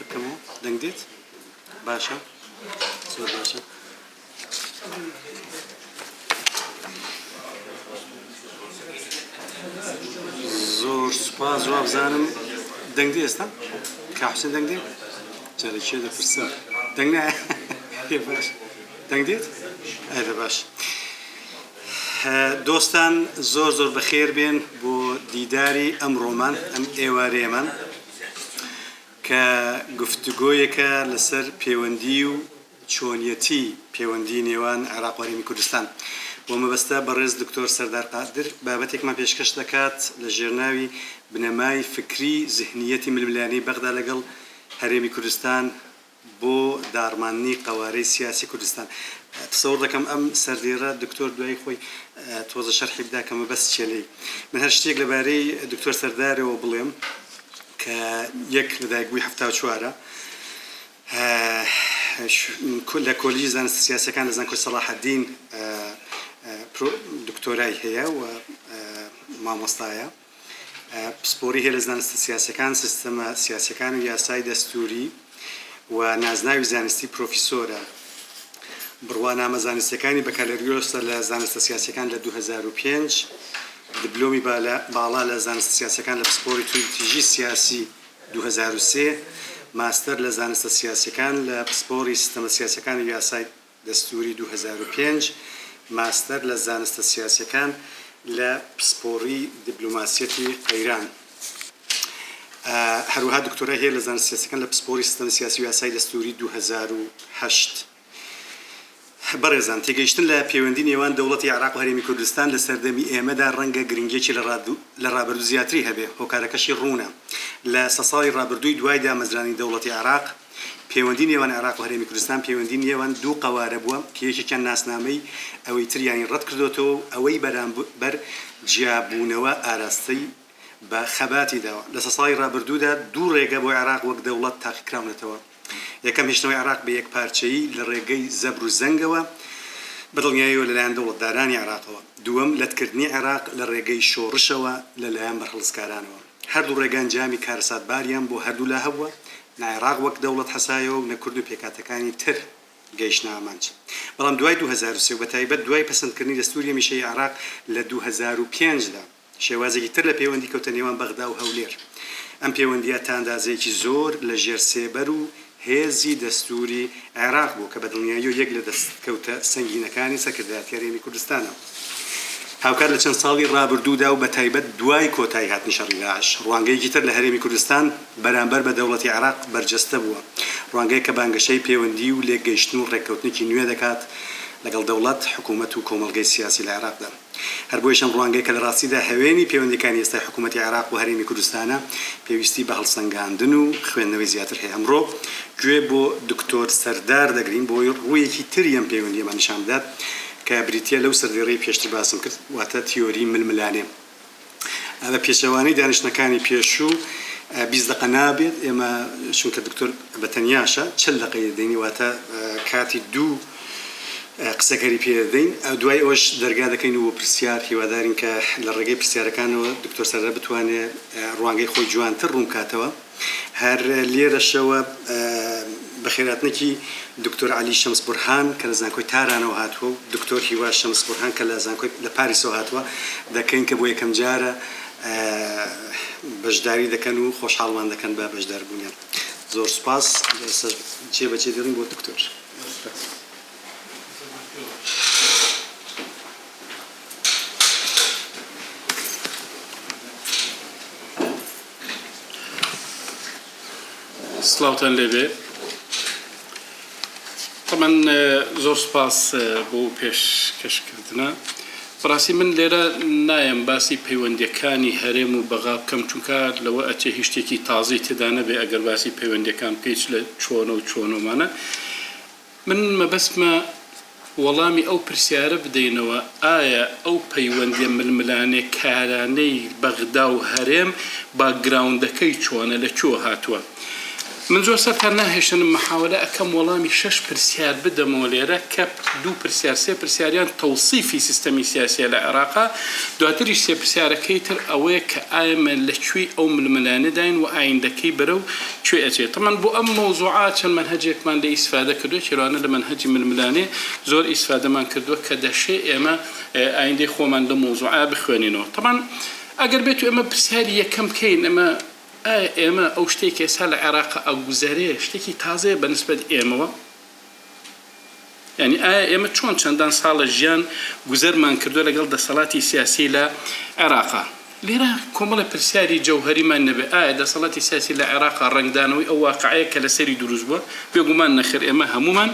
بكمو دنگديت باشا زور باشا زور سپاس جواب زانم دنگدي استا كحسين دنگدي جاري كده فرصة دنگنا يا باش دنگديت هذا باش دوستان زور بخير بين بو ديداري ام رومان ام ايواري من كگفتگویەکە لەسەر پەیوەندی و چۆنیەتی پەیوەندی نێوان عێراق و هەرێمی کوردستان بۆ مەبەستە بەڕێز دکتۆر سەردار قادر بابەتێکمان پێشکەش دەکات لە ژێرناوی بنەمای فکری زیهنیەتی ململانی بەغدا لەگەڵ هەرێمی کوردستان بۆ دارمانی قوارەی سیاسی کوردستان. تصور دەکەم ئەم سەردێرە دکتۆر دوای خۆی تۆزە شەرحی بدا کە مەبەست چێلەی من هەر شتێک لەبارەی دکتۆر سەردارەوە بڵێم كيك لدايقوي حفتة وشوارع كل كوليج زانست السياسة كان لازم كل صلاح الدين دكتوراي هي وما مصطايا بسبوري هي لزانست السياسة كان سيستم سياسة كان ويا سايد دستوري ونازناوي زانستي بروفيسورة بروانا مزانست كاني بكالوريوس لزانست السياسة كان ل 2005 دبلومي بالا لزانست السياسة كان لبسبوري تيجي سياسي 2003 ماستر لزانست السياسة كان لبسبوري سيستم السياسة كان ياسايد دستوري 2005 ماستر لزانست السياسة كان لبسبوري دبلوماسية إيران هروها دكتورة هي لزانست السياسة كان لبسبوري سيستم السياسي ياسايد دستوري 2008 برزان تيجيشتن لا بيوندين يوان دولة العراق وهريمي كردستان لسردمي إيمدا رنجا جرينجيتش لرابردو زياتري هبه هوكاركشي رونا لسصاي رابردوي دوايدا مزراني دولة العراق بيوندين يوان العراق وهريمي كردستان بيوندين يوان دو قواربوا كيشي كان ناس نامي أو يترياني رد كردوتو أوي بر جابونوا أراستي بخباتي دوا لسصاي رابردو دا دو ريقابو العراق وك دولة تاقي كرامنتوا یەکەم هێشتنەوەی عێراق بە یەک پارچەیی لە ڕێگەی زەبر و زەنگەوە بەدڵنیاییەوە لەلایەن دەوڵەتدارانی عێراقەوە دووەم لەتکردنی عێراق لە ڕێگەی شۆڕشەوە لەلایەن بەرهەڵسکارانەوە هەردوو ڕێگان جامی کارەساتباریان بۆ هەردوو لا هەبووە نە عێراق وەک دەوڵەت حەسایەوە و نە کورد و پێکاتەکانی تر گەیشتنە ئامانج بەڵام دوای 2003 بەتایبەت دوای پەسەندکردنی دەستوری هەمیشەیی عێراق لە 2005 دا شێوازێکی تر لە پەیوەندی کەوتە نێوان بەغدا و هەولێر ئەم پەیوەندیە تا ئەندازەیەکی زۆر لە ژێر سێبەر و هێزی دەستوری عێراق بوو کە بەدڵنیایی و یەک لە دەستکەوتە سەنگینەکانی سەکردایەتی هەرێمی کوردستانە هاوکات لە چەند ساڵی ڕابردوودا و بەتایبەت دوای کۆتایی هاتنی شەڕی داعش ڕوانگەیەکی تر لە هەرێمی کوردستان بەرامبەر بە دەوڵەتی عێراق بەرجەستە بووە ڕوانگەیەک کە بانگەشەی پەیوەندی و لێگەیشتن و ڕێککەوتنێکی نوێ دەکات لەگەڵ دەوڵەت حکوومەت و کۆمەڵگەی سیاسی لە عێراقدا هەر بۆیشم ڕوانگەی کە لە ڕاستیدا هەوێنی پەیوەندیەکانی ئێستای حکوومەتی عێراق و هەرێمی کوردستانە پێویستی بە هەڵسەنگاندن و خوێندنەوەی زیاتر هەیە ئەمڕۆ گوێ بۆ دکتۆر سەردار دەگرین بۆی ڕوویەکی تری ئەم پەیوەندیەمان نیشان بدات کە بریتیە لەو سەردێڕەی پێشتر باسم کرد واتە تیۆری ململانێ ئەمە پێشەوانەی دانیشتنەکانی پێشوو 20 دقیقە نابێت ئێمە چونکە دکتۆر بەتەنیاشە 40 دقیقە دەینی واتە کاتی دوو قسەکەری پێدەین دوای ئەوش دەرگا دەکەین و پرسیار هیوادارین کە لە ڕێگەی پرسیارەکانەوە دکتۆر سەردار بتوانێت ڕوانگەی خۆی جوانتر ڕوون کاتەوە هەر لێرەشەوە بەخێرهاتنێکی دکتۆر علی شەمس بورهان کە لە زانکۆی تارانەوە هاتووە و دکتۆر هیوا شەمس بورهان کە لە زانکۆی لە پاریسەوە هاتووە دەکەین کە بۆ یەکەم جارە بەشداری دەکەن و خۆشحاڵمان دەکەن بە بەشداربوونیان زۆر سوپاس جێبەجێ دێڕین بۆ دکتۆر سلاوتان لێبێ طبعا زۆر سپاس بۆ پێشکەشکردنە بەڕاستی من لێرە نایم باسی پەیوەندیەکانی هەرێم و بەغا بکەم چونکە لەوە ئەچێ هیچ شتێکی تازەی تێدا نەبێ ئەگەر باسی پەیوەندیەکان پێچ لە چۆنە و چۆنۆمانە من مەبەستمە وەڵامی ئەو پرسیارە بدەینەوە ئایا ئەو پەیوەندیە ململانێ کارانەی بەغدا و هەرێم باگراوندەکەی چۆنە لە چۆ هاتووە من زۆر سەرتان ناهێشتن محاولە ئەکەم وەڵامی 6 پرسیار بدەمەوە لێرە کە 2 پرسیار 3 پرسیاریان تەوصیفی سیستەمی سیاسی لە عێراقا دواتریش 3 پرسیارەکەی تر ئەوەیە کە ئایمە لەکوێ ئەو ململانەداین و ئایندەکەی بەرەو کوێ ئەچێت تەمان بۆ ئەم مەوزوعات چەند منهەجێکمان لێ ئیسفادە کردووە چێروانە لە منهەجی ململانێ زۆر ئیسفادەمان کردووە کە دەشێ ئێمە ئایندەی خۆمان لە مەوزوعا بخوێنینەوە تەمان ئەگەر بێت و ئێمە پرسیاری یەکەم بکەین ئێمە ئەو شتێکی ئێستا لە عێراق ئەو گوزارەیە شتێکی تازەیە بەنسبەت ئێمەوە یعنی ئایا ئێمە چۆن چەندان ساڵە ژیان گوزەرمان کردووە لەگەڵ دەسەڵاتی سیاسی لە عێراقا لێرە کۆمەڵە پرسیاری جەوهەریمان نەبێ ئایا دەسەڵاتی سیاسی لە عێراقا ڕنگدانەوەی ئەو واقعەیە کە لەسەری دروست بووە بێگومان نەخێر ئێمە هەمومان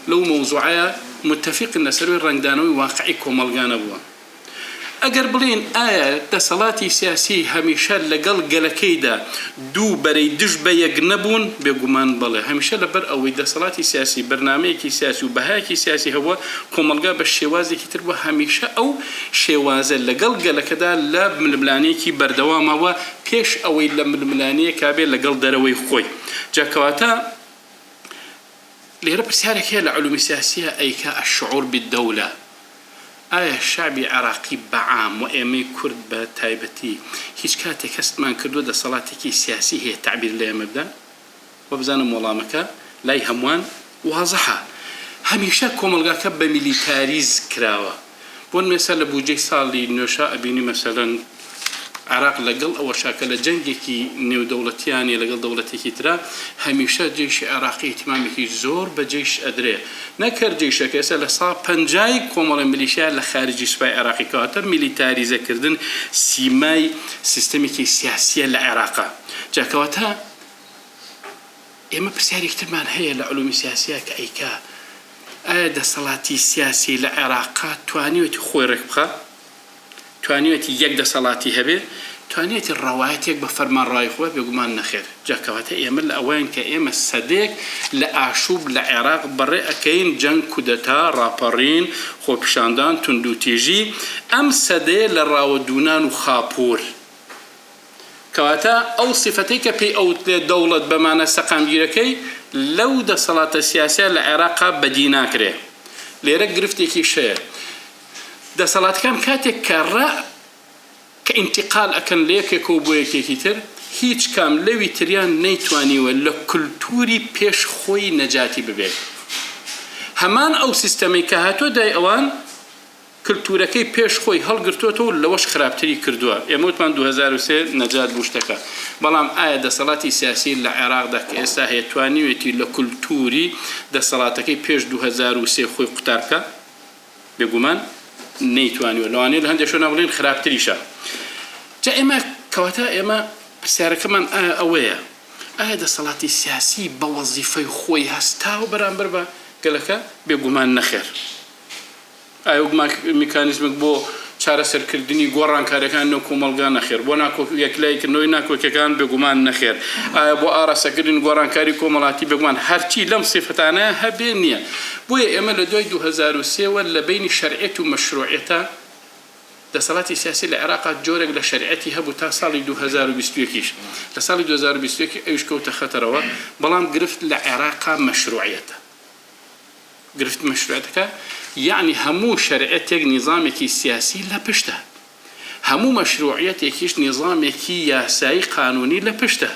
لەو مەوزوعەیە متفقین لەسەروی ڕنگدانەوەی واقعی کۆمەلگانە بووە ئەگەر بڵێن ئایا دەسەڵاتی سیاسی هەمیشە لەگەڵ گەلەکەیدا دوو بەرەی دژ بە یەک نەبوون بێگومان بڵێ هەمیشە لەبەر ئەوەی دەسەڵاتی سیاسی بەرنامەیەکی سیاسی و بەهایەکی سیاسی هەبووە کۆمەلگا بە شێوازێکی تر بووە هەمیشە ئەو شێوازە لەگەڵ گەلەکەدا لە ململانەیەکی بەردەوامەوە پێش ئەوەی لە ململانەیە کابێ لەگەڵ دەرەوەی خۆی جاکەواتە لێرە پرسیارێک هەیە لە علومی سیاسیە ئەیکا الشعور بالدەولە ئایا شعبی عراقی بەعام و ئێمەی کورد بە تایبەتی هیچ کاتێک هەستمان کردووە دەسەڵاتێکی سیاسی هەیە تعبیر لە ئێمە بدەن وە بزانم وەڵامەکە لای هەمووان وازەحە هەمیشە کۆمەلگاکە بە میلیتاریز کراوە بۆن مێسا لە بودجەی ساڵی نوێشا ئەبینی مەسەلەن عراق لەگەڵ ئەوە شاکە لە جەنگێکی نێودەوڵەتیانی لەگەڵ دەوڵەتێکی ترا هەمیشە جێشی عراقی ئیتیمامێکی زۆر بە جێش ئەدرێ نەکرد جێشەکە ئێستا لە ساڵ 50 کۆمەڵە میلیشیا لە خارجی سوپای عراقی کەواتە میلیتاریزەکردن سیمای سیستەمێکی سیاسیە لە عێراقا جاکەواتە ئێمە پرسیارێکترمان هەیە لە علومی سیاسیە کە ئەیکا ئایا دەسەڵاتی سیاسی لە عێراقا توانیوێتی خۆی ڕێک بخە توانیوێتی یەک دەسەڵاتی هەبێ توانێتی ڕەوایەتێک بە فەرمانڕای خۆ بێگومان نەخێر جاکەواتە ئێمە لە ئەوەیان کە ئێمە سەدێک لە ئاشوب لە عێراق بەڕێ ئەکەین جەنگ کودەتا ڕاپەڕین خۆپیشاندان توندوتیژی ئەم سەدەیە لە ڕاوەدونان و خاپۆر کەواتە ئەو سیفەتەی کە پێی ئەو دەوڵەت بەمانە سەقامگیرەکەی لەو دەسەڵاتە سیاسیە لە عێراقا بەدی ناکرێ لێرە گرفتێکی شەیە دەسەڵاتەکان کاتێک کە ئینتیقال ئەکەن لە یەکێکەوە بۆ یەکێکی تر هیچ کام لەوی تریان نەیتوانیوە لە کولتوری پێش خۆی نەجاتی ببێت هەمان ئەو سیستەمەی کە هاتووە دای ئەوان کلتورەکەی پێش خۆی هەڵگرتووەتەوە لەوەش خراپتری کردووە ئێمە وتمان 2003 نەجات بوو شتەکە بەڵام ئایا دەسەڵاتی سیاسی لە عێراقدا کە ئێستا هەیە توانیوێتی لە کولتوری دەسەڵاتەکەی پێش 2003 خۆی قوتار بکە بێگومان نەیتوانیوە لەوانەیە لە هەندێک شوێنە بڵێن خراپتریشە جا ئێمە کەواتە ئێمە پرسیارەکەمان ئەوەیە ئایا دەسەڵاتی سیاسی بە وەزیفەی خۆی هەستاوە بەرامبەر بە گەلەکە بێگومان نەخێر ئایا میکانیزمێک بۆ چارەسەرکردنی گۆڕانکاریەکان نەو کۆمەلگا نەخێر بۆ یەکلایکردنەوەی ناکۆکیەکان بێگومان نەخێر ئایا بۆ ئاراستەکردنی گۆڕانکاری کۆمەڵاتی بێگومان هەرچی لەم سیفەتانەیە هەبێ نییە بۆیە ئێمە لە دوای 2003 لە بینی شەرعیەت و مەشروعیەتە دەسەڵاتی سیاسی لە عێراقا جۆرێک لە شەریعەتی هەبوو تا ساڵی 2021 لە ساڵی 2021 ئەویش کەوتە خەتەرەوە بەڵام گرفت لە عێراقا مەشروعیەتە گرفت مەشروعیەتەکە یعنی هەموو شەریعەتێک نیظامێکی سیاسی لە پشتە هەموو مەشروعیەتێکیش نیظامێکی یاسایی قانونی لە پشتە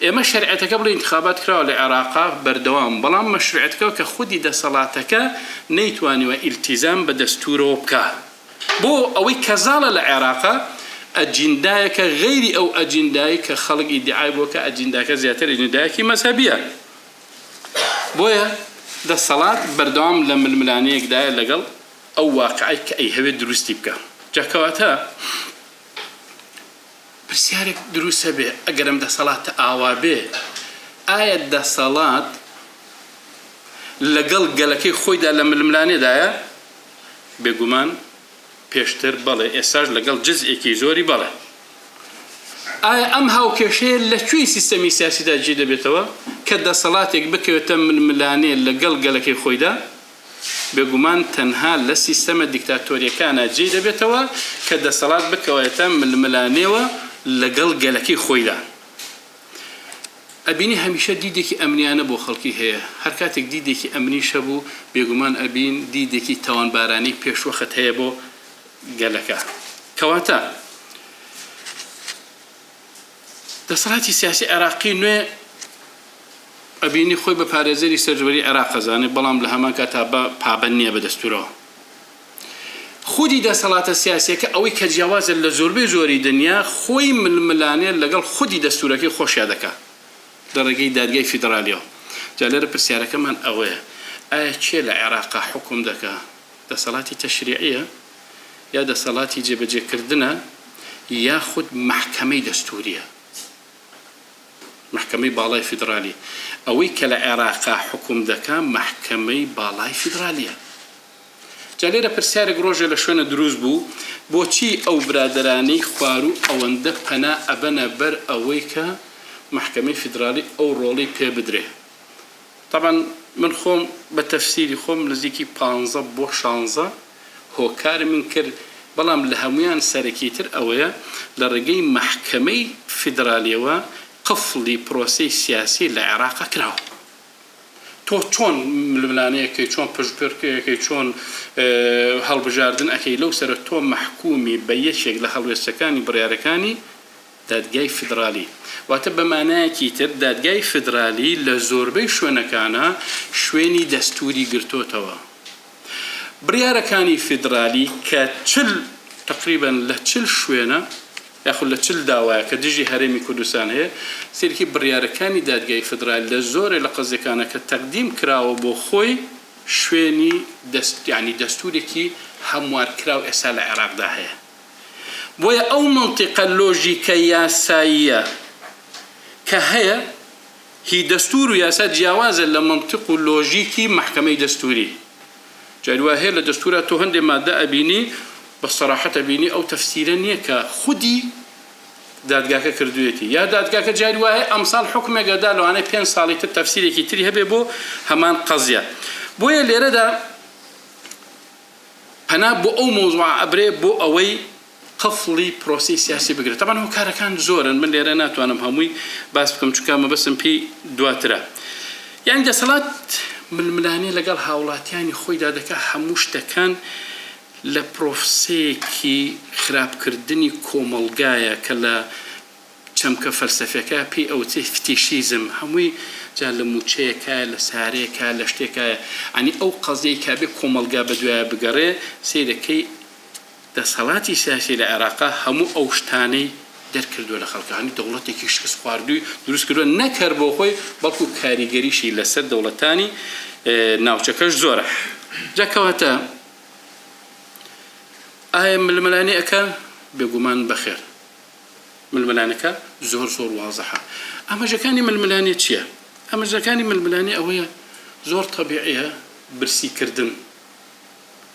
ئێمە شەریعەتەکە بڵێ انتخابات کراوە لە عێراقا بەردەوام بەڵام مەشروعیەتەکە کە خودی دەسەڵاتەکە نەیتوانیوە ئیلتیزام بە دەستورەوە بکە بۆ ئەوەی کەزاڵە لە عێراقا ئەجیندایەکە غەیری ئەو ئەجیندایی کە خەڵک ئیدعای بۆ کە ئەجینداکە زیاتر ئەجیندایەکی مەذهەبیە بۆیە دەسەڵات بەردەوام لە ململانەیەکدایە لەگەڵ ئەو واقعی کە ئەی هەوێت دروستی بکە جاکەواتە پرسیارێک دروستە بێ ئەگەرم دەسەڵاتە ئاوا بێ ئایا دەسەڵات لەگەڵ گەلەکەی خۆیدا لە ململانێدایە بێگومان پێشتر بەڵێ ئێستاش لەگەڵ جزئێکی زۆری بەڵێ ئایا ئەم هاوکێشەیە لەکوێی سیستەمی سیاسیدا جێ دەبێتەوە کە دەسەڵاتێک بکەوێتە ململانێ لەگەڵ گەلەکەی خۆیدا بێگومان تەنها لە سیستەمە دیکتاتۆریەکانە جێ دەبێتەوە کە دەسەڵات بکەوێتە ململانێوە لەگەڵ گەلەکەی خۆیدا ئەبینی هەمیشە دیدێکی ئەمنیانە بۆ خەڵکی هەیە هەر کاتێک دیدێکی ئەمنی شەبوو بێگومان ئەبین دیدێکی تاوانبارانی پێشوەخت هەیە بۆ گەلەکە کەواتە دەسەڵاتی سیاسی عێراقی نوێ ئەبینی خۆی بە پارێزەری سەرجەوەری عێراق ئەزانێت بەڵام لە هەمان کاتا پابەند نییە بە دەستورەوە خودی دەسەڵاتە سیاسیەکە ئەوەی کە جیاوازە لە زۆربەی زۆری دنیا خۆی ململانێت لەگەڵ خودی دەستورەکەی خۆشیان دەکات لە ڕێگەی دادگای فیدرالیەوە جا لێرە پرسیارەکەمان ئەوەیە ئایا کێ لە عێراقا حکوم دەکات دەسەڵاتی تەشریعیە یا دەسەڵاتی جێبەجێکردنە یاخود محکەمەی دەستوریە محکەمەی باڵای فیدرالی ئەوەی کە لە عێراقا حکوم دەکات محکەمەی باڵای فیدرالیە جا لێرە پرسیارێک ڕۆژێ لە شوێنە دروست بوو بۆچی ئەو برادرانەی خوار و ئەوەندە پەنا ئەبەنە بەر ئەوەی کە محکەمەی فیدرالی ئەو ڕۆڵی پێ بدرێ طبعا من خۆم بە تەفسیری خۆم نزیکی 15 بۆ 16 هۆکار من کرد بەڵام لە هەمویان سەرەکیتر ئەوەیە لە ڕێگەی محکەمەی فیدرالیەوە قفڵی پرۆسەی سیاسی لە عێراقا کراوە تۆ چۆن ململانەیەکەی چۆن پژپێرکەیەکەی چۆن هەڵبژاردن ئەەکەی لەو سەرە تۆ محکومی بە یەکێک لە هەڵوێستەکانی بڕیارەکانی دادگای فیدرالی واتە بەمانایەکی تر دادگای فیدرالی لە زۆربەی شوێنەکانە شوێنی دەستوری گرتوتەوە بڕیارەکانی فیدرالی کە تقریبا لە 40 شوێنە یاخود لە 40 داوایە کە دژی هەرێمی کوردستان هەیە سێرکی بڕیارەکانی دادگای فیدرالی لە زۆرێ لە قەزەکانە کە تەقدیم کراوە بۆ خۆی شوێنی یعنی دەستورێکی هەموارکراو ئێستا لە عێراقدا هەیە بۆیە ئەو منطقە لۆژیکە یاساییە کە هەیە هی دەستور و یاسا جیاوازە لە منطق و لۆژیکی محکەمەی دەستوری جاروە هەیە لە دەستورە تۆ هەندێ مادە ئەبینی بە سەراحەت ئەبینی ئەو تەفسیرە نییە کە خودی دادگاکە کردوێتی یا دادگاکە جاری وایە ئەمساڵ حکمێکەدا لەوانەیە 5 ساڵی تر تەفسیرێکی تری هەبێ بۆ هەمان قەزیە بۆیە لێرەدا پەنا بۆ ئەو مۆزوع ئەبرێ بۆ ئەوەی قفڵی پرۆسی سیاسی بگرێت طبعا هۆکارەکان زۆرن من لێرە ناتوانم هەمووی باس بکەم چونکە مەبەستم پێی دواترە یعنی دەسەڵات ململانێ لەگەڵ هاوڵاتیانی خۆیدا دەکات هەموو شتەکان لە پرۆسەیەکی خراپکردنی کۆمەڵگایە کە لە چەمکە فەلسەفەکە پێی ئەوتێ فتیشیزم هەمووی جا لە موچەیەکە لە سارەیەکە لە شتێکایە ئەنی ئەو قەزەی کە بێ کۆمەڵگا بە دوایە بگەڕێ سیرەکەی دەسەڵاتی سیاسی لە عێراقا هەموو ئەو شتانەی دەرکردووە لە خەڵکانی دەوڵەتێکی شکست خواردووی دروست کردووە نەکرد بۆ خۆی بەڵکو کاریگەریشی لەسەر دەوڵەتانی ناوچەکەش زۆرە جاکەواتە ئایا ململانێ ئەەکە بێگومان بەخێر ململانەکە زۆر وازەحە ئاماژەکانی ململانێ چییە؟ ئاماژەکانی ململانێ ئەوەیە زۆر تەبیعیە برسیکردن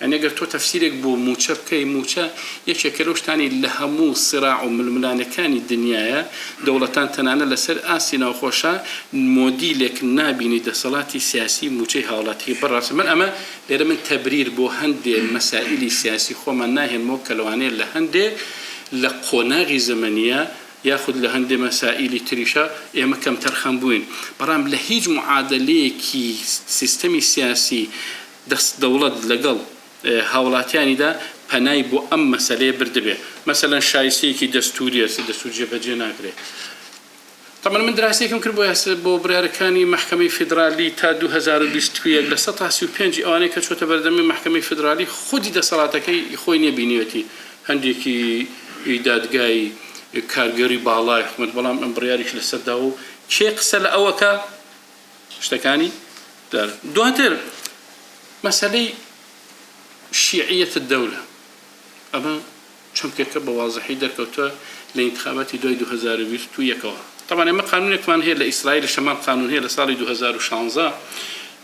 ئەنی ئەگەر تۆ تەفسیرێک بۆ موچە بکەی موچە یەکێکە لەو شتانی لە هەموو سراع و ململانەکانی دنیایە دەوڵەتان تەنانە لەسەر ئاسی ناوخۆشە مۆدیلێک نابینی دەسەڵاتی سیاسی موچەی هاوڵاتی بەڕاستی من ئەمە لێرە من تەبریر بۆ هەندێک مەسائلی سیاسی خۆمان ناهێنمەوە کە لەوانەیە لە هەندێک لە قۆناغی زەمەنیە یاخود لە هەندێک مەسائلی تریشە ئێمە کەم تەرخەم بووین بەڵام لە هیچ معادلەیەکی سیستەمی سیاسی دەوڵەت لەگەڵ هاوڵاتیانیدا پەنای بۆ ئەم مەسەلەیە بردبێ مەسەلەن شایستەیەکی دەستوریە دەستور جێبەجێ ناکرێت طبعا من دراسەیەکم کرد بۆ برارەکانی محکەمەی فیدرالی تا 2021 لە 135 ئەوانەی کە چۆتە بەردەمی محکەمەی فیدرالی خودی دەسەڵاتەکەی خۆی نێبینیوەتی هەندێکی دادگای کارگەری باڵای حکومەت بەڵام ئەم بڕیاریش لەسەردا و کێ قسە لە ئەوەکە شتەکانی دواتر مەسەلەی شيعية الدولة أما چەمکێکە بە واضحی دەرکەوتووە لە انتخاباتی دوای 2021 طبعا ئەمە قانونێکمان هەیە لە ئیسرائیل شەمال قانون هەیە لە ساڵی 2016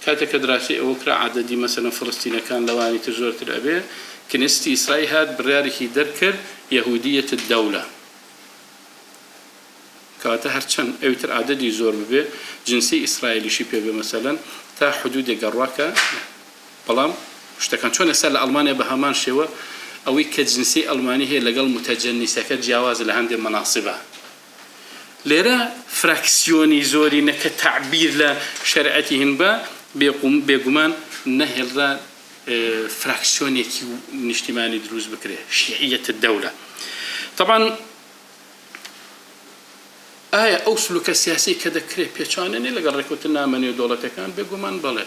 کاتێککە دراسی ئەوە کرا عەدەدی مەسەلەن فلەستینەکان لەوانی تر زۆرتر ئەبێ کنیستی ئیسرائیل هات بڕیارێکی دەرکرد یەهودیەت الدەولە کەواتە هەرچەند ئەوتر عەدەدی زۆر ببێ جنسی ئیسرائیلیشی پێ بێ مەسەلەن تا حدودێک گەڕواکە بەڵام شتەکان چۆن ئێستا لە ئەڵمانیا بە هەمان شێوە ئەوەی کە جنسی ئەڵمانی هەیە لەگەڵ متەجەنیسەکە جیاواز لە هەندێک مەناسبە لێرە فراکسیۆنی زۆری نەکە تعبیر لە شەرعەتی هین بە بێگومان نەهێڵرا فراکسیۆنێکی نیشتیمانی دروست بکرێ شیعیەت الدەولە. طبعا ئایا ئەو سلوکە سیاسی کە دەکرێت پێچوانێنێ لەگەڵ ڕێکوتن نامەنێ دەوڵەتەکان بێگومان بەڵێ.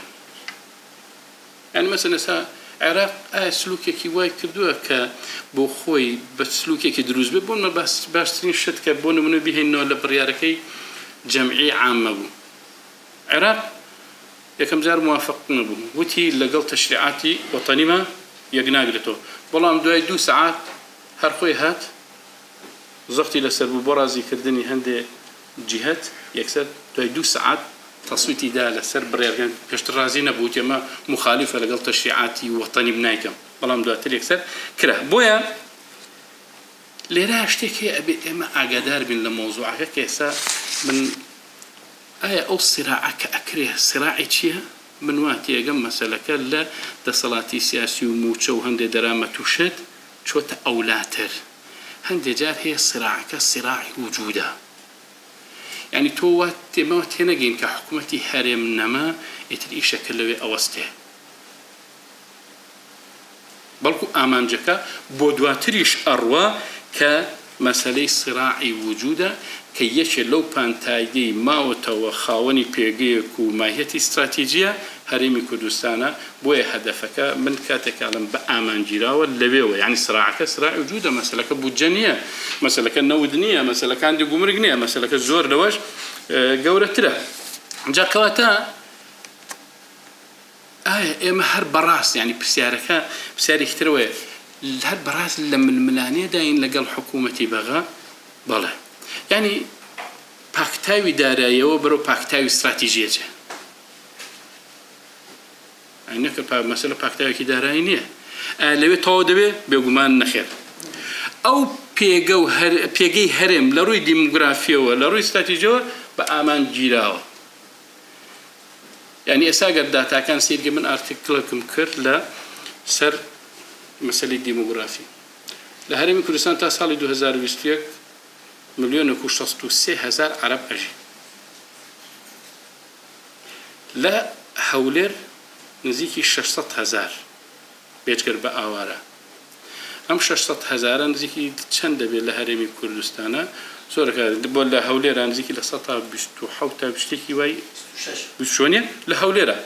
یعنی مەسەلەن ئێستا عێراق ئایا سلوکێکی وای کردووە کە بۆ خۆی بە سلوکێکی دروست بێ بۆمە باشترین شت کە بۆ نمونە بهێنەوە لە بڕیارەکەی جەمعی عامە بوو. عێراق یەکەم جار موافق نەبوو، وتی لەگەڵ تەشریعاتی وەتەنیمە یەک ناگرێتەوە، بەڵام دوای 2 سەعات هەر خۆی هات زەختی لەسەر بوو بۆ ڕازیکردنی هەندێک جیهەت یەکسەر دوای 2 سەعات تەسویتی دا لەسەر بڕیارەکان پێشتر ڕازی نەبوو ئێمە مخالیفە لەگەڵ تەشریعاتی وەتەنی بنایکەم، بەڵام دواتر یەکسەر کرا. بۆیە لێرە شتێک هەیە ئەبێ ئێمە ئاگادار بین لە مۆزوعەکە کە ئێستا من ئایا ئەو سراعە کە ئەکرێ سراعی چییە؟ من وا تێگەم مەسەلەکە لە دەسەڵاتی سیاسی و موچە و هەندێک دەرامەت و شت چۆتە ئەولاتر. هەندێک جار هەیە سراعەکە سراعی وجودە، یعنی تۆ وا تێمەوە تێنەگەین کە حکوومەتی هەرێم نەما ئیتر ئیشەکە لەوێ ئەوەستێ، بەڵکو ئامانجەکە بۆ دواتریش ئەڕوا کە مەسەلەی سراعی وجودە کە یەکێ لەو پانتایگەی ماوەتەوە خاوەنی پێگەیەک و ماهیەتی استراتیجیە هەرێمی کوردستانە. بۆیە هەدەفەکە من کاتێکاڵم بە ئامانگیراوە لەوێەوە، یعنی سراعەکە سراعی وجودە، مەسەلەکە بودجە نییە، مەسەلەکە نەود نییە، مەسەلەکان گومرگ نییە، مەسەلەکە زۆر لەوەش گەورەترە. جا کەواتە ئایا ئێمە هەر بەڕاست یعنی پرسیارەکە پرسیارێکی ترەوەیە هەر بەڕاست لە ململانێداین لەگەڵ حکوومەتی بەغا؟ بەڵێ، یعنی پاکتاوی داراییەوە بەرەو پاکتاوی استراتیژیەجێ، ئەینەکە مەسەلە پاکتاوێکی دارایی نییە. لەوێ تەواو دەبێ؟ بێگومان نەخێر. ئەو پێگەی هەرێم لە ڕووی دیموگرافیەوە لە ڕووی استراتیژیەوە بە ئامان گیراوە. یعنی ئێستا گەر داتاکان سیرگە من ئارتیکڵێکم کرد لە سەر مەسەلەی دیموگرافی لە هەرێمی کوردستان تا ساڵی 2021 1,063,000 عەرەب ئەژی، لە هەولێر نزیکی 600,000 بێجگەر بە ئاوارە. ئەم 600,000 نزیکی چەند دەبێت لە هەرێمی کوردستانە؟ زۆرەکە بۆ لە هەولێرە نزیکی لە 127 تا شتێکی وای شوێنێ لە هەولێرە.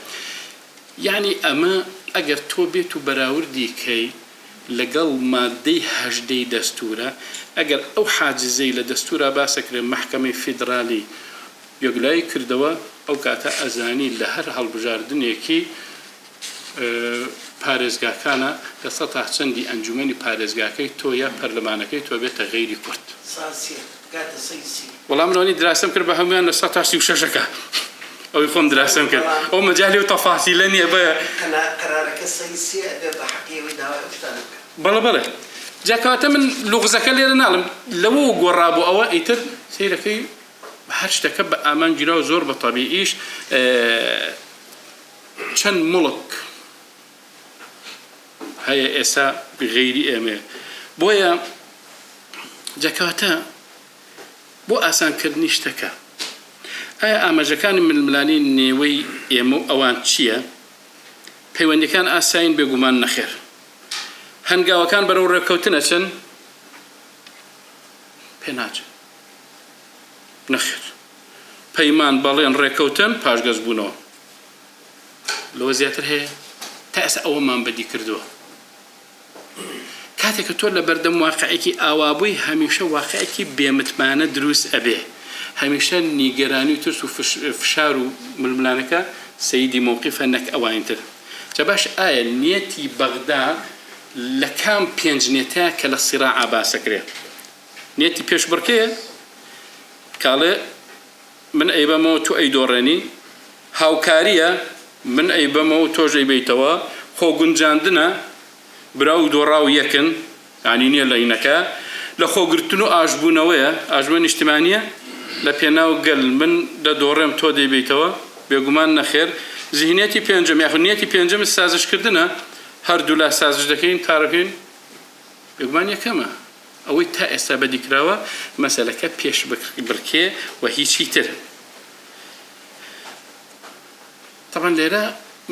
یعنی ئەمە ئەگەر تۆ بێت و بەراوردی کەی لەگەڵ مادەی 18 دەستورە، ئەگەر ئەو حاجزەی لە دەستورە باسەکرێت محکەمەی فیدرالی یەکلایی کردەوە، ئەو کاتە ئەزانی لە هەر هەڵبژاردنێکی پارێزگاکانە لە سەد چەندی ئەنجومەنی پارێزگاکەی تۆ یا پەرلەمانەکەی تۆ بێتە غەیری کورد. وەڵام منەوەنی دراسەم کرد بە هەمویان لە 136ەکە ئەوی خۆم دراسەم کرد، ئەو مەجالی و تەفاسیلە نییە بە بەڵێ بەڵێ. جاکەواتە من لوغزەکە لێرە ناڵم لەوە گۆڕابوو ئەوە ئیتر سیرەکەی هەر شتەکە بە ئامان گیراوە زۆر بە تەبیعیش چەند مڵک هەیە ئێستا غەیری ئێمە. بۆیە جاکەواتە بۆ ئاسانکردنی شتەکە ئایا ئاماژەکانی ململانی نێوەی ئێمە و ئەوان چییە؟ پەیوەندیەکان ئاساین بێگومان نەخێر، هەنگاوەکان بەرەو ڕێکەوتنە چەند پێناچێت نەخێر، پەیمان بەڵێن ڕێکەوتن پاشگەز بوونەوە لەوە زیاتر هەیە تا ئێستا ئەوەمان بەدی کردووە. کاتێککە تۆ لە بەردەم واقعێکی ئاوابووی هەمیشە واقعێکی بێمتمانە دروست ئەبێ، هەمیشە نیگەرانی و ترس و فشار و ململانەکە سەیدی مووقیفە نەک ئەوانتر. جا باش ئایا نیەتی بەغدا لە کام پێنجنێتە کە لە سیراعە باسەکرێت؟ نیەتی پێشبڕکەیە کاڵێ من ئەیبەمەوە تو ئەیدۆڕێنی، هاوکاریە من ئەیبەمەوە تۆژ ئەیبیتەوە، خۆ گونجاندنە برا و دۆڕا و یەکن یعنی نییە لەینەکە، لە خۆگرتن و ئاشبوونەوەیە ئاژمە نیشتیمانیە لە پێناو گەل من لە دۆڕێم تۆ دەیبیتەوە بێگومان نەخێر. زیهنێتی پێنجەم یاخونیەتی پێنجەم سازشکردنە، هەردوو لا سازش دەکەین تارەکەین بێگومان یەکەمە ئەوەی تا ئێستا بەدیکراوە مەسەلەکە پێش بڕکێ و هیچی تر. طبعا لێرە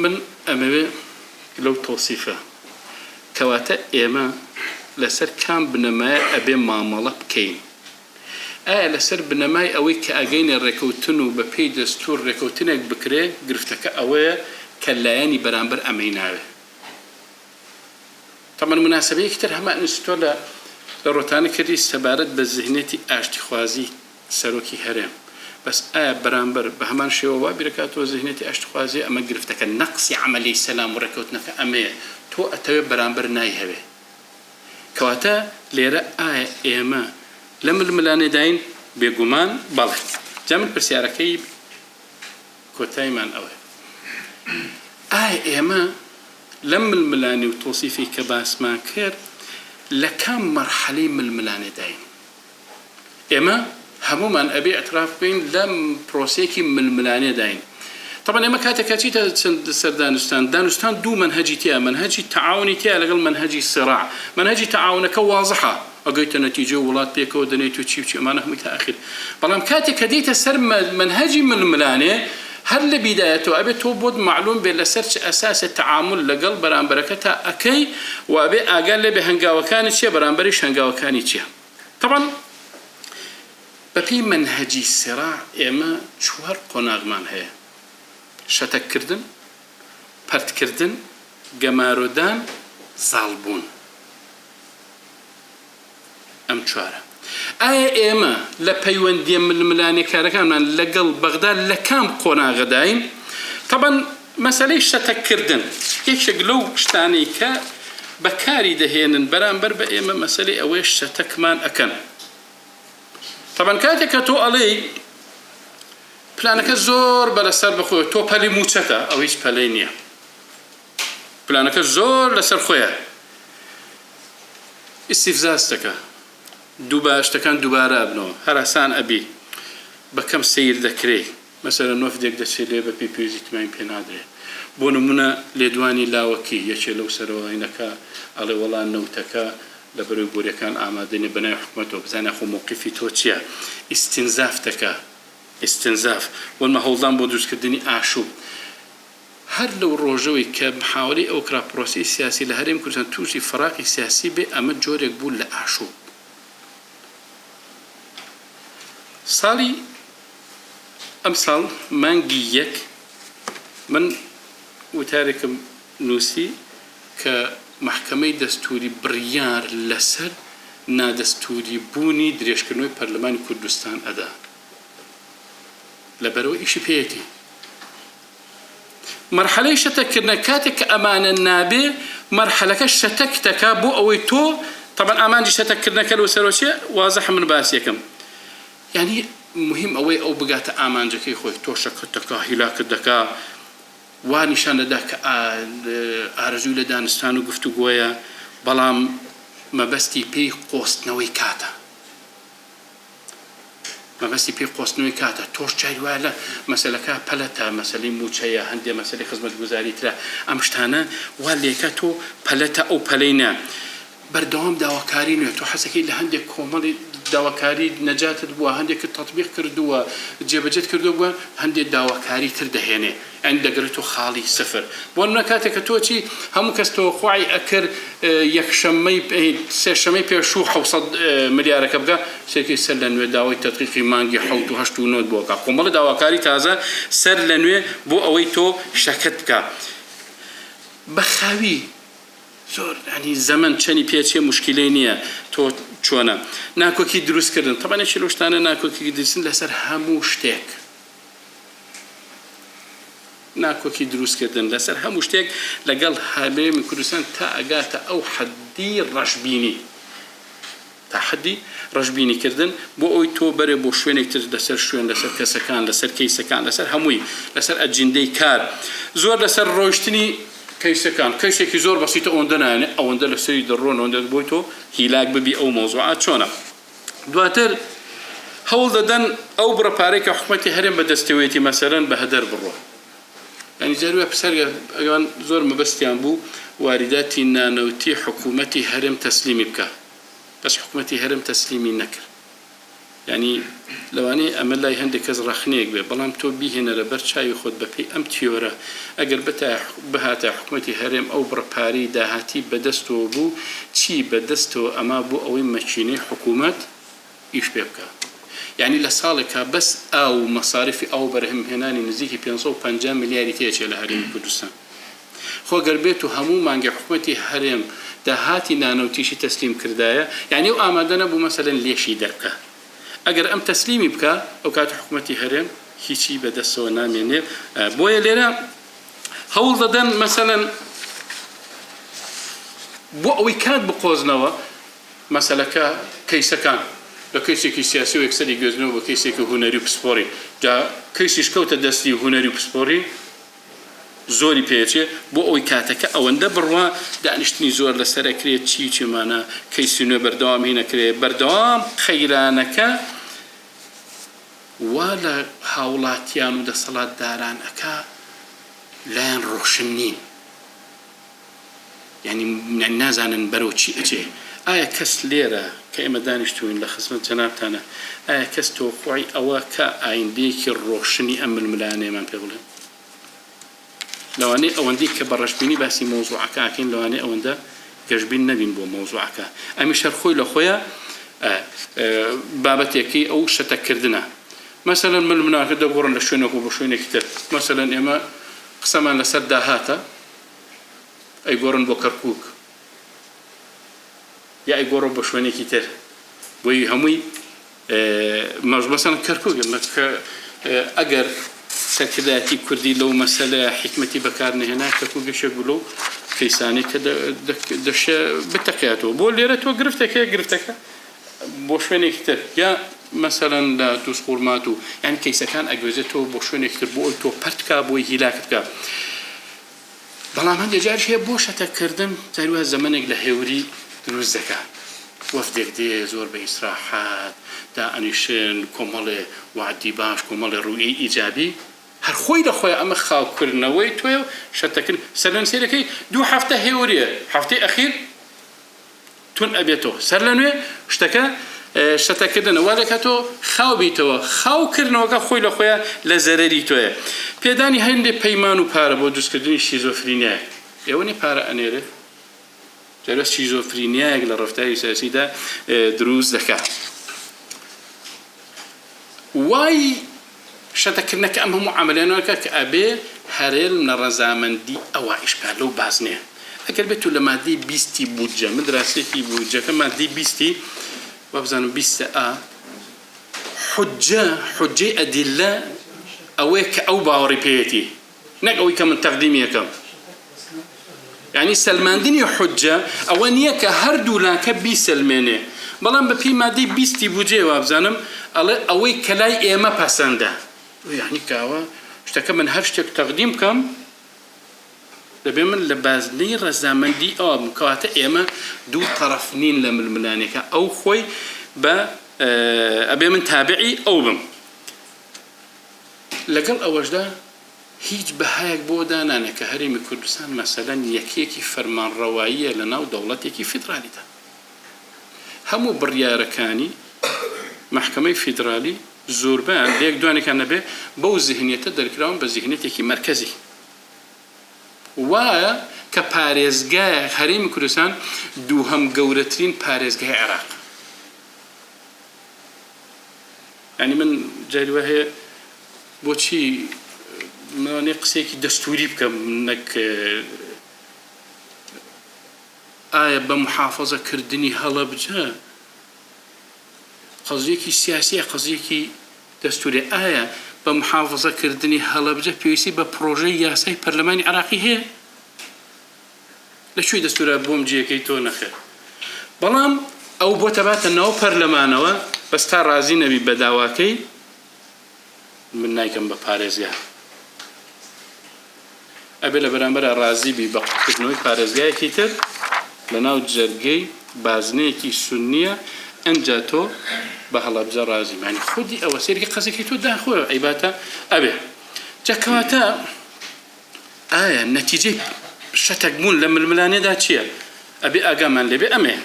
من ئەمەوێ لەو تۆسیفە کەواتە ئێمە لەسەر کام بنەمایە ئەبێ مامەڵە بکەین. ئایا لەسەر بنەمای ئەوەی کە ئەگەینە ڕێکەوتن و بە پێی دەستور ڕێکەوتنێک بکرێ گرفتەکە ئەوەیە کە لایەنی بەرامبەر ئەمەی ناوێ. طبعا مناسبەیەکی تر هەمان ئینستۆ لە ڕۆتانە کردی سەبارەت بە ذهنێتی ئاشتیخوازی سەرۆکی هەرێم. بەس ئایا بەرامبەر بە هەمان شێوە وا بیرەکاتەوە ذهنێتی ئاشتیخوازی ئەمە گرفتەکە نەقسی عەمەلی سەلام و ڕێکەوتنەکە ئەمەیە تۆ ئەتەوێ بەرامبەر نایهەوێ. کەواتە لێرە ئایا ئێمە لە ململانێداین بێگومان بەڵێ. جا من پرسیارەکەی کۆتاییمان ئەوەیە ئایا ئێمە لەم ململانی و تۆسیفی کە باسمان کرد لە کام مەرحەلەی ململانێداین؟ ئێمە هەمومان ئەبێ ئەتراف بین لەم پرۆسێکی ململانێداین. طبعا ئێمە کاتێکە چیتە سەر دانوستان دوو منهەجی تیا، منهەجی تەعاونی تیا لەگەڵ منهەجی سراع. منهەجی تەعاونەکە واضحە، ئەگەیتە نەتیجە وڵات پێکەوە دەنێت و چی ئەمانە هەمووی تا ئاخر. بەڵام کاتێک کە دێتە سەر منهەجی ململانێ هەر لە بیدایەتەوە ئەبێت تۆ بۆت معلوم بێت لەسەر چ ئەساسە تەعامل لەگەڵ بەرامبەرەکە تا ئەکەی و ئەبێ ئاگار لێبێ هەنگاوەکانی چییە بەرامبەریش هەنگاوەکانی چییە. طبعا بەپێی منهەجی سراع ئێمە چوار قۆناغمان هەیە: شەتەککردن، پەرتکردن، گەمارۆدان، زاڵبوون. ئەم چوارە. ئایا ئێمە لە پەیوەندیە ململانێکارەکانمان لەگەڵ بەغدا لە کام قۆناغەداین؟ طبعا مەسەلەی شەتەککردن یەکێک لەو شتانەی کە بەکاری دەهێنن بەرامبەر بە ئێمە مەسەلەی ئەوەی شەتەکمان ئەکەن. طبعا کاتێک کە تۆ ئەڵێی پلانەکە زۆر بەلەسەر بخۆی تۆ پەلی موچەتە، ئەو هیچ پەلەی نییە. پلانەکە زۆر لەسەر خۆیە، ئیستیفزاز دەکە، شتەکان دووبارە بنەوە، هەر ئاسان ئەبی بەکەم سیر دەکرێ. مەسەلەن نۆفدێک دەچێت لێ بە پێویستی تماین پێ نادرێت. بۆ نمونە لێدوانی لاوەکی یەکێ لەو سەرەوەینەکە ئەڵێ وەڵا نەوتەکە لە بەروی گۆریەکان ئامادەنێ بەناوی حکومەتەوە بزانە خۆ موقفی تۆ چییە. ئیستینزاف دەکە، ئیستینزاف وەنمە هەوڵدان بۆ دروستکردنی ئاشوب. هەر لەو ڕۆژەوەی کە محاوەی ئەو کرا پرۆسی سیاسی لە هەرێمی کوردستان تووشی فەراقی سیاسی بێ ئەمە جۆرێک بوو لە ئاشوب. ساڵی ئەم ساڵ مانگی یەک من وتارێکم نووسی کە محکەمەی دەستوری بڕیار لەسەر نادەستوری بوونی درێژکردنەوەی پەرلەمانی کوردستان ئەدا لەبەرەوە ئیشی پێیەتی. مەرحەلەی شەتەکردنە کاتێک کە ئەمانە نابێ مەرحەلەکە شەتەک دەکا بۆ ئەوەی تۆ طبعا ئامانجی شەتەکردنەکە لەو سەرۆچیە وازەح من باس یەکەم. یعنی مهم ئەوەی ئەو بگاتە ئامانجەکەی خۆی تۆ شەکت دەکا، هیلاکت دەکا، وا نیشان دەدا کە ئارەزووی لە دانستان و گفتوگۆیە، بەڵام مەبەستی پێی قۆستنەوەی کاتە. مەبەستی پێی قۆستنەوەی کاتە. تۆش جای وایە لە مەسەلەکە پەلەتە، مەسەلەی موچەیە، هەندێک مەسەلەی خزمەتگوزاری ترە، ئەم شتانە وا لێکە تۆ پەلەتە ئەو پەلەینە. بەردەوام داواکاری نوێ تۆ حەسەکەی لە هەندێک کۆمەڵی داواکاری نەجاتت بووە، هەندێک تەطبیق کردووە، جێبەجێت کردو بووە، هەندێک داواکاری تر دەهێنێ، ئەن دەگرێت و خاڵی سفر. بۆ نمونە کاتێک کە تۆچی هەموو کەس تۆ خوای ئەکرد سێشەمەی پێشوو 700 ملیارەکە بگە سێکی سەر لە نوێ داوای تەدقیقی مانگی 7 بووەکە. کۆمەڵی داواکاری تازە سەر لە نوێ بۆ ئەوەی تۆ شەکت بکە. بەخاوی زۆر ینی زەمن چەنی پێچێ مشکلەی نییە. تۆ چۆنە ناکۆکی دروستکردن، تەبانە چی لەو شتانە ناکۆکی دروستن لەسەر هەموو شتێک. ناکۆکی دروستکردن لەسەر هەموو شتێک لەگەڵ هەرێمی کوردستان تا ئەگاتە ئەو حەدی ڕەشبینی، تا حەدی ڕەشبینی کردن بۆ ئەوی تۆ بەرێ بۆ شوێنێک تر لەسەر شوێن، لەسەر کەسەکان، لەسەر کەیسەکان، لەسەر هەمووی، لەسەر ئەجندەی کار، زۆر لەسەر ڕۆیشتنی کەیسەکان. کەیسێکی زۆر بەسیتە ئەوەندە نایەنێ، ئەوەندە لەسەری دەڕۆن، ئەوەندە بۆی تۆ هیلاک ببی ئەو مۆزوعات چۆنە. دواتر هەوڵ دەدەن ئەو بڕەپارەی کە حکومەتی هەرێم بەدەستەوەیەتی مەسەلەن بە هەدەر بڕۆ. ینی جاروێ پسەرگە ئەوان زۆر مەبەستیان بوو واریداتی نانەوتی حکوومەتی هەرێم تەسلیمی بکە. بس حكومتي هرم تسليمي نكر يعني لو أنا أمل لا يهندك رخنيك بلام تو بيه هنا ربرت شاي خد بفي أم تيورا أجر بهاتا حكومتي هرم أو برباري دهاتي بدستو بو تشي بدستو أما بو أو ماشيني حكومات إيش بيبكى يعني لسالك بس أو مصاريف أو برهم هناني نزيكي 550 مليار تيجي لهرم كردستان خو قربيتو همو مانجا حكومتي هرم دهاتي نانو تيشي تسليم كردايا يعني وآمادنا بو مثلا ليشي دركا اگر ام تسلیمی بکا او کات حکومتی هرم هیچی به دستو نامینه بویا لیرا هول دادن مثلا بو اوی کات بقوزنوا مثلا کیسه کان لکیسی کی سیاسی و اکثری گزنو و کیسی که هنری و سپوری جا کیسیش کوت دستی هنری و سپوری زۆری پێچێ بۆ ئەوەی کاتەکە ئەوەندە بڕوا دانیشتنی زۆر لەسەر ئەکرێت چیمانە کەیسی نوێ بەردەوام هینەکرێت بەردەوام خەیرانەکە وا لە هاوڵاتیان و دەسەڵاتداران ئەکا لایەن ڕۆشن نین یعنی نازانن بەرەو چی ئەچێ ئایا کەس لێرە کە ئێمە دانیشتوین لە خزمەت جەنابتانە ئایا کەس تۆقعی ئەوە کە ئایندەیەکی ڕۆشنی ئەم ململانەیەمان پێ بڵێن لواني أوندي كبرشبيني بس موضوع كاكين لواني أوندا كجبين نبين بو موضوع كا أمي شرخوي لخويا بابتيكي أو شتكردنا مثلا من المناخ دبورن لشونك وبشونك كتير مثلا إما قسما لسد هاتا أي قرن بكركوك يا أي قرن بشونك كتير بوي همي مثلا كركوك لك أجر سكداتي كردي لو مسألة حكمتي بكارنا هناك كوجش يقولوا كيساني كده دش بتكاتو بقول لي رتو قرفتك بوشوني كتير يا مثلا لا تسقور ماتو يعني كيس كان أجوزته بوشوني كتير بقول تو برتكا بوي هلاكتكا بلا من يجارش هي بوشة تكردم زي زمانك لهوري دروز زكاة وفدك دي زور بإسراحات دا أنيشن كمال وعدي باش كمال رؤية إيجابي هر خوي لخوي أما خاو كرنوي توي شتكن سرلن سيركي دو حفته هورية حفته أخير تون أبيتو سرلنوي اشتكى شتكدنا ولكتو خاو بيتو خاو كرنوكا خوي لخوي لزرري توي بيداني هندي بيمانو بارا بودوس كدني شيزوفرينيا يوني بارا أنيره جلس شيزوفرينيا لرفتاي سياسي دا دروز ذكاء واي شتكنك أمهم عملنا كأبي هريل من الرزامن دي أو إشكال لو بازنه أكل بتو لما دي بيستي بوجة مدرسة في بوجة كما دي بيستي وابزان بيست حجة أدلة أويك أو باوريبيتي نك أوي كم تقديمية كم يعني سلمان دنيا حجة أوانية كهردو لك بيسلمانه بلان بفي مادي بيستي بوجه وابزانم أوي كلاي إيما باسنده يعني كاوا اشتكى من هرشتك تقديم كم لبيمن لبازني رزامن دي مكواتا إيما دو طرفنين لململانيكا أو خوي أبي من تابعي أو بم لقل أوجده هیچ بەهایەک بۆ دانانە کە هەرێمی کوردستان مەسەلەن یەکێکی فەرمان ڕەواییە لەناو دەوڵەتێکی فیدرالیدا هەموو بڕیارەکانی محکەمەی فیدرالی زۆربیان لە یەک دوانێکان نەبێ بەو زیهنیەتە دەرکراون بە زیهنیەتێکی مەرکەزی وایە کە پارێزگای هەرێمی کوردستان دووهەم گەورەترین پارێزگای عێراق یعنی من جاری وە هەیە بۆچی مني قسيكي دستوري بكم منك آية بمحافظة كردني هلا بجا قضيكي سياسية قضيكي دستوري آية بمحافظة كردني هلا بجا بيسي ببروجي ياسي برلماني عراقي هي لشوي دستوري بوم جيكي تو نخير بلام أو بوتبات أنه برلمانوا بس تا رازي نبي بداواكي من نايكم بباريزيا أبي لبرامبر رازي ببقتنوي بارزجاي كتير لناو جرجي بازني كي سنية أنجاتو بهلا بجا رازي يعني خدي أو سيرك قصدي كتو داخل عبادة أبي جكواتا النتيجة شتقمون لما الملاني دا تشيا أبي أجمل لبي أمه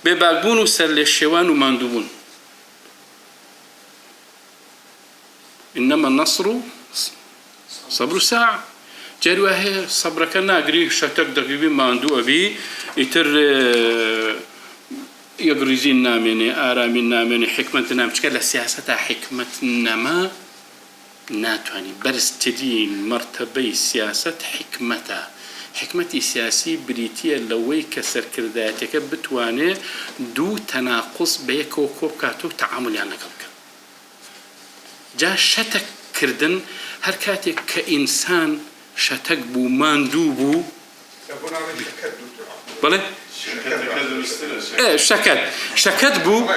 بێباکبوون و سەر لێ شێوان و ماندووبوون. إنما النصر صبر ساعة. جاروا هي صبرك ناقري شتك دقيقي ما عنده أبي يتر يقرزين نامني آرامين نامني حكمة نام شكل السياسة حكمة نما ناتواني برستدين مرتبة سياسة حكمة سياسي بريتية لوي كسر كرداتك بتواني دو تناقص بيك وكوب كاتو تعامل يعني قبل جا شتك كردن هر كاتك كإنسان شتك بو ماندوبو بله شكت بو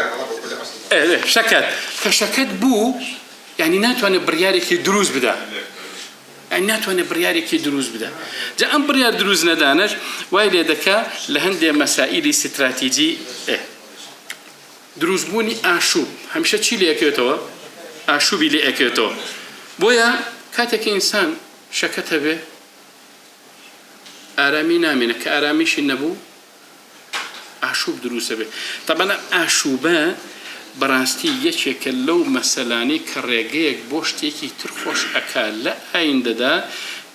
شكت بو يعني ناتواني برياري كي دروز بدا يعني ناتواني برياري كي دروز بدا جا ام بريار دروز ندانش وايلي دكا لهندي مسائل استراتيجي دروز بوني آشوب همشه چي لي اكيوتوا آشوبي لي اكيوتوا بويا كاتك إنسان شكته به آرامي نامنه كآراميش النبو آشوب دروسه به طبعا آشوبه براستي يشك لو مسلاني كريجيك بوشتيكي ترخوش أكال لا عنددا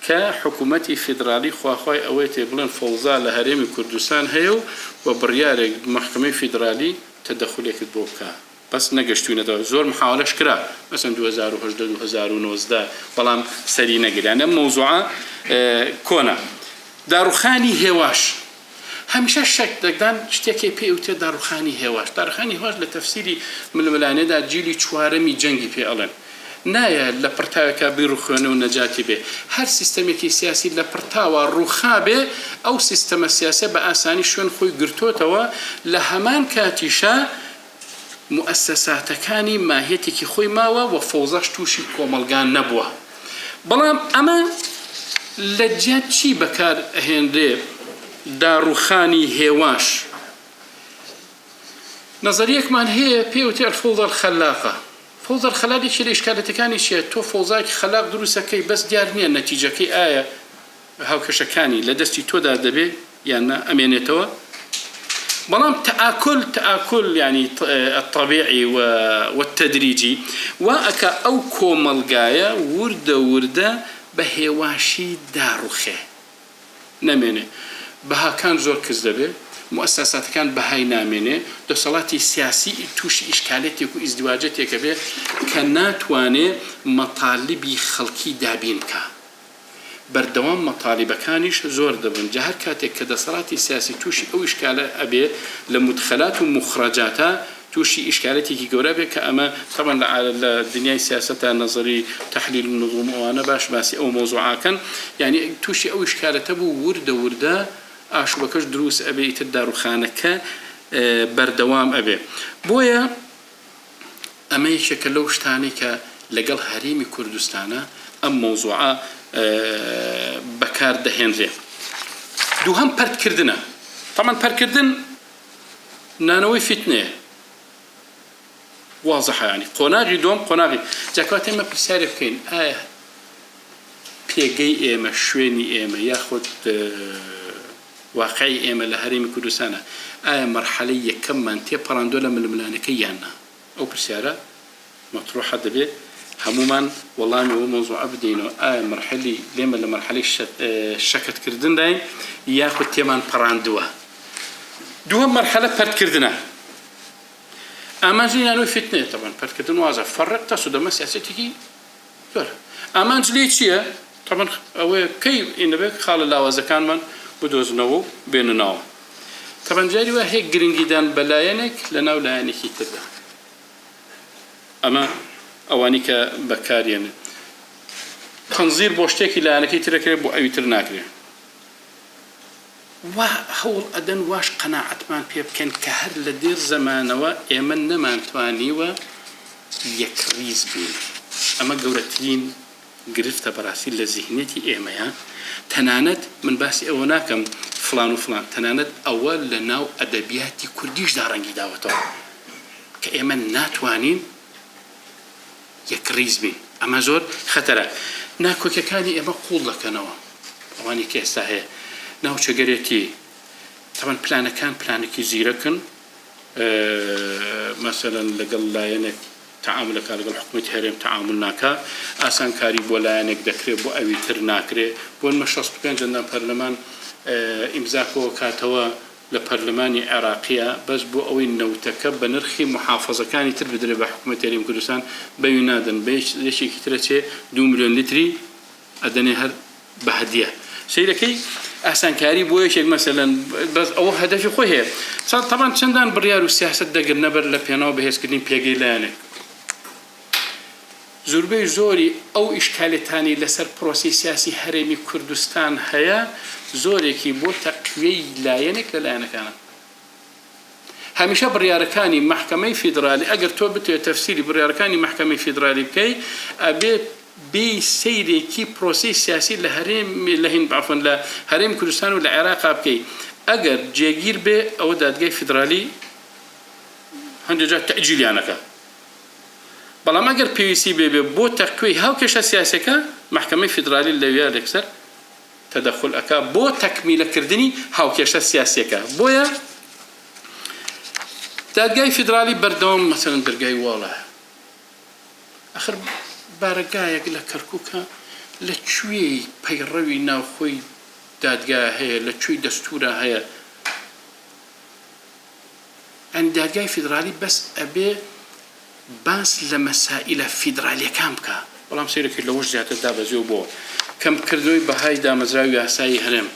كحكومتي فيدرالي خواخواي أويتي بلن فوزا لهريم كردستان هيو وبريارك محكمة فيدرالي تدخليك بوكا بس نقشتوين هذا زور محاولة شكرا مثلا 2018 2019 بلام سري نقل يعني موضوع كونا داروخاني هواش همشه شك دقدان شتيكي بيوتي داروخاني هواش لتفسيري من الملانه دا جيلي چوارمي جنگي بي الان نايا لبرتاوي كبير خونه ونجاتي به هر سيستميكي سياسي لبرتاوا روخابه او سيستم سياسي باساني شون خوي قرتوتوا لهمان كاتيشا مؤسسات كاني ماهيتي خوي ماوا وفوزاش توشي كوملغان نبوه بلام اما لجات شي بكار هندي داروخاني هواش نظريك من هي بيوتي الفوضى الخلاقة فوضى الخلاقة شي الإشكالة كاني شي تو فوضاك خلاق دروسكي بس ديارني النتيجة كي آية هاو كشكاني لدستي تو دار دبي يعني أمينيتوا بلام تآكل يعني الطبيعي والتدريجي وأكا أو كوملغايا وردة بهواشي داروخه نمينه بها كان زور كذبه مؤسسات كان بهاي نامينه دو صلاتي سياسي توش إشكالاتي وإزدواجاتي كبه كانت واني مطالبي خلقي دابين كا بردوام مطالب كانش زور دبن جهر كاتك كده صلاتي سياسي توش أو إشكالة أبي لمدخلات ومخرجاتها توشي إشكالاتي كي جوربه كأما طبعا على الدنيا السياسة نظري تحليل النظم وأنا باش باسي أو موضوعا كان يعني توشي أو إشكالة تبو وردة آشو بكش دروس أبي تدارو خانك بردوام أبي بويا أما يشكلوش تاني كلقل هريمي كردستانا أم موضوعا بكار دهنري دوهم برد كردنا طبعا برد كردن نانوي فتنة واضحة يعني قناغي دوم قناغي جاكواتي ما بساري بكين بيجي إيما شويني إيما ياخد واقعي إيما لهريمي كردستانا مرحلية كم أنتي براندولا من الملانكيانا أو بسارة مطروحة دبي هموما والله هو موضوع أبدينه مرحلي لما لمرحلة شكت كردن داي ياخد تيمان براندوا دوهم مرحلة برد كردنا أمانجلي أنو فتنة طبعا برد كردن واضح فرق تصد ما سياستي يور أمانجلي شيء طبعا أو كي إن بك خال الله وزكان من بدوز نو بين نو طبعا جاري وهي جرينجدان بلاينك لنا ولا يعني كتدا أما أوانيك بكاريان تنظير بوشتك إلى أنك تركب بو أي ترناكري وهول أدن واش قناعت من بيبكن كهر لدير زمان وإيمن من تواني ويكريز بين أما جورتين قرفت براسي لذهنتي إيميا تنانت من باسي أوناكم فلان وفلان تنانت أول لناو أدبياتي كرديش دارنجي داوتو كإيمن ناتوانين يكريز بين أما زور خطرة ناكو كاني إما قول لك نوا أواني كيسا هي ناو شجرتي طبعا بلانكان بلانكي زيركن مثلا لەگەڵ لایەنێک تعاملەکە لەگەڵ حکومەتی هەرێم تعامل ناکا ئاسانکاری بۆ لایەنێک دەکرێت بۆ ئەوی تر ناکرێت بۆ 65 ئەندام پەرلەمان ئیمزاکەوە کاتەوە لە پەرلەمانی عێراقیە بەس بۆ ئەوەی نەوتەکە بە نرخی محافەزەکانی تر بدرێت بە حکومەتی هەرێمی کوردستان بەوی نادەن بە یەکێکی ترە چێ 2 ملیۆن لیتری ئەدەنێ هەر بە هەدیە سیرەکەی ئاسانکاری بۆ یەکێک مەسەلەن بەس ئەوە هەدەفی خۆی هەیە طبعاً چەندان بڕیار و سیاست دەگرن نەبەر لە پێناو بەهێزکردنی پێگەی لایەنێک زۆربەی زۆری ئەو ئیشکالێتانی لەسەر پرۆسی سیاسی هەرێمی کوردستان هەیە زۆرێکی بۆ تەقویەی لایەنێک لە لایەنەکانە هەمیشە بڕیارەکانی محکەمەی فیدرالی ئەگەر تۆ بتوێت تەفسیری بڕیارەکانی محکەمەی فیدرالی بکەی ئەبێ بێ سەیرێکی پرۆسی سیاسی لە هەرێم لە هین عفواً لە هەرێمی کوردستان و لە عێراقا بکەی ئەگەر جێگیر بێ ئەوە دادگای فیدرالی هەندێک جار تەعجیلیانەکە بەڵام ئەگەر پێویستی بێ بۆ تەقوی هاوکێشە سیاسەکە محکەمەی فیدرالی لەوێ لەکسەر تەدەخل ئەکا بۆ تەکمیلەکردنی هاوکێشە سیاسەکە بۆیە دادگای فیدرالی بەردەوام مەسەلەن دەرگای واڵە ئەخر بارەگایەک لە کەرکووکە لەکوێی پەیڕەوی ناوخۆی دادگای هەیە لەکوێی دەستورە هەیە ئەن دادگای فیدرالی بەس ئەبێ باس لە مەسائلە فیدرالیەکان بکە بەڵام سیرەکەی لەوەش زیاتر دابەزێ بۆ کەمکردنەوەی بەهای دامەزراوی یاسایی هەرێم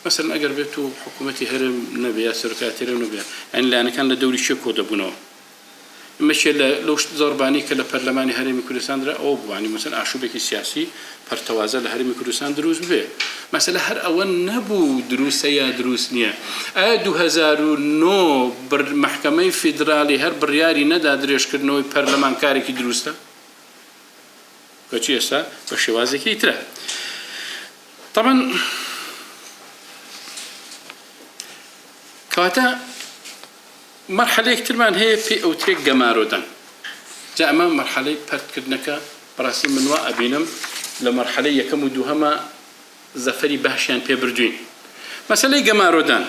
مثلا ئەگەر بێت و حکوومەتی هەرێم نەبێ یا سەرۆکاتی هەرێم نەبێ ئەنی لایەنەکان لە دەوری شێ کۆ دەبوونەوە مەشێ لەو زۆربانی کە لە پەرلەمانی هەرێمی کوردستاندرا ئەوە بوانی مثلا ئاشوبێکی سیاسی پەرتەوازە لە هەرێمی کوردستان دروست بێ مەسەلە هەر ئەوە نەبوو دروستە یا دروست نییە ئایا 2009 محکەمەی فیدرالی هەر بڕیاری نەدا درێژکردنەوەی پەرلەمان کارێکی دروستە بەچی ئێستا بە شێوازێکی ترە طبعاً کەواتە مرحلەیەک ترمان هەیە پێی ئەوترێک گەمارۆدان جا ئەمە مرحلەی پەرتکردنەکە بەڕاستی من وا ئەبینم لە مرحلەی یەکەم و دووهەمە زەفەری باشیان پێ بردوین مەسەلەی گەمارۆدان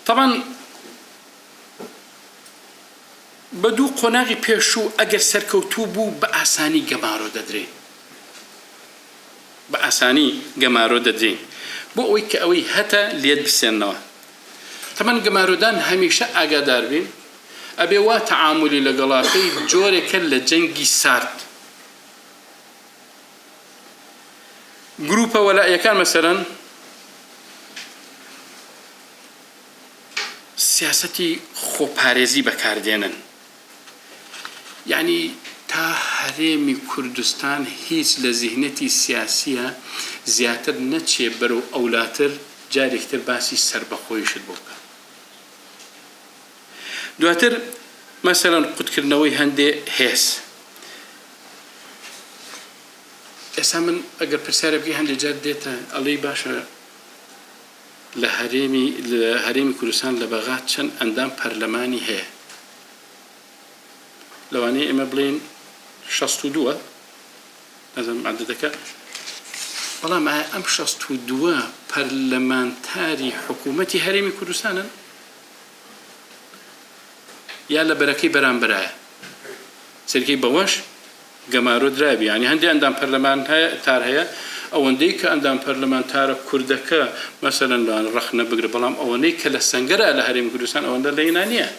طبعاً بە دوو قۆناغی پێشوو ئەگەر سەرکەوتوو بوو بە ئاسانی گەمارۆ دەدرێن بە ئاسانی گەمارۆ دەدرێن بۆ ئەوەی کە ئەوەی هەتە لێت بسێننەوە طبعاً گەمارۆدان هەمیشە ئاگادار بین ئەبێ وا تەعاملی لەگەڵاکەی جۆرێکە لە جەنگی سارد گروپە وەلایەکان مەسەرەن سیاسەتی خۆپارێزی بەکاردێنن یعنی تا هەرێمی کوردستان هیچ لە ذهنەتی سیاسیە زیاتر نەچێ بەرەو ئەولاتر جارێکتر باسی سەربەخۆیشت بۆ بکە دواتر مەسەلەن قوتکردنەوەی هەندێ هێز ئێستا من ئەگەر پرسیارە بکەی هەندێک جار دێتە ئەڵێی باشە لە هەرێمی کوردستان لە بەغا چەند ئەندام پەرلەمانی هەیە لەوانەیە ئێمە بڵێن 62 نەزانم عەدەدەکە بەڵام ئەم 62 پەرلەمانتاری حکوومەتی هەرێمی کوردستانن یا لە بەرەکەی بەرامبەرایە سەرکەی بەوەش گەمارۆ درابی ینی هەندێک ئەندام پەرلەمانتار هەیە ئەوەندەی کە ئەندام پەرلەمانتارە کوردەکە مەسەلەن لەوان ڕەخ نەبگرە بەڵام ئەوەندەی کە لە سەنگەرە لە هەرێمی کوردستان ئەوەندە لەینا نییە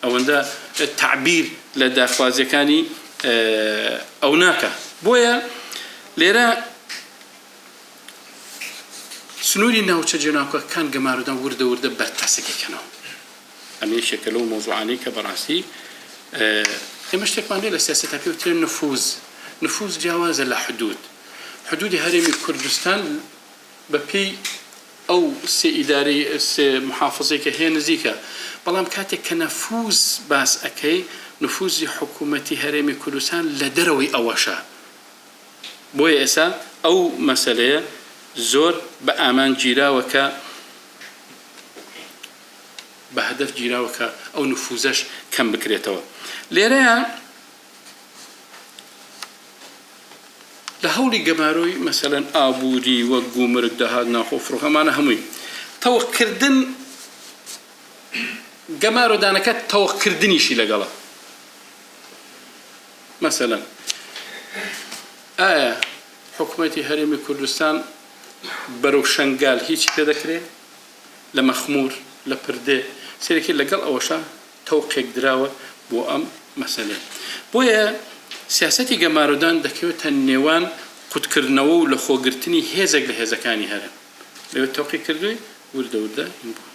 ئەوەندە تعبیر لە داخوازیەکانی ئەو ناکە بۆیە لێرە سنووری ناوچە جێناوکەکان گەمارۆدان وردە وردە بەرتەسەکەکەنەوە ئەمێ شەکەلە و مۆزوعانەی کە بەڕاستی ئێمە شتێکمان لێ لە سیاسەتا پێوترێن نفوز جیاوازە لە حدودی هەرێمی کوردستان بەپێی ئەو سێ ئیدارەی سێ محافظەیەکە هەیە نزیکە بەڵام کاتێک کە نەفوز باس ئەەکەی نفوزی حکوومەتی هەرێمی کوردستان لە دەرەوەی ئەوەشە بۆیە ئێستا ئەو مەسەلەیە زۆر بە ئامان گیراوەکە بە هەدەف گیراوەکە ئەو نفوزەش کەم بکرێتەوە لێرەیە لە هەوڵی گەمارۆی مەسەلەن ئابووری وەک گومرگ داهات ناخۆ فڕۆکەمانە هەمووی تەوەقکردن گەمارۆدانەکە تەوەقکردنیشی لەگەڵە. مثلا ئایا حکوومەتی هەرێمی کوردستان بەرەو شەنگال هیچ پێ دەکرێت لە مەخمور لە پردێ سێرەکی لەگەڵ ئەوەشە تەوقێک دراوە بۆ ئەم مەسەلێ. بۆیە سیاسەتی گەمارۆدان دەکەوێتە نێوان قوتکردنەوە و لە خۆگرتنی هێزێک لە هێزەکانی هەرێم. لەوێت تەوقی کردووی وردە وردە این بوو.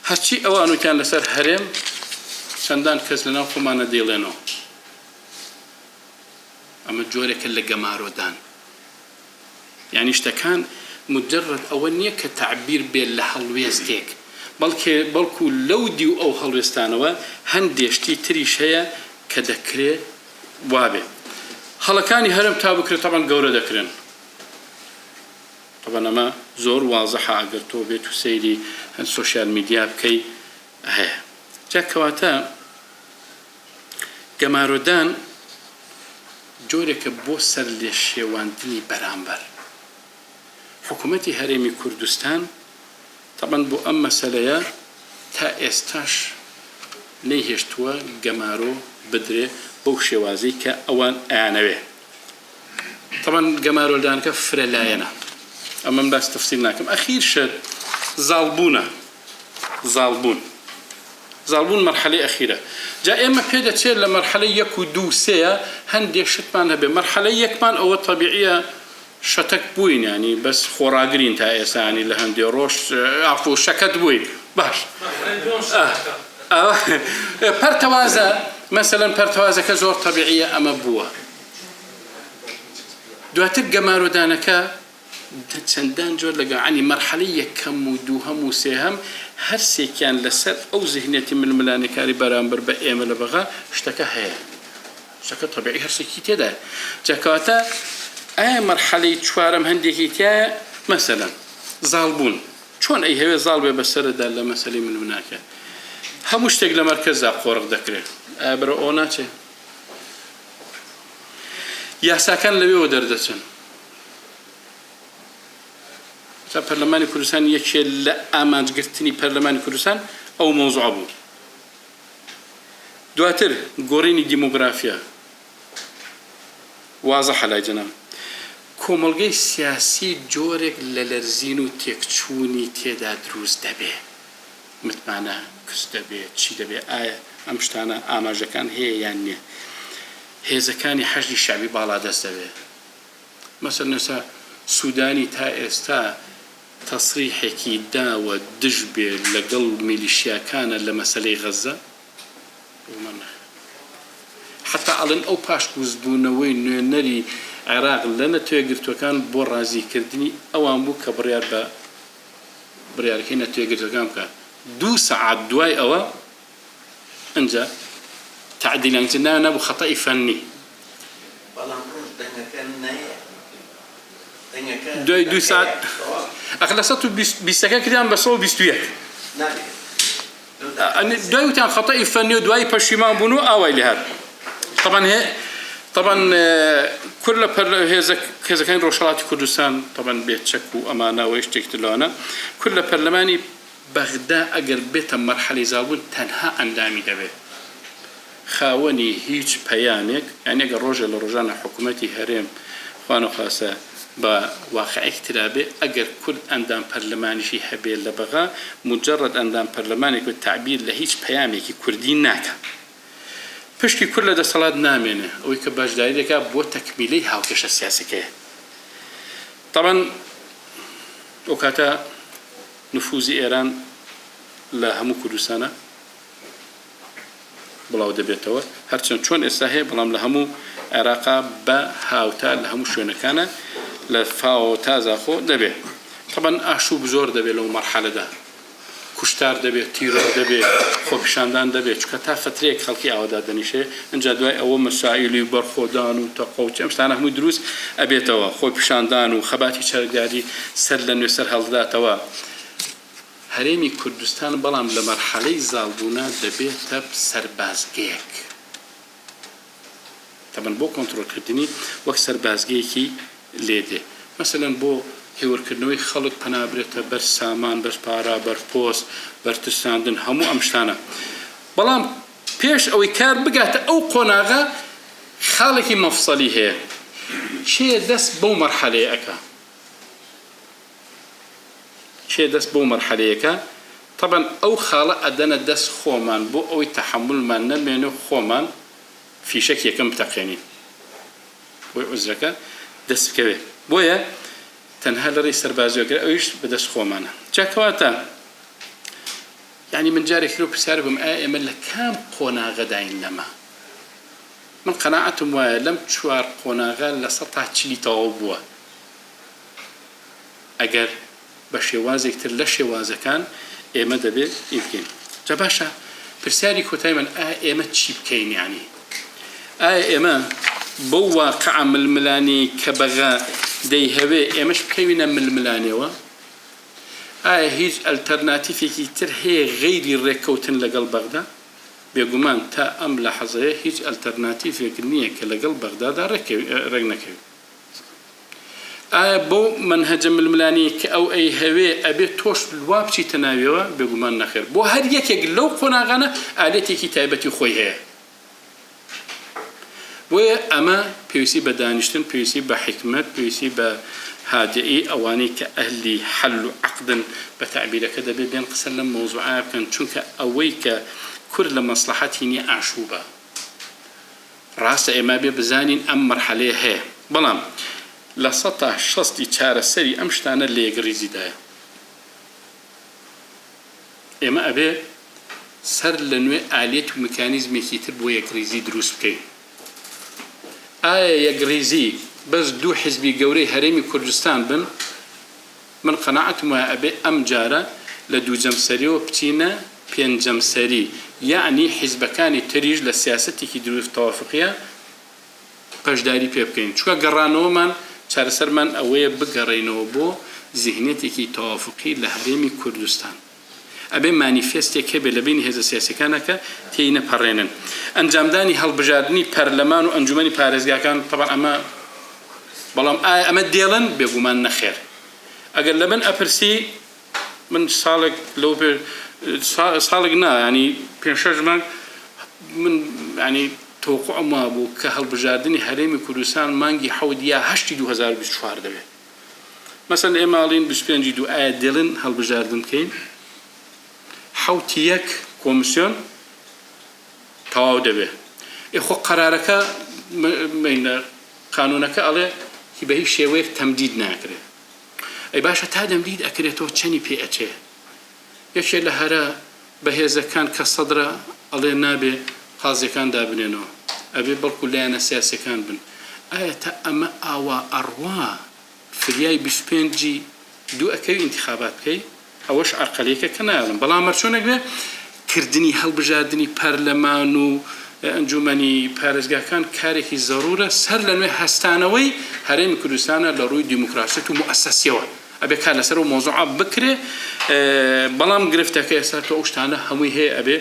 هەرچی ئەوانوتیان لەسەر هەرێم چەندان کەس لەناو خۆمانە دێڵێنەوە. ئەمە جۆرێکە لە گەمارۆدان. یعنی شتەکان مجرد ئەوە نییە کە تعبیر بێت لە هەڵوێستێک، بەڵکو لەو دی و ئەو هەڵوێستانەوە هەندێشتی تریش هەیە کە دەکرێت وابێ. هەڵەکانی هەرم تا بکرێت تەبەن گەورە دەکرێن. طبعا ئەمە زۆر وازەحە ئەگەر تۆ بێت و سەیری هەند سۆشیال میدیا بکەی هەیە. جا کەواتە گەمارۆدان جۆرێکە بۆ سەر لێ شێواندنی بەرامبەر. حکوومەتی هەرێمی کوردستان طبعا بۆ ئەم مەسەلەیە تا ئێستاش نەیهێشتووە گەمارۆ بدرێ بەو شێوازەی کە ئەوان ئەیانەوێ. طبعا گەمارۆدانەکە فرەلایەنە، ئەمەم باس تەفسیل ناکەم. ئەخیر شت زاڵبوونە. زاڵبوون مەرحەلەی ئەخیرە. جا ئێمە پێدەچێت لە مەرحەلەی 1 و 2 و 3 هەندێک شتمان هەبێ. مەرحەلەی 1مان ئەوە تەبیعیە شەتەک بووین، ینی بەس خۆراگرین تا ئێسانی لە هەندێ ڕۆژ ئافۆ شەکەت بووین. باش پەرتەوازە مەسەلەن پەرتەوازەکە زۆر تەبیعیە ئەمە بووە. دواتر گەمارۆدانەکە چەندان جۆر لەگەڵ مەرحەلەی 1 و 2 و 3 هەر سێکیان لەسەر ئەو ذهنێتی ململانەکاری بەرامبەر بە ئێمە لە بەغا شتەکە هەیە. شتەکە تەبیعی هەر سێکی تێدایە. جاکەواتە ئایا مەرحەلەی 4م هەندێکی تایە مەسەلەن زاڵبوون. چۆن ئەی هەوێ زاڵ بێ بەسەردا لە مەسەلەی ململانەکە؟ هەموو شتێک لە مەرکەزدا قۆڕق دەکرێت. ئایا بەرە ئەو ناچێت؟ یاساکان لەوێەوە دەردەچن. پەرلەمانی کوردستان یەکێ لە ئامانجگرتنی پەرلەمانی کوردستان ئەو مەوزوع بوو. دواتر گۆڕینی دیمۆگرافیا وازەحە لای جەناب. کۆمەڵگەی سیاسی جۆرێک لە لەرزین و تێکچوونی تێدا دروست دەبێ. متمانە کەس دەبێت چی دەبێت؟ ئایا ئەم شتانە ئاماژەکان هەیە یان نییە؟ هێزەکانی حەشدی شعبی باڵا دەست دەبێت. مەسەڵەن ئێستا سوودانی تا ئێستا تەسریحێکی داوە دژ بێت لەگەڵ میلیشیاکانە لە مەسەلەی غەزە. حتا ئەڵێن ئەو پاشگوزبوونەوەی نوێنەری عێراق لە نەتوێگرتوەکان بۆ ڕازیکردنی ئەوان بوو کە بڕیار بە بڕیارەکەی نەتوێگرتوەکان بکە. 2 سەعات دوای ئەوە ئەنجا تعدیلانکردن نەبوو خەتەئی فەنی. دوای 2 ساعت ئەخ لە 120ەکە کردیان بە 121. دوای وتیان خەتەئی فەنی و دوای پەشیمان بوون و ئاوای لێ هات. طبعا كل هذا كان روشالات كردستان طبعا بيت شكو أمانة ويشتكت لنا كل برلماني بغداد أجر بيت مرحلة زاول تنها أندامي دبي خاوني هيج بيانك يعني أجر رجل رجال حكومتي هرم خانو خاصة بواقع اكترابي أجر كل أندام برلماني شيء حبيل لبغا مجرد أندام برلماني والتعبير لهيج بيانك كردين ناكا پشتی كل ده صلاة نامينه أو يكباش دايرة كاب وتكميلي هاوكش السياسية طبعا وكاتا نفوذ إيران لا همو كردستان بلاو دبيتوا هرچند چون إسرائيل بلام لهمو عراق با هاوتا لهمو شونكانا لفاو تازا خو دبي طبعا أشو بزور دبي لو مرحلة ده کشتار دەبێت تیرۆ دەبێت خۆپیشاندان دەبێت چکە تا فترەیەک خەڵکی ئاوادا دەنیشێ ئەنجا دوای ئەوە مەسائیلی بەرخۆدان و تەقۆ و ئەم شتانە هەمووی دروست ئەبێتەوە خۆپیشاندان و خەباتی چەرگداری سەر لە نوێ سەر هەڵداتەوە هەرێمی کوردستان بەڵام لە مەرحەلەی زاڵبوونا دەبێتە سەربازگەیەک تەبەن بۆ کۆنتڕۆلکردنی وەک سەربازگەیەکی لێدێ مەسەلەن بۆ هێورکردنەوەی خەڵک پەنابرێتە بەر سامان بەر پارا بەر پۆست بەرترساندن هەموو ئەم شتانە بەڵام پێش ئەوەی کار بگاتە ئەو قۆناغا خاڵێکی مەفسەلی هەیە چێ دەست بەو مەرحەلەیەکە چێ دەست بەو مەرحەلەیەکە طبعا ئەو خاڵە ئەدەنە دەست خۆمان بۆ ئەوەی تەحملمان نەمێنێ خۆمان فیشەک یەکەم بتەقێنین بۆی عوزرەکە دەست بکەوێ بۆیە تەنها لە ڕێی سەربازیەکە ئەویش بەدەست خۆمانە جاکەواتە یعنی من جارێک لەو پرسیار بووم ئێمە لە کام قۆناغەداین لەمە من قەناعەتم وایە لەم 4 قۆناغە لە 140 تەواو بووە ئەگەر بە شێوازێکتر لە شێوازەکان ئێمە دەبێت ئیبکەین جا باشە پرسیاری کۆتای من ئێمە چی بکەین یعنی ئێمە بۆ واقعە ململانی کە بەغا دەیهەوێ ئێمەش بکەوینە ململانەوە هیچ ئەلتەرناتیفێکی تر هەیە غەیری ڕێککەوتن لەگەڵ بەغدا بێگومان تا ئەم لە حەزەیە هیچ ئەلتەرناتیفێک نییە کە لەگەڵ بەغدادا ڕێک نەکەوێت بۆ منهەجە ململانی کە ئەو ئەی هەوێ ئەبێت تۆش وا بچیتە ناویەوە بێگومان نەخێر بۆ هەر یەکێک لەو قۆناغانە ئالێتێکی تایبەتی خۆی هەیە بۆیە ئەمە پێویستی بە دانیشتن پێویستی بە حکمت پێویستی بە هادئی ئەوانەی کە ئەهلی حەل و عەقدن بە تعبیرەکە دەبێت بێن قسە لەم مۆزوعە بکەن چونکە ئەوەی کە کورد لە مەسلحەتی نیە ئاشوبە ڕاستە ئێمە بێ بزانین ئەم مەرحەلەیە هەیە بەڵام لە 160 چارەسەری ئەم شتانە لە یەکریزیدایە ئێمە ئەبێ سەر لە نوێ ئالێت و میکانیزمێکی تر بۆ یەکریزی دروست بکەین ئایا یەکریزی بەس 2 حیزبی گەورەی هەرێمی کوردستان بن من قەناعەتم وایە ئەبێ ئەم جارە لە 2 جەمسەریەوە بچینە 5 جەمسەری یعنی حیزبەکانی تریش لە سیاسەتێکی دروست تەوافقیە پەشداری پێ بکەین چونکە گەڕانەوەمان چارەسەرمان ئەوەیە بگەڕێنەوە بۆ زیهنێتێکی تەوافقی لە هەرێمی کوردستان ئەبێ مانیفێستێک هەبێ لە بینی هێزە سیاسیەکانەکە تێی نەپەڕێنن ئەنجامدانی هەڵبژاردننی پەرلەمان و ئەنجومەنی پارێزگاکان طبعا بەڵام ئەمە دێڵن بێگومان نەخێر ئەگەر لە من ئەپرسی من ساڵێک لەو ساڵێک نا ینی 5-6 مانگ من ینی توقع ما بوو کە هەڵبژاردنی هەرێمی کوردستان مانگی 7 یا 8 2024 دەبێت مەسەن ئێماڵین 25 دو ئایا دێڵن هەڵبژاردن بکەین 7 کۆمیسیۆن تەواو دەبێت ئێخۆ قەرارەکە قانونەکە ئەڵێ بە هیچ شێوەیەک تەمدید ناکرێت ئەی باشە تا دەمدید ئەکرێتەوە چەنی پێ ئەچێ یەکێ لە هەرە بەهێزەکان کە سەدرە ئەڵێ نابێ قازیەکان دابنێنەوە ئەبێ بەڵکو لایەنە سیاسیەکان بن ئایا تا ئەمە ئاوا ئەڕوا فریای 25 دوو ئەکەوی انتخابات بکەی ئەوەش عەرقەلەیەکە کە نایڵم بەڵام مەرچۆنێک بێ کردنی هەڵبژاردننی پەرلەمان و ئەنجومەنی پارێزگاکان کارێکی زەڕورە سەر لە نوێ هەستانەوەی هەرێمی کوردستانە لە ڕووی دیموکراسیەت و موەسسەسیەوە ئەبێ کار لەسەر و مۆزوعە بکرێ بەڵام گرفتەکە ئێستا تۆ ئەو شتانە هەمووی هەیە ئەبێ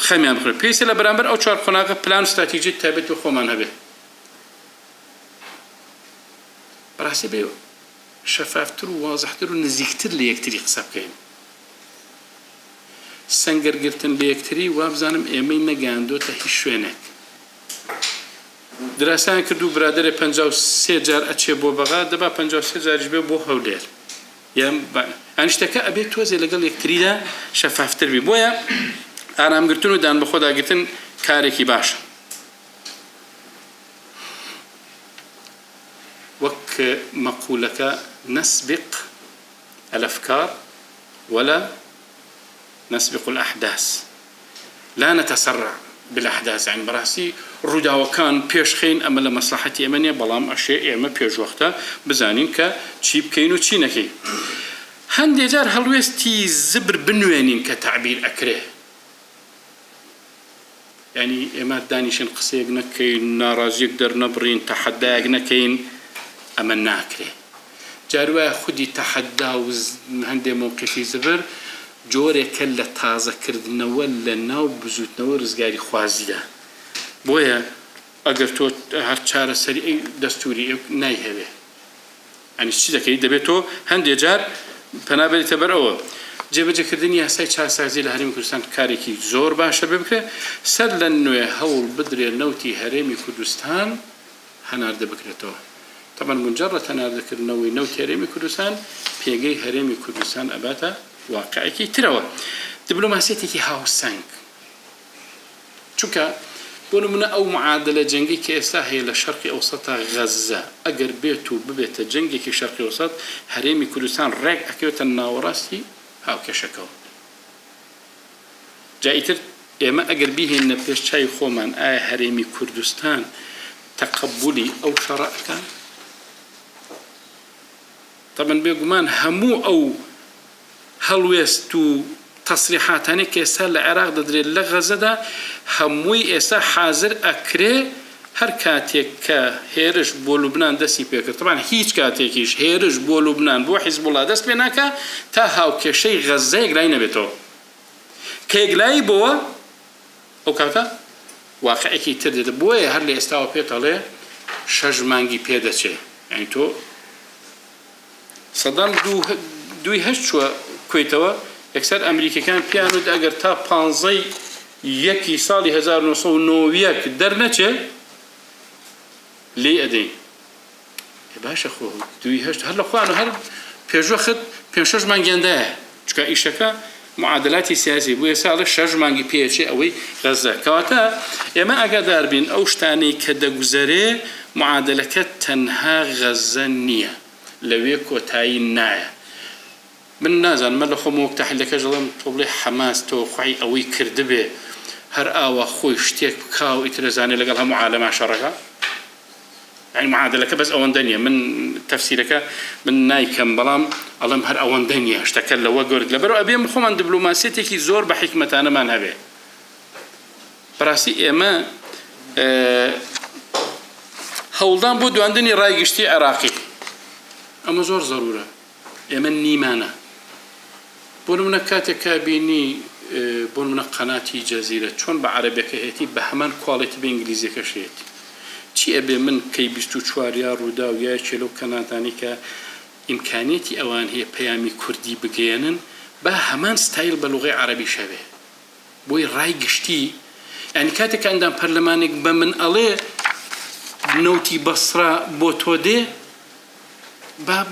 خەمیان بخرێت پێویستە لە بەرامبەر ئەو 4 قۆناغە پلان و استراتیژی تایبەتی خۆمان هەبێ بەڕاستی بێ شەفافتر و وازەحتر و نزیکتر لە یەکتری قسە بکەین سەنگەرگرتن لە یەکتری وابزانم ئێمەی نەگەاندۆتە هیچ شوێنێک دراسان کردو برادەرێ 53 جار ئەچێ بۆ بەغا دەبا 53 جاریش بێ بۆ هەولێر یان شتەکە ئەبێت تۆزێ لەگەڵ یەکتریدا شەفافتر بی بۆیە ئارامگرتن و دان بە خۆداگرتن کارێکی باشە وەک مەقولەکە نسبق الأفكار ولا نسبق الأحداث لا نتسرع بالأحداث يعني براسي رودا وكان بيش خين أما لمصلحتي أمانية بلام أشياء أما بيش وقتا بزانين كا تشيب كينو تشينكي هندي جار هلويستي زبر بنوانين كتعبير أكره يعني أما دانيشن قصيق نكين ناراز يقدر نبرين تحداق نكين أما ناكره جاروا خدي تحدى وهندي موقفي زبر جۆرێک کە لە تازەکردنەوە لە ناو بزوتنەوە ڕزگاری خوازیدا بۆیە ئەگەر تۆ هەر چارەسەری ئەی دەستوری نایهەوێ يعني چی دەکەی دەبێت تۆ هەندێک جار پەنا بێتە بەرەوە جێبەجێکردنی یاسای چاسازی لە هەرێمی کوردستان کارێکی زۆر باشە بکرێت سەر لە نوێ هەوڵ بدرێت نەوتی هەرێمی کوردستان هەناردە بکرێتەوە طبعا منجرة هەناردەکردنەوەی نەوتی هەرێمی کوردستان پێگەی هەرێمی کوردستان ئەباتە واقعێکی ترەوە دیبلۆماسیەتێکی هاوسەنگ چونکە بۆ نمونە ئەو معادلە جەنگی کە ئێستا هەیە لە شەرقی ئەوسەتا غەزە ئەگەر بێت و ببێتە جەنگێکی شەرقی ئەوسەت هەرێمی کوردستان ڕێک ئەکەوێتە ناوەڕاستی هاوکێشەکەەوە جاییتر ئێمە ئەگەر بیهێنە پێش چای خۆمان ئایا هەرێمی کوردستان تەقبولی ئەو شەڕەکان طبعا بێگومان هەموو ئەو هەڵوێست و تصريحاتاني كيسا لعراق ددري لغزدا هموي إسا حاضر أكري هر كاتيك هيرش بو لبنان دسي بيكر طبعا هيج كاتيكيش هيرش بو لبنان بو حزب الله دس بيناكا تا هاو كشي غزة يقلاي نبيتو كي يقلاي بوا او كاكا واقعي كي تردد بوي هر لي استاوا بيطالي شجمانجي بيدتشي يعني تو صدام دوي هشتوا كويتوا اكثر امريكا كان بيانو اگر تا 15 يكي سالي 1990 درنچه لي ادين باشا خو دوي هشت هلا خوانو هر بيجو خد بينشج مانگنده چكا ايشكا معادلات سياسيه بو يسال شجمانگي بيچي اوي غزه كواتا اما اقدر بين اوشتاني كدغزري معادله تنها غزه نيه لويكو تاينايا من نازن مل خموك تحلك جلم طبلي حماس تو خوي اوي كردبه هر اوا خوي شتيك كاو اترزاني لقالها معالمه شركه يعني معادله بس اون دنيا من تفسيرك من نايكم بلام اللهم هر اون دنيا اشتكل لو قرد لبرو ابي مخمن دبلوماسيتي زور بحكمه انا ما نبي براسي اما هولدان بو عندني راي قشتي عراقي اما زور ضروره اما نيمانه بونمنا كاتكابيني بونمنا قناتي جزيرة شون بعربية كهيتي بهمان كواليتي بإنجليزي كشيتي چی أبي من كي بيستو شواريا رودا ويا شلو قناتاني كإمكانيتي أوان هي بيامي كردي بجيانن بهمان ستايل بلغة عربي شبه بوي راي قشتي يعني كاتك عندنا برلمانك بمن عليه نوتي بصرة بوتودي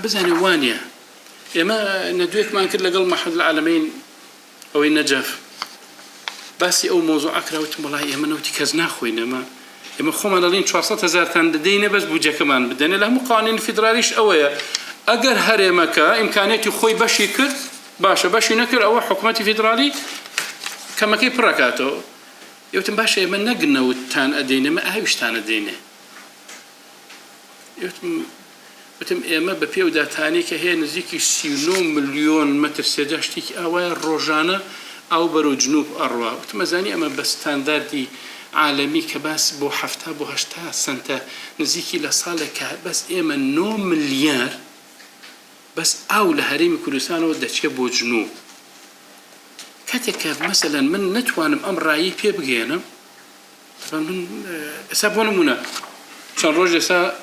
بزاني وانيا إما ندويك ما كل لقل محل العالمين أو النجف بس أو موضوع أكره وتملاي إما نوتي كزنا خوينا ما إما خو لين 400,000 تان دينا بس بوجا كمان بدنا لهم قوانين الفيدراليش أويا أجر هرمك إمكانياتي خوي بشي كر باشا بشي نكر أو حكومتي فيدرالي كما كي بركاتو يوتم باشا إما نجنا وتان أدينا ما أهيش تان أدينا وتم إما ببيو داتاني كهي نزيكي 39 مليون متر سيجاشتيك أوائل روجانا أو برو جنوب أروى وتم زاني أما بستانداردي عالمي كباس بو حفتا بو هشتا سنتا نزيكي لصالك بس إما 9 مليار بس أو لهريمي كردستان ودتش بو جنوب كاتك مثلا من نتوانم أمر رأيي بيه بغينا طبعا من سابونا منا شان روج سا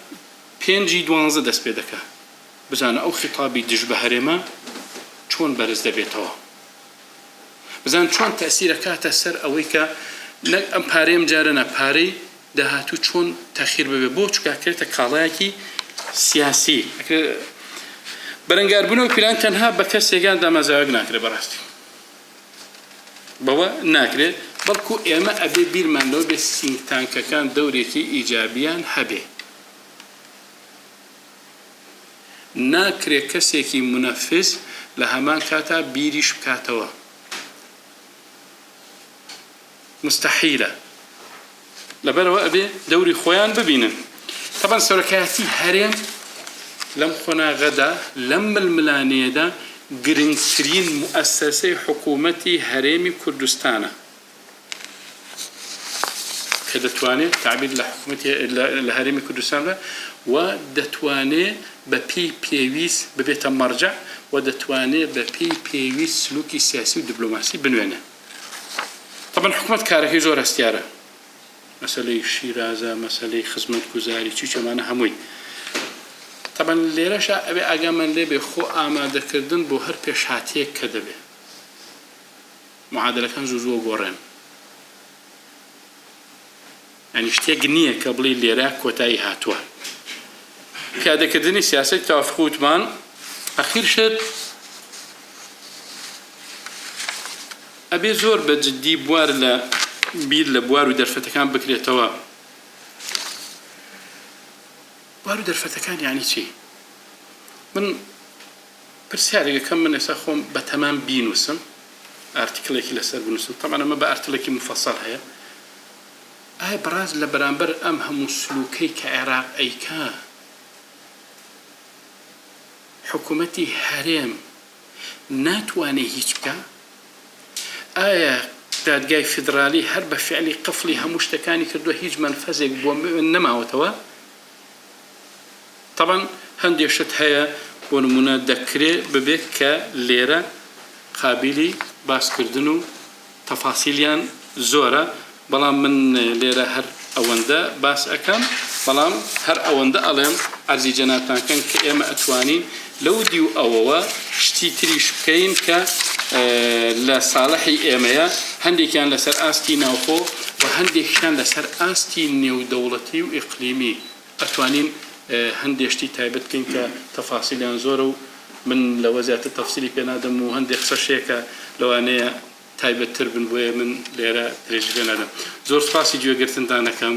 پێنجی 12 دەست پێ دەکا بزانە ئەو خیتابی دژ بە هەرێمە چۆن بەرز دەبێتەوە بزان چۆن تەسیرەکاتە سەر ئەوەی کە ئەم پارەیەم جارەنە پارەی داهاتوو چۆن تەخیر ببێ بۆ چکاکرێتە کاڵایەکی سیاسی بەرەنگاربوونەوە پیلان تەنها بە کەسێکیان دامەزراوەک ناکرێت بەڕاستی بەوە ناکرێت بەڵکو ئێمە ئەبێ بیرمان لەوە بێ سینگتانکەکان دەورێکی ئیجابیان هەبێ ناکرێ کەسێکی منەفس لە هەمان کاتا بیریش بکاتەوە مستحیلە لەبەرەوە ئەبێ دەوری خۆیان ببینن طبعا سەرۆکایەتی هەرێم لەم خۆناغەدا لەم ململانەیەدا گرنگترین مؤسسەی حکوومەتی هەرێمی کوردستانە کە دەتوانێت تعبیر لە حکوومەتی لە هەرێمی کوردستانە و دەتوانێت بەپی پێویست ببێتە مەرجع و دەتوانێت بەپی پێویست سلوکی سیاسی و دیبلۆماسی بنوێنێ طبعا حکوومەت کارەکەی زۆر هەستیارە مەسەلەی شیرازە مەسەلەی خزمەتگوزاری چی چێمانە هەمووی طبعا لێرەش ئەبێ ئاگامان لێبێ خۆ ئامادەکردن بۆ هەر پێشهاتەیەک کە دەبێ معادلەکان زوو گۆڕێن ینی شتێک نییە کە بڵێ لێرە کۆتایی هاتووە پیادەکردنی سیاسەتی تەوافق وتمان ئەخیر شت ئەبێ زۆر بە جددی بوار لە بیر لە بوار و دەرفەتەکان بکرێتەوە بوار و دەرفەتەکان یعنی چی؟ من پرسیارێکەکەم من ئێستا خۆم بە تەمام بینوسم ئارتیکلێکی لەسەر بنووسم طبعا ئەمە بە ئارتیکلێکی مفەسەڵ هەیە ئایا بەڕاست لە بەرامبەر ئەم هەموو سلوکەی کە عێراق ئەیکا حکوومەتی هەرێم ناتوانێ هیچ بکە؟ ئایا دادگای فیدرالی هەر بە فعلی قفلی هەموو شتەکانی کردووە هیچ منفەزێک بۆ نەماوەتەوە؟ طبعا هەندێک شت هەیە بۆ نمونە دەکرێت ببێت کە لێرە قابلی باسکردن و تەفاسیلیان زۆرە بەڵام من لێرە هەر ئەوەندە باس ئەەکەم بەڵام هەر ئەوەندە ئەڵێم ئەرزی جەنابتانکەن کە ئێمە ئەتوانین لەو دی و ئەوەوە شتی تریش بکەین کە لە ساڵحی ئێمەیە هەندێکیان لەسەر ئاستی ناوخۆ و هەندێکیان لەسەر ئاستی نێودەوڵەتی و ئیقلیمی ئەتوانین هەندێشتی تایبەت بکەین کە تەفاسیلیان زۆرە و من لەوە زیاتر تەفسیری پێ نادەم و هەندێک قسەشێکە لەوانەیە تایبەتتر بن بۆیە من لێرە درێژی پێ نادەم زۆر سپاسی گوێگرتنتانەکەم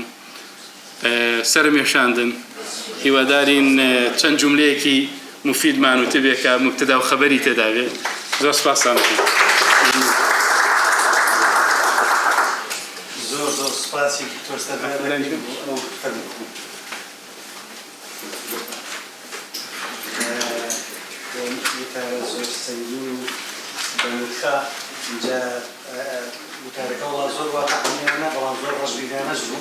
سەرمێشاندن هیوادارین چەند جوملەیەکی مفیدمان و تبێکە مبتدا و خەبەری تێدا بێ زۆر سپاسانەکەم زۆر زۆر سپاسی دکتۆر سەرمێشاندن زۆر سەنگین و بەنرخە اینجا وتارەکە وڵا زۆر واتەقەمیانە بەڵام زۆر ڕەشبیرانە زوو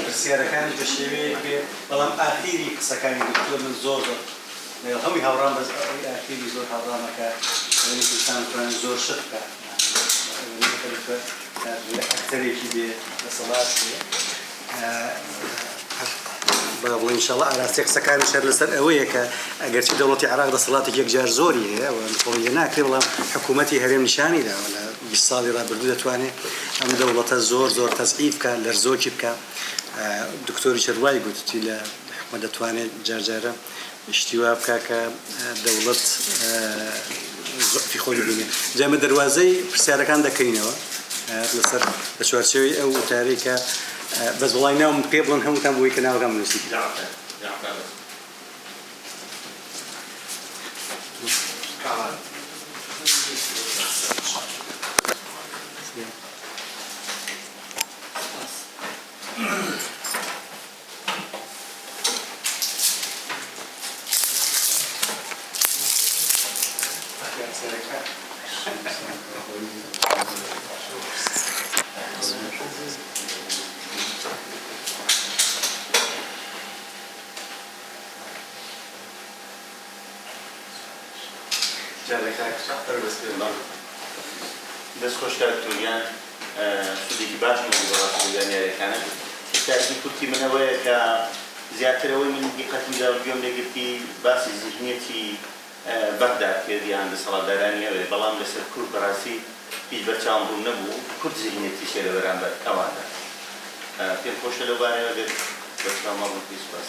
پرسیارەکانی بە شێوەیەک بێ بەڵام ئاخیری قسەکانی دکتۆر من زۆر زۆر هەمووی هاوڕان بەس ئاخیری زۆر هاوڕانەکە کوردستان توانێت زۆر شت بکات ئەکتەرێکی بێ دەسەڵات بێ بڵێ ئینشاڵڵا ئاراستی قسەکانی شەر لەسەر ئەوەیە کە ئەگەرچی دەوڵەتی عێراق دەسەڵاتێک یەکجار زۆری هەیە لێ ناکرێ بەڵام حکوومەتی هەرێم نیشانی داوە لە 20 ساڵی ڕابردوو دەتوانێت ئەم دەوڵەتە زۆر زۆر تەزعیف بکە لەرزۆکی بکە دکتۆری چەروای گوتی لە حکومەت دەتوانێت جارجارە شتی وا بکە کە دەوڵەت زۆفی خۆی ببینێ جامە دەواازەی پرسیارەکان دەکەینەوە لەسەر لە چوارچێوەی ئەو وتارەی کە بەس وڵای ناوم پێ بڵێن هەمووتان بۆی کە ناوەکەم نووسی دەست خۆشکاتتویان سودێکی باشم بەڕاستیدانیارەکانە تاکی کورتی منەوەیە کە زیاترەوەی من دیقەتیدا گوێم لێگرتی باسی زیهنیەتی بەغدا کردیان دەسەڵاتدارانیەوێ بەڵام لەسەر کورد بەڕاستی هیچ بەرچاوم ڕوو نەبوو کورد زیهنیەتی شێ لە بەرامبەر ئەواندا پێم خۆشە لەو بارەیەوە بێت بەرچاوم ڕووی سوپاس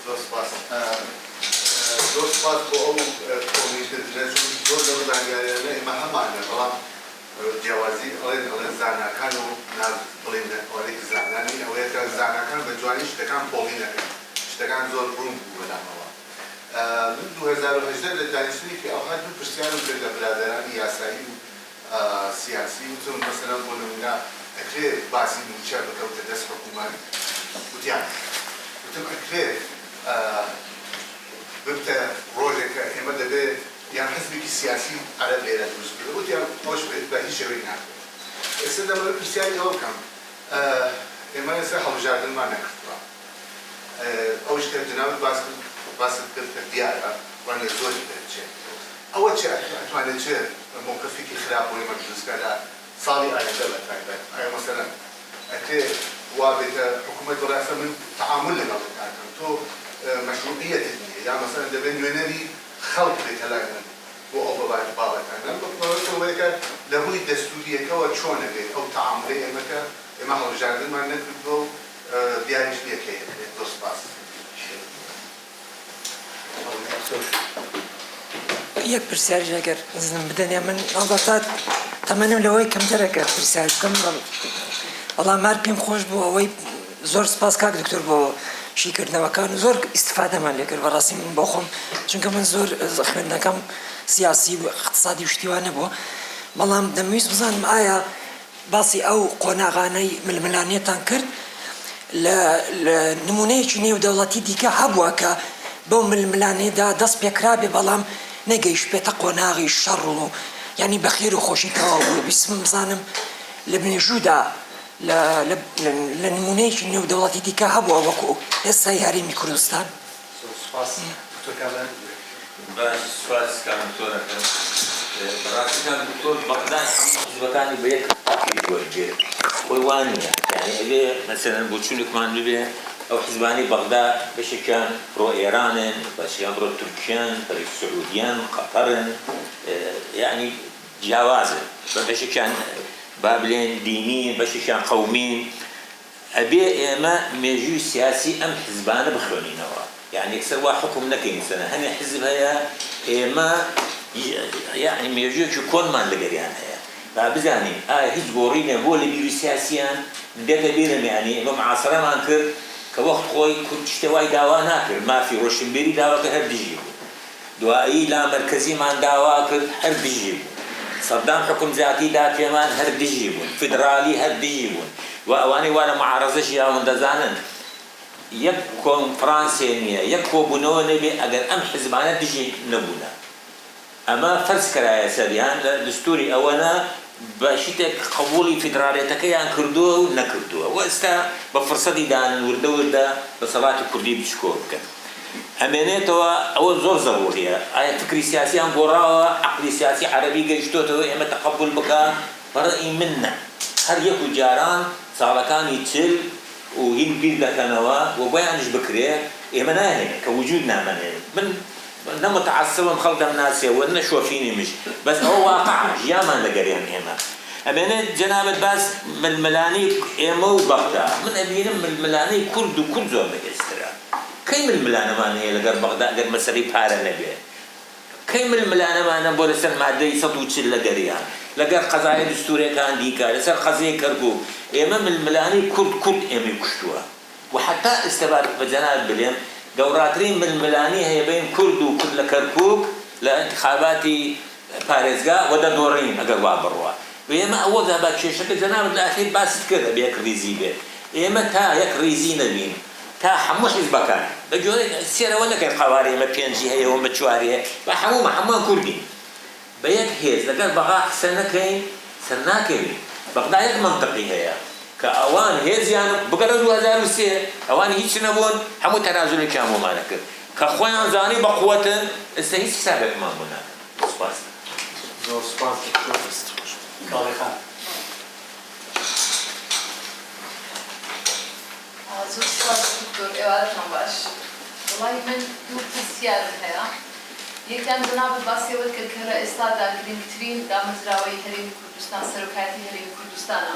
زۆر سپاس زۆر سپاس بۆ ئەو کۆمیشنە چون زۆر لەو زانیاریانە ئێمە هەمانە بەڵام جیاوازی ئەڵێن زاناکان و بڵێن ئەوەی زانانی ئەوەیە کە زاناکان بە جوانی شتەکان پۆڵی نەکەن شتەکان زۆر ڕوون بوو بەلامەوە من 2018 لە دانیشتنێکی ئەوها دوو پرسیارم کرد لە برادەرانی یاسایی و سیاسی وتم مەسەلەن بۆ نمونە ئەکرێ باسی موچە بکەوتە دەست حکوومەت وتیان وتم ئەکرێ ببتە ڕۆژێکە ئێمە دەبێت یان حزبێکی سیاسی عەرەب لێرە دروست بکرێت وتیان خۆش بێت بە هیچ شێوەیەک ناکرێت ئێستا دەمەوێت پرسیاری ئەوە بکەم ئێمە ئێستا هەڵبژاردنمان نەکردووە ئەوش کە جنابەت باست کرد کە دیارە وانە زۆری دەرچێت ئەوە چ ئەتوانێت چێ موقفێکی خراپ بۆ ئێمە دروستکە لە ساڵی ئایندا بە تایبەت ئایا مەسەلەن ئەکرێ وابت حكومة رئاسة من تعامل لنا تو مشروعية الدنيا يعني مثلا دبن ينادي خلق بتلاقي وأبو بابا أنا بقول لك له الدستورية كوا شون به أو تعاملي إما هو جاردن ما نقدر بيعيش بيه كي دوس باس یک پرسیاری اگر زن بدنی من البته تمنیم لوی کم تر اگر پرسیاری کم والله مار بیم خوش بو اوی زور سپاس کاک دکتر بو شی کردن و کان زور استفاده من لکر براسی من بخوام چون که من زور خوندن کم سیاسی و اقتصادی وشتیوانه بو والله دمیز بزنم آیا باسی او قناغانی ململانیتان کرد لنمونه چنی و دولتی دیگه هبوا که بو ململانی دا دست بکرابی بالام نگیش بيت قناغي الشر يعني بخير وخوشي كوا باسم مزانم لبن جودا لنمونيش انه دولتي دي كهبوا وكو هسه هرمي كردستان سپاس دکتۆر کابرا باش سپاس کام دکتۆر ڕاستی کام دکتۆر بەغدا حزبەکانی بە یەک تاکید وەرگێ خۆی وان نییە یعنی ئەبێ مەسەلەن بۆ چوونێکمان ببێ ئەو حزبانی بەغدا بەشێکیان پرۆ ئێرانن بەشیان پرۆ تورکیان پرۆ سعودیان قەتەرن یعنی جیاوازن بە بەشێکیان با بڵێن دینی بەشێکیان قەومین ئەبێ ئێمە مێژووی سیاسی ئەم حزبانە بخوێنینەوە يعني يكسر واحد حكم نكين سنة هني حزب هيا ما يعني ميجوك يكون ما لقريان هيا فبزاني هيج قورينا هو اللي بيجي سياسيا ده بينهم يعني ما معاصرة ما انكر كوقت خوي كنت اشتواي دعوة ناكر ما في روشنبيري دعوة كهر بيجيبه دوائي لا مركزي ما دعوة كهر هر بيجيبه صدام حكم ذاتي دا كمان هر بيجيبون فدرالي هر بيجيبون وانا معارضة يا مندزانن یک کنفرانسیه یک کوبونو نبی اگر ام حزبانه دیجی نبوده اما فرض کرایه سریان دستوری اونا باشیت قبولی فدرالیته که کردو نکردو و استا بفرصتی دان ورده بصلاة کردی بشکور کن همینه تو اول زور ضروریه آیا فکری سیاسی هم برا عقلی سیاسی عربی گشتو تو اما تقبل بکا برای منا هر یک جاران سالکانی چل وهين بيردا كانوا وبيانش بكري إيمانا هنا كوجودنا من أنا متعصب مخلط الناس وأنا شو فيني مش بس هو واقع جياما نقريان إيما أمانة جناب بس من الملاني إيما وبغداد من أبينا من الملاني كرد وكل زول مجسترا كي من الملانة ما هي لقر بغداد قر مسري بحار النبي كي من الملانة ما أنا بولسن معدي سطوتش لقريان لقر قضايا دستورية كان ديكا لسر قضية كربو إما من الملاني كرد إما يكشتوها وحتى استبارك بجناب بليم دوراترين من الملاني هي بين كرد وكل كركوك لانتخاباتي باريزغا ودا دورين أقر وابروا وإما أول ذهبات شيء شكل جناب الأخير باسد كذا بيك ريزي بيه إما تا يك ريزي نبين تا حمو حزبكان بجوري السيرة ولا كان خواري ما بينجي هي وما تشواري حمو كردي بيك هيز لقد بغا سنكين سناكين بغدا يك منطقي هي كأوان هيز يعني بقرر 2003 أوان هيك نبون حمو تنازل كامو ما نكر كأخوان زاني بقوة استهيس سابق ما منا سباس زور سپاس کاڵی خان زۆر سپاس دکتۆر ئێوارەتان باش وڵی من دوو پرسیارم هەیە یەکیان جەنابەت باسیەوە کرد کە لە ئێستادا گرنگترین دامەزراوەی هەرێمی کوردستان سەرۆکایەتی هەرێمی کوردستانە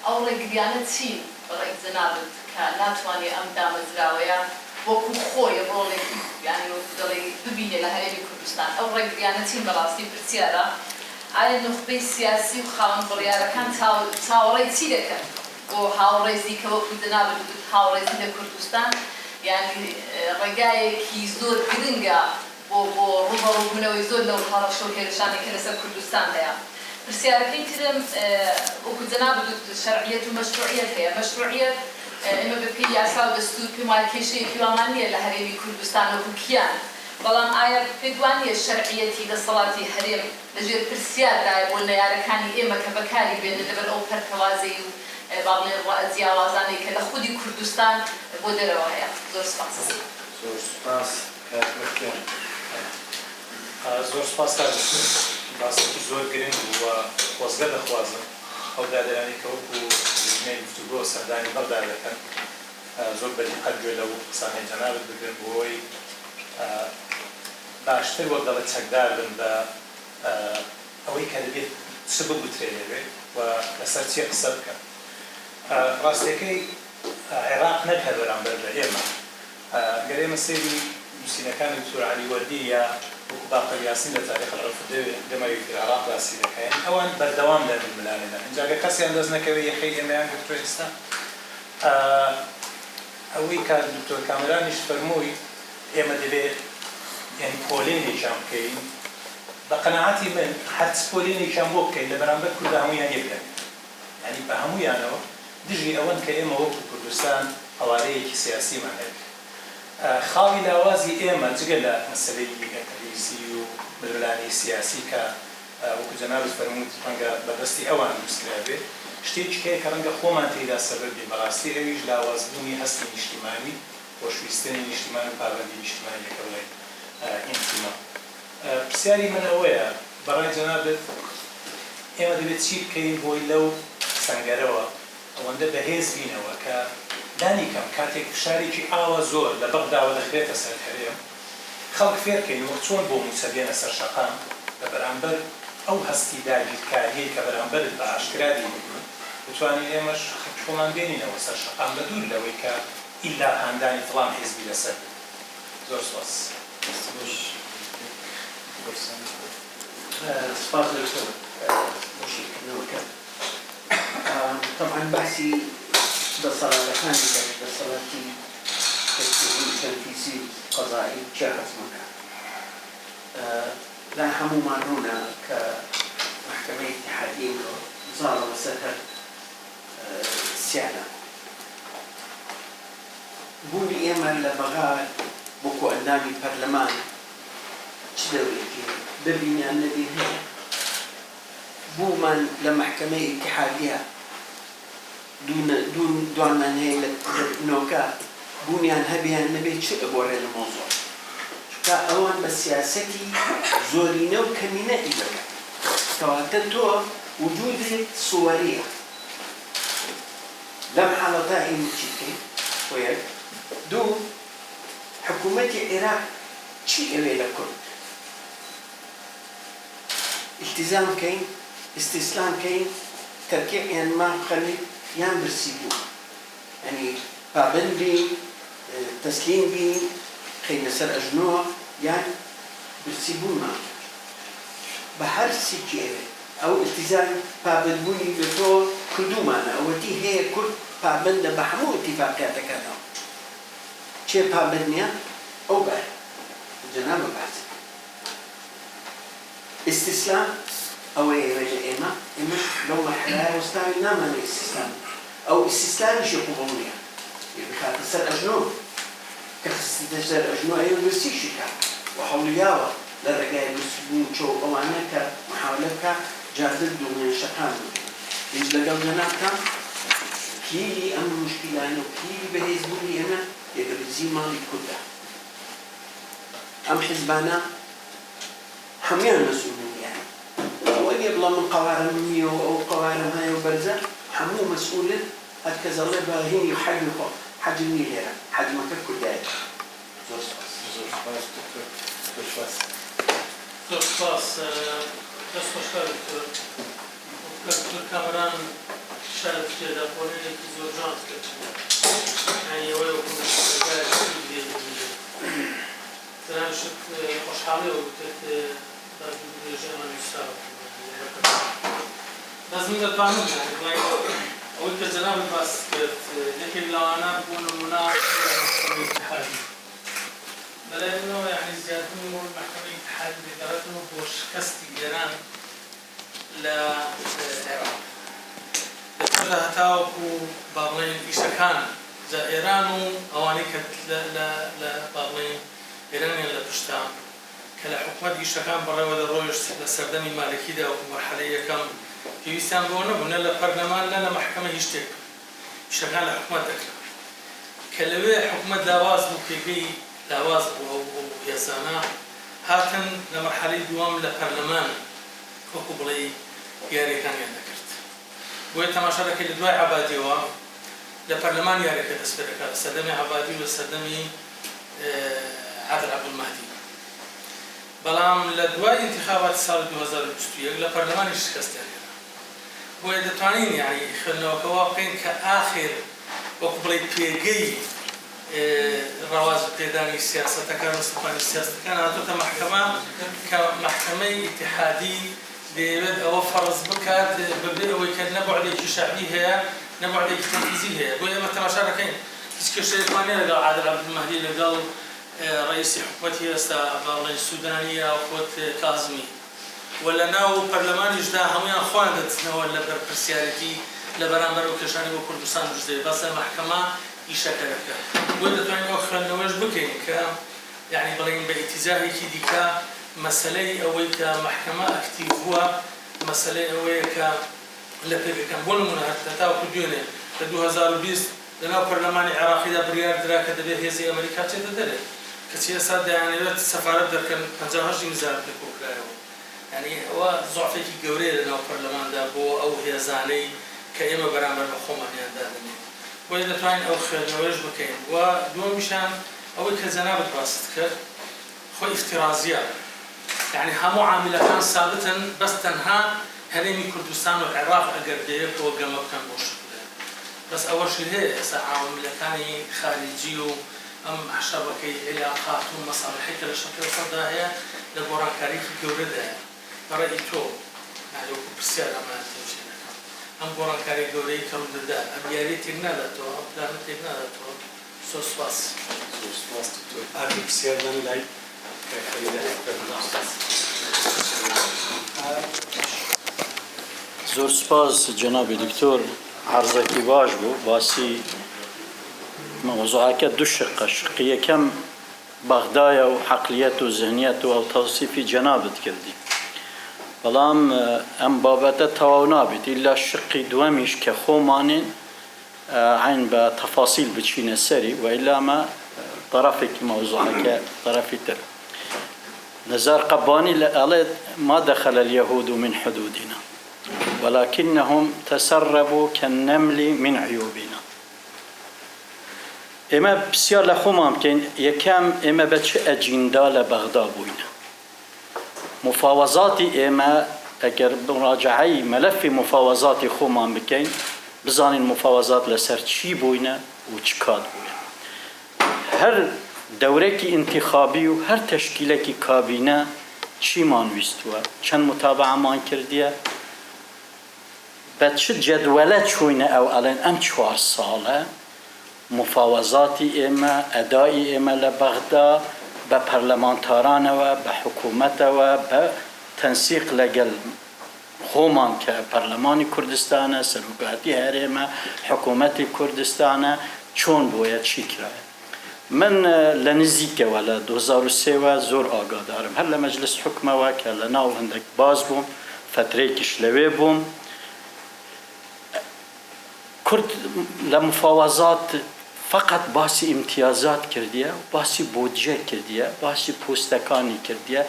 ئەو ڕێگریانە چین بەڕێک جەنابەت کە ناتوانێت ئەم دامەزراوەیە وەکو خۆیە بۆڵێکی یانی دەڵێ ببینێ لە هەرێمی کوردستان ئەو ڕێگریانە چین بەڕاستی پرسیارە ئایا نخبەی سیاسی و خاوەن بڕیارەکان چاوەڕێی چی دەکەن بۆ هاوڕێزی کە وەکو جەنابەت هاوڕێزی لە کوردستان یانی ڕێگایەکی زۆر گرنگە بۆ ڕوبەڕووبوونەوەی زۆر لەو هەڕەشە و هێرشانی کە لەسەر کوردستان هەیە پرسیارەکەی ترم وەکو جەنابەت شەرعیەت و مەشروعیەت هەیە مەشروعیەت ئێمە بەپێی یاسا و دەستور پێمان کێشەیەکی وامان نییە لە هەرێمی کوردستان وەکو کیان بەڵام ئایا پێت وانییە شەرعیەتی دەسەڵاتی هەرێم لەژێر پرسیاردایە بۆ نەیارەکانی ئێمە کە بەکاری بێنن لەبەر ئەو پەرکەوازەی و باڵێن جیاوازانەی کە لە خودی کوردستان بۆ دەرەوە هەیە زۆر سپاس زۆر سپاس زۆر سپاس باسێکی زۆر گرنگ و خۆزگە دەخوازم ئەو دادەرانی کە وەکو زمینەی گفتوگۆ سەردانی بەغدا دەکەن زۆر بەدیقەت گوێ لەو قسانەی جەنابەت بگرن بۆی باشتر وەک دەڵێت چەکدار بن بە ئەوەی کە دەبێت چ بگوترێنێ و لەسەر چێ قسە بکەن. ڕاستیەکەی عێراق نەکە بەرامبەر بە ئێمە گەر ئێمە سێری نووسینەکانی دکتۆر عەلی وەردی یا وەکو باقر یاسین لە تاریخ العرفدە دەمەوێتی عێراق باسی دەکەن ئەوان بەردەوام لە ململانێنە اینجا گە کەسیان دەست نەکەوێت یەخەی ئێمەیان گرتووە ئێستا ئەوەی کە دکتۆر کامرانیش فەرمووی ئێمە دەبێت یعنی پۆلێنێکیان بکەین بە قەناعەتی من هەرچ پۆلێنێکیان بۆ بکەین لە بەرامبەر کورد هەموویان یەکدەن یعنی بە هەموویانەوە دژی ئەوەن کە ئێمە وەکو کوردستان هەوارەیەکی سیاسیمان هەیە خاڵی لاوازی ئێمە جگە لە مەسەلەی تەلیزی و ململانی سیاسی کە وەکو جەنابەت فەرمووت ڕەنگە بەدەستی ئەوان دروستکرابێ شتێکی هەیە کە ڕەنگە خۆمان تێیدا سەبەب بێ بەڕاستی ئەویش لاوازبوونی هەستی نیشتیمانی خۆشویستنی نیشتیمان و پابەندی نیشتیمانیەکە بڵێ ئینتیما پرسیاری من ئەوەیە بەڕای جەنابەت ئێمە دەبێت چی بکەین بۆی لەو سەنگەرەوە ئەوەندە بەهێز بینەوە کە دانی کەم کاتێک فشارێکی ئاوە زۆر لە بەغداوە دەخرێتە سەر هەرێم خەڵک فێرکەینەوە چۆن بۆ موسە بێنە سەر شەقام لە بەرامبەر ئەو هەستی داگیرکاریەی کە بەرامبەرت بە ئاشکرا دیبوون بتوانین ئێمەش خۆمان بێنینەوە سەر شەقام بە دوور لەوەی کە ئیلا هاندانی فڵان حیزبی لەسەر زۆر سپاس. سپاس دکتۆر بۆشیکردنەوەکە طبعا باسی دەسەڵاتەکانی دەسەڵاتی تەنفیزی قەزایی چیا حەزمەکە لا هەموومان ڕوونە کە محکەمەی اتحادیە زاڵە لەسەر هەر سیانە بوونی ئێمە لە بەغا بۆکو ئەندامی پەرلەمان چ دەورێکی ببینیان نەبین هەیە بوومان لە محکەمەی اتحادیە دوانمان هەیە لە نۆکە بوونیان هەبیان نەبێت چ ئەگۆڕێ لە مۆزۆ چکە ئەوان بە سیاسەتی زۆرینە و کەمینە ئیدەکەن کەواتە تۆ وجودێت سووەریە لەم حاڵەتە ئین چی بکەین خۆ یەک دوو حکوومەتی عێراق چی ئەوێ لە کورد التزام بکەین استیسلام بکەین تەرکیعیان مان بخەنین یان برسی بوو یعنی پابند بین تەسلیم بین خەینە سەر ئەژنۆوە یان برسی بوومان بە هەر سێکی ئەوێ ئەو التزام پابندبوونی بە تۆ کردومانە ئەوەتی هەیە کورد پابندە بە هەموو ئیتیفاقیاتەکانەوە چێ پابند نییە ئەو بەر جەنابە باس استیسلام ئەوەیە لە ئێمە لەو مەرحەلەیە وەستاوی نامانە ئیستیسلام ئەو ئیستیسلامیشی قوبوڵ نییە بخاتە سەر ئەژنۆ کە خستیتە سەر ئەژنۆ ئەوە برسیشی کات و هەوڵیاوە لە ڕێگای برسبوون چۆ ئەوانە کە محاولە بکە جادل دوڵێن شەقام هیچ لەگەڵ جەنابتان کیلی ئەم مشکلانە و کیلی بەهێزبوونی ئێمە یەکەبرزی ماڵی کوردە ئەم حیزبانە هەمویان مەسئولین ئەوە نییە بڵێ من قەوارەم نییە و ئەو قەوارەم هەیە و بەرزە هەموو مەسئولن هەر کەس دەڵێ بە هینی و حەجمی خۆ حەجم نییە لێرە حەجمەکە کوردایە زۆر سپاس زۆر سپاس زۆر سپاس دەست خۆشکار دکتۆر کامران شارت تێدا پۆلێنێکی زۆر جوان کرد یعنی ئەوەی وەکو تەنانەت خۆشحاڵیەوە کرد ژێمە نووسراوە بەس من دەتوانم ئەوەی کە جەنابەت باس کرد یەکێک لەوانە بۆ نمونە اتحادی بەلای منەوە یعنی زیادبوونی ڕۆڵ محکەمەی اتحادی دەگەڕێتەوە بۆ شکەستی ئێران لە عێراق لەسەر هەتاوەکو با بڵێن ئیشەکان جا ئێران و ئەوانەی کە لە با بڵێن ئێرانیان لە پشتان کە لە حکوومەت ئیشەکان بەڕێوە دەڕۆیشت لە سەردەمی مالەکیدا و مەرحەلەی یەکەم پێویستیان بۆ نەبوو نە لە پەرلەمان نە لە مەحکەمە هیچ شتێک ئیشەکان لە حکوومەت دەکرا کە لەوێ حکوومەت لاواز بوو پێگەی لاواز بوو ئەو یاسانە هاتن لە مەرحەلەی دووەم لە پەرلەمان وەکو بڵێ یاریەکانیان دەکرد بۆیە تەماشاەکەی لە دوای عەبادیەوە لە پەرلەمان یاریەکە دەست پێ دەکات لە سەردەمی عەبادی و لە سەردەمی عادل عەبدولمەهدی. بەڵام لە دوای انتخاباتی ساڵی 2021 لە پەرلەمانی شکستیان هێنا. بۆیە دەتوانین یعنی خوێندنەوەکەوە بکەین کە ئاخر وەکو بڵێ پێگەی ڕەواز پێدانی سیاسەتەکان و سەپانی سیاسەتەکان هاتووەتە محکەمە کە محکەمەی ئیتیحادی دەیەوێت ئەوە فەرز بکات بەبێ ئەوەی کە نە بوعدێکی شەعبی هەیە نە بوعدێکی تەنفیزی هەیە. بۆیە ئێمە تەماشا دەکەین هیچ کێشەیەکمان نییە لەگەڵ عادل عەبدولمەهدی لەگەڵ ڕئیسی حکوومەتی ئێستا بەڵێن سوودانی یا خۆت کازمی ولا ناو پەرلەمانیشدا هەمویان خۆیان دەچنەوە لە بەرپرسیارەتی لە بەرامبەر ئەو کێشانی بۆ کوردستان دروست بەسە محکەمە ئیشەکە دەکات. بۆیە دەتوانین ئەو خوێندنەوەش بکەین کە یعنی بڵێن بە ئیتیزاهێکی دیکە مەسەلەی ئەوەی کە محکەمە ئەکتیڤ بووە مەسەلەی ئەوەیە کە لە پێگەکەم بۆ نمونە هەتاوەکو دوێنێ لە 2020 لەناو پەرلەمانی عێراقیدا بڕیار درا کە دەبێت هێزی ئەمریکا چێتە دەرێ کەچی ئێستا دەیانەوێت سەفارەت دەکەن 58 میلیۆن پێکۆکرایەوە. یعنی ئەوە زۆعفێکی گەورەیە لەناو پەرلەماندا بۆ ئەو هێزانەی کە ئێمە بەرامبەر بە خۆمانیاندا دەنێن. بۆیە دەتوانین ئەو خوێندنەوەش بکەین. و دووەمیشان ئەوەی کە جەنابەت باست کرد خۆی ئیفتیرازیە. یعنی هەموو عاملەکان سابتن بەس تەنها هەرێمی کوردستان و عێراق ئەگەر دەیەوێت ئەوە گەمە بکەن بۆ شکلێن. بەس ئەوەشی هەیە ئێستا عاملەکانی خارجی و ئەم حشەبەکەی عێلاقات و مەساڵحی کە لە شەکرەسەدا هەیە لە گۆڕانکاریکی گەورەدایە. بەڕێی تۆ وەکو پرسیار ئەمانە تێنشێ دەکەم. ئەم گۆڕانکاری گەورەی کە ڕوودەدا ئەم یاریە تێک ناداتەوە ئەم پلانە تێک ناداتەوە. زۆر سوپاس. زۆر سوپاس دکتۆر. ئاگری پرسیاردان لای زۆر سپاس جەنابی دکتۆر عەرزێکی باش بوو باسی مەوزوعەکە دوو شقە شقی یەکەم بەغدایە و حەقلیەت و زهنیەت و ئەو تەوسیفی جەنابت کردی بەڵام ئەم بابەتە تەواو نابێت ئیلا شقی دووەمیش کە خۆمانین عین بە تەفاسیل بچینە سەری و ئیلا ئەمە طرفێکی مەوزوعەکە طرفی تر نزار قباني قالت ما دخل اليهود من حدودنا ولكنهم تسربوا كالنمل من عيوبنا. اما بسيار لخوم ممكن يكام اما بتش اجندا لبغداد بوينا مفاوضاتي اما اگر مراجعي ملف مفاوضاتي خوم ممكن بزان المفاوضات لسر چي بوينا وچكاد بوينا هر دورێکی انتخابی و هەر تەشکیلێکی کابینە چیمان ویستووە چەند متابعەمان کردیە بە چ جەدوەلە چووینە ئەو ئەڵێن ئەم 4 ساڵە مفاوەزاتی ئێمە ئەدای ئێمە لە بەغدا بە پەرلەمانتارانەوە بە حکوومەتەوە بە تەنسیق لەگەڵ خۆمان کە پەرلەمانی کوردستانە سەرۆکاتی هەرێمە حکوومەتی کوردستانە چۆن بۆیە چی کرایە. من لنزیکەوە لە 2003 زۆر ئاگادارم هەر لە مەجلس حکومەوە کە لە ناو هەندێک باز بووم فترەیەکیش لەوێ بووم کورد لە مفاوەزات فقط باسی امتیازات کردیە و باسی بودجە کردیە باسی پۆستەکانی کردیە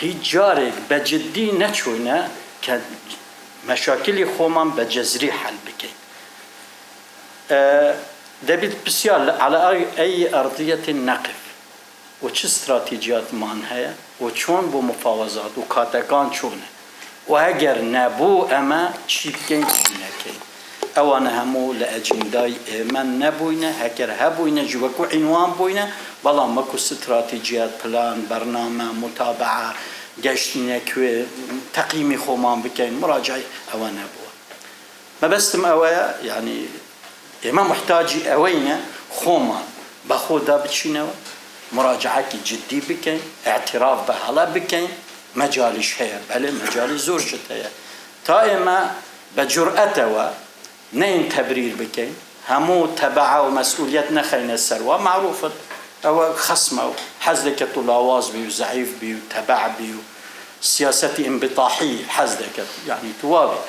هیچ جارێک بە جددی نەچوونە کە مەشاکلی خۆمان بە جەزری حەل بکەین. دەبێت بسیار على أي أرضية نقف و چه استراتیجیات مان هەیە و چۆن بۆ مفاوەزات و کاتەکان چۆنە و ئەگەر نەبوو ئەمە چی بکەین چی نەکەین ئەوانە هەموو لە ئەجندای ئێمە نەبووینە هەگەر هەبووینە ژوەکو عنوان بووینە بەڵام وەکو استراتیجیات پلان بەرنامە متابعە گەشتینە کوێ تەقیمی خۆمان بکەین مراجعی ئەوە نەبووە. مەبەستم ئەوەیە یعنی ئێمە محتاجی ئەوەینە خۆمان بە خۆدا بچینەوە مراجعەکی جددی بکەین اعتراف بە هەڵە بکەین مەجالیش هەیە بەڵێ مەجالی زۆر شت هەیە تا ئێمە بە جورئەتەوە نەین تەبریر بکەین هەموو تەبعە و مەسئولیەت نەخەینە سەروا معروفت ئەوە خەسمە و حەز دەکەت و لاواز بی و زەعیف بی و تەبع بی و سیاسەتی ئینبطاحی حەز دەکەت یعنی توابێت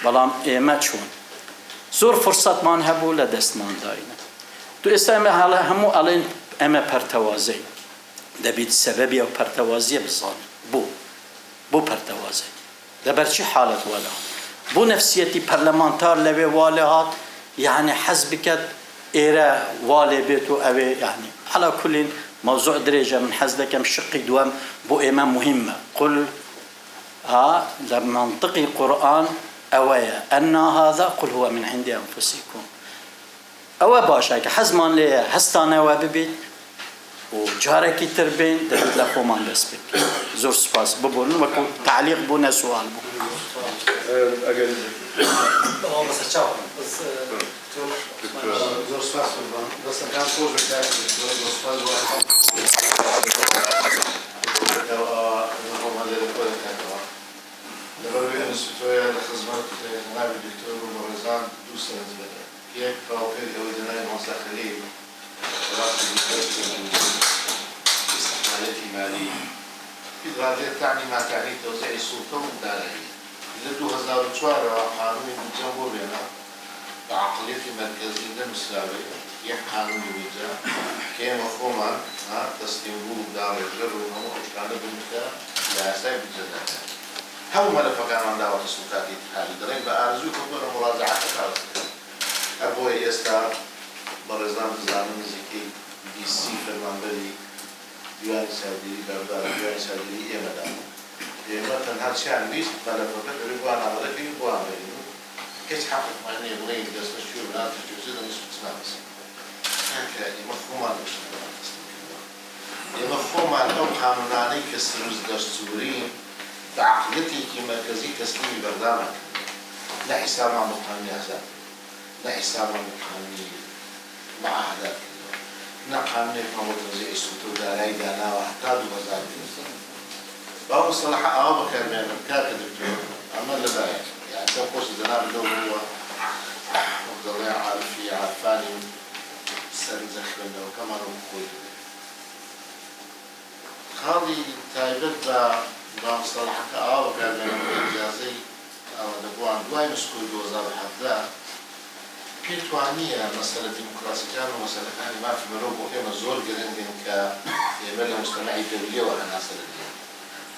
بەڵام ئێمە چۆن زۆر فرسەتمان هەبوو لە دەستمان داینە تو ئێستا ئێمە هەڵە هەموو ئەڵێن ئەمە پەرتەوازەی دەبێت سەبەبی ئەو پەرتەوازیە بزانین بۆ پەرتەوازەی لەبەر چی حالەت وەلا بو نفسيتي برلمانتار لبي والهات يعني حزبك إيرا والي بيتو أبي يعني على كل موضوع درجة من حزبك مشقي دوام بو إمام مهمة قل لمنطقي قرآن أويا أن هذا قل هو من عند أنفسكم أو باشا حزمان لي هستانا وببيت وجارك تربين دلت لخومان بسبك زور سباس بقول وكو تعليق بونا سؤال أجل بس تشاو بس زور سباس بس كان صور بتاعي زور سباس لبروي انستويا لخدمات جناب الدكتور مرزان دوسر زبده كيف توفير هو جناب مصلح خليل رئيس الدكتور استحمالات مالية في هذه تعني ما تعني توزيع السلطة والدارية إذا 2004 قانون الجمهور هنا بعقلية مركزية المساوية يح قانون الوزارة كان مفهوما تسليمه دار الجر وهم أشكال بمكة لا سيب الجزائر هو ملف كان من دعوة السلطات الاتحاد درين بأرزو كبر مراجعة كارثة أبوي يستار برزان زمان زكي دي سي فرمانبري ديوان سعودي بردار ديوان سعودي إيمدان إيمدان هذا شأن بيس ملف كبر ربوان عمله في ربوان بينه كيش حقق معني يبغين دست الشيء ولا تشوف زين نسبة ناس هكذا مفهوم هذا مفهوم أو قانوني كسرز دستوري بعقلتي كمركزي تسليم برنامج لا حساب عن مقامي أحزاب لا حساب عن مقامي معاهدات نقامي كمركزي السلطة داري دانا وحتى بمزاج بأو صلاح بكر من كاتب الدكتور أما لا يعني تقول الجناب اللي هو مقدر عارفي عارفاني سنزخ منه كمان وقوي خالي تايبت بمصطلحك بكر من الإجازي أو دبوان دواي مسكول دوزار حفظة بيتوانية مسألة ديمقراطية ومسألة ثانية ما في مروب وكما زول قرندين كيعمل مجتمعي دولية وعناصر الدين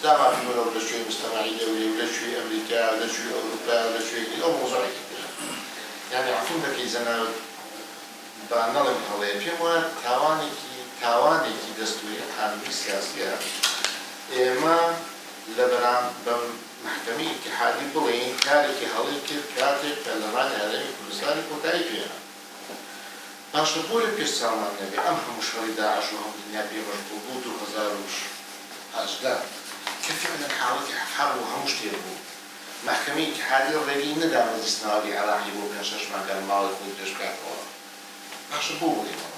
لا ما في مروب لا شوي مجتمعي دولي ولا شوي أمريكا ولا شوي أوروبا ولا شوي أو موضوع كتير يعني عفوا بك إذا بنظم حوالي فيما تواني كي دستوري قانوني سياسية إما لبنان محكمة اتحادي بلين كاريكي هاليكي كاتب فلمان هاليكي كردستاني كوتاي فيها باشبور بيش سالمان نبي أمها مشهوري داعش وهم دنيا بيرتبوط وهزاروش أجداد كيف فعلا حالتي حرب وهمش تيربو محكمة اتحادي الرئي ندام الإسنادي عراقي بو كان شاش ما كان مالك ودش كاتورا باشبور بلين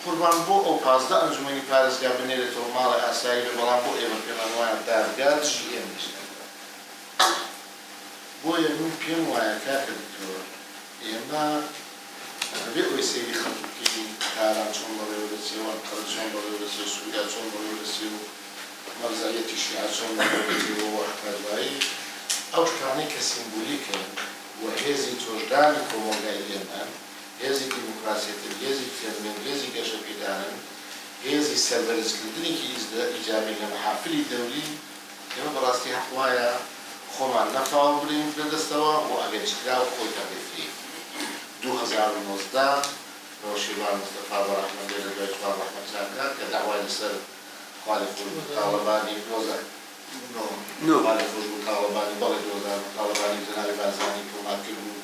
قربان بو أو پازده انجمنی پارێزگا بنێرێتەوە ماڵی ئاسایی لە بەڵام بۆ ئێمە پێمان وایە دادگا دژی ئێمە نیشتێنەوە بۆیە من پێم وایە کاکە دکتۆر ئێمە بێ ئەوەی سەیری خەڵکی بکەین کاران چۆن بەڕێوە دەچێ و ئەنقەرە چۆن بەڕێوە دەچێ سووریا چۆن بەڕێوە دەچێ و مەرزایەتی شیعە چۆن بەڕێوە دەچێ و وەحدەدوایی ئەو شتانەی کە سیمبۆلیکن و هێزی تۆژدانی کۆمەلگای ئێمەن هێزی دیموکراسیەتر هێزی فێرمێن هێزی گەشەپێدانن هێزی سەربەرزکردنێکی ئیجابی لە مەحافلی دەولی ئێمە بەڕاستی حەق وایە خۆمان نەتەواو بڕین لەدەستەوە و ئەگەرچکرا و خۆی تەقیفی 2019 ڕۆژیوان مستەفا بەڕەحمەت لە دوای خوا ڕەحمەتیان کرد کە داوای لەسەر خوالی خۆش بوو تاڵەبانی خوالی خۆش بوو تاڵەبانی بەڵێ تاڵەبانی جەنابی بارزانی کۆمات کرد بوو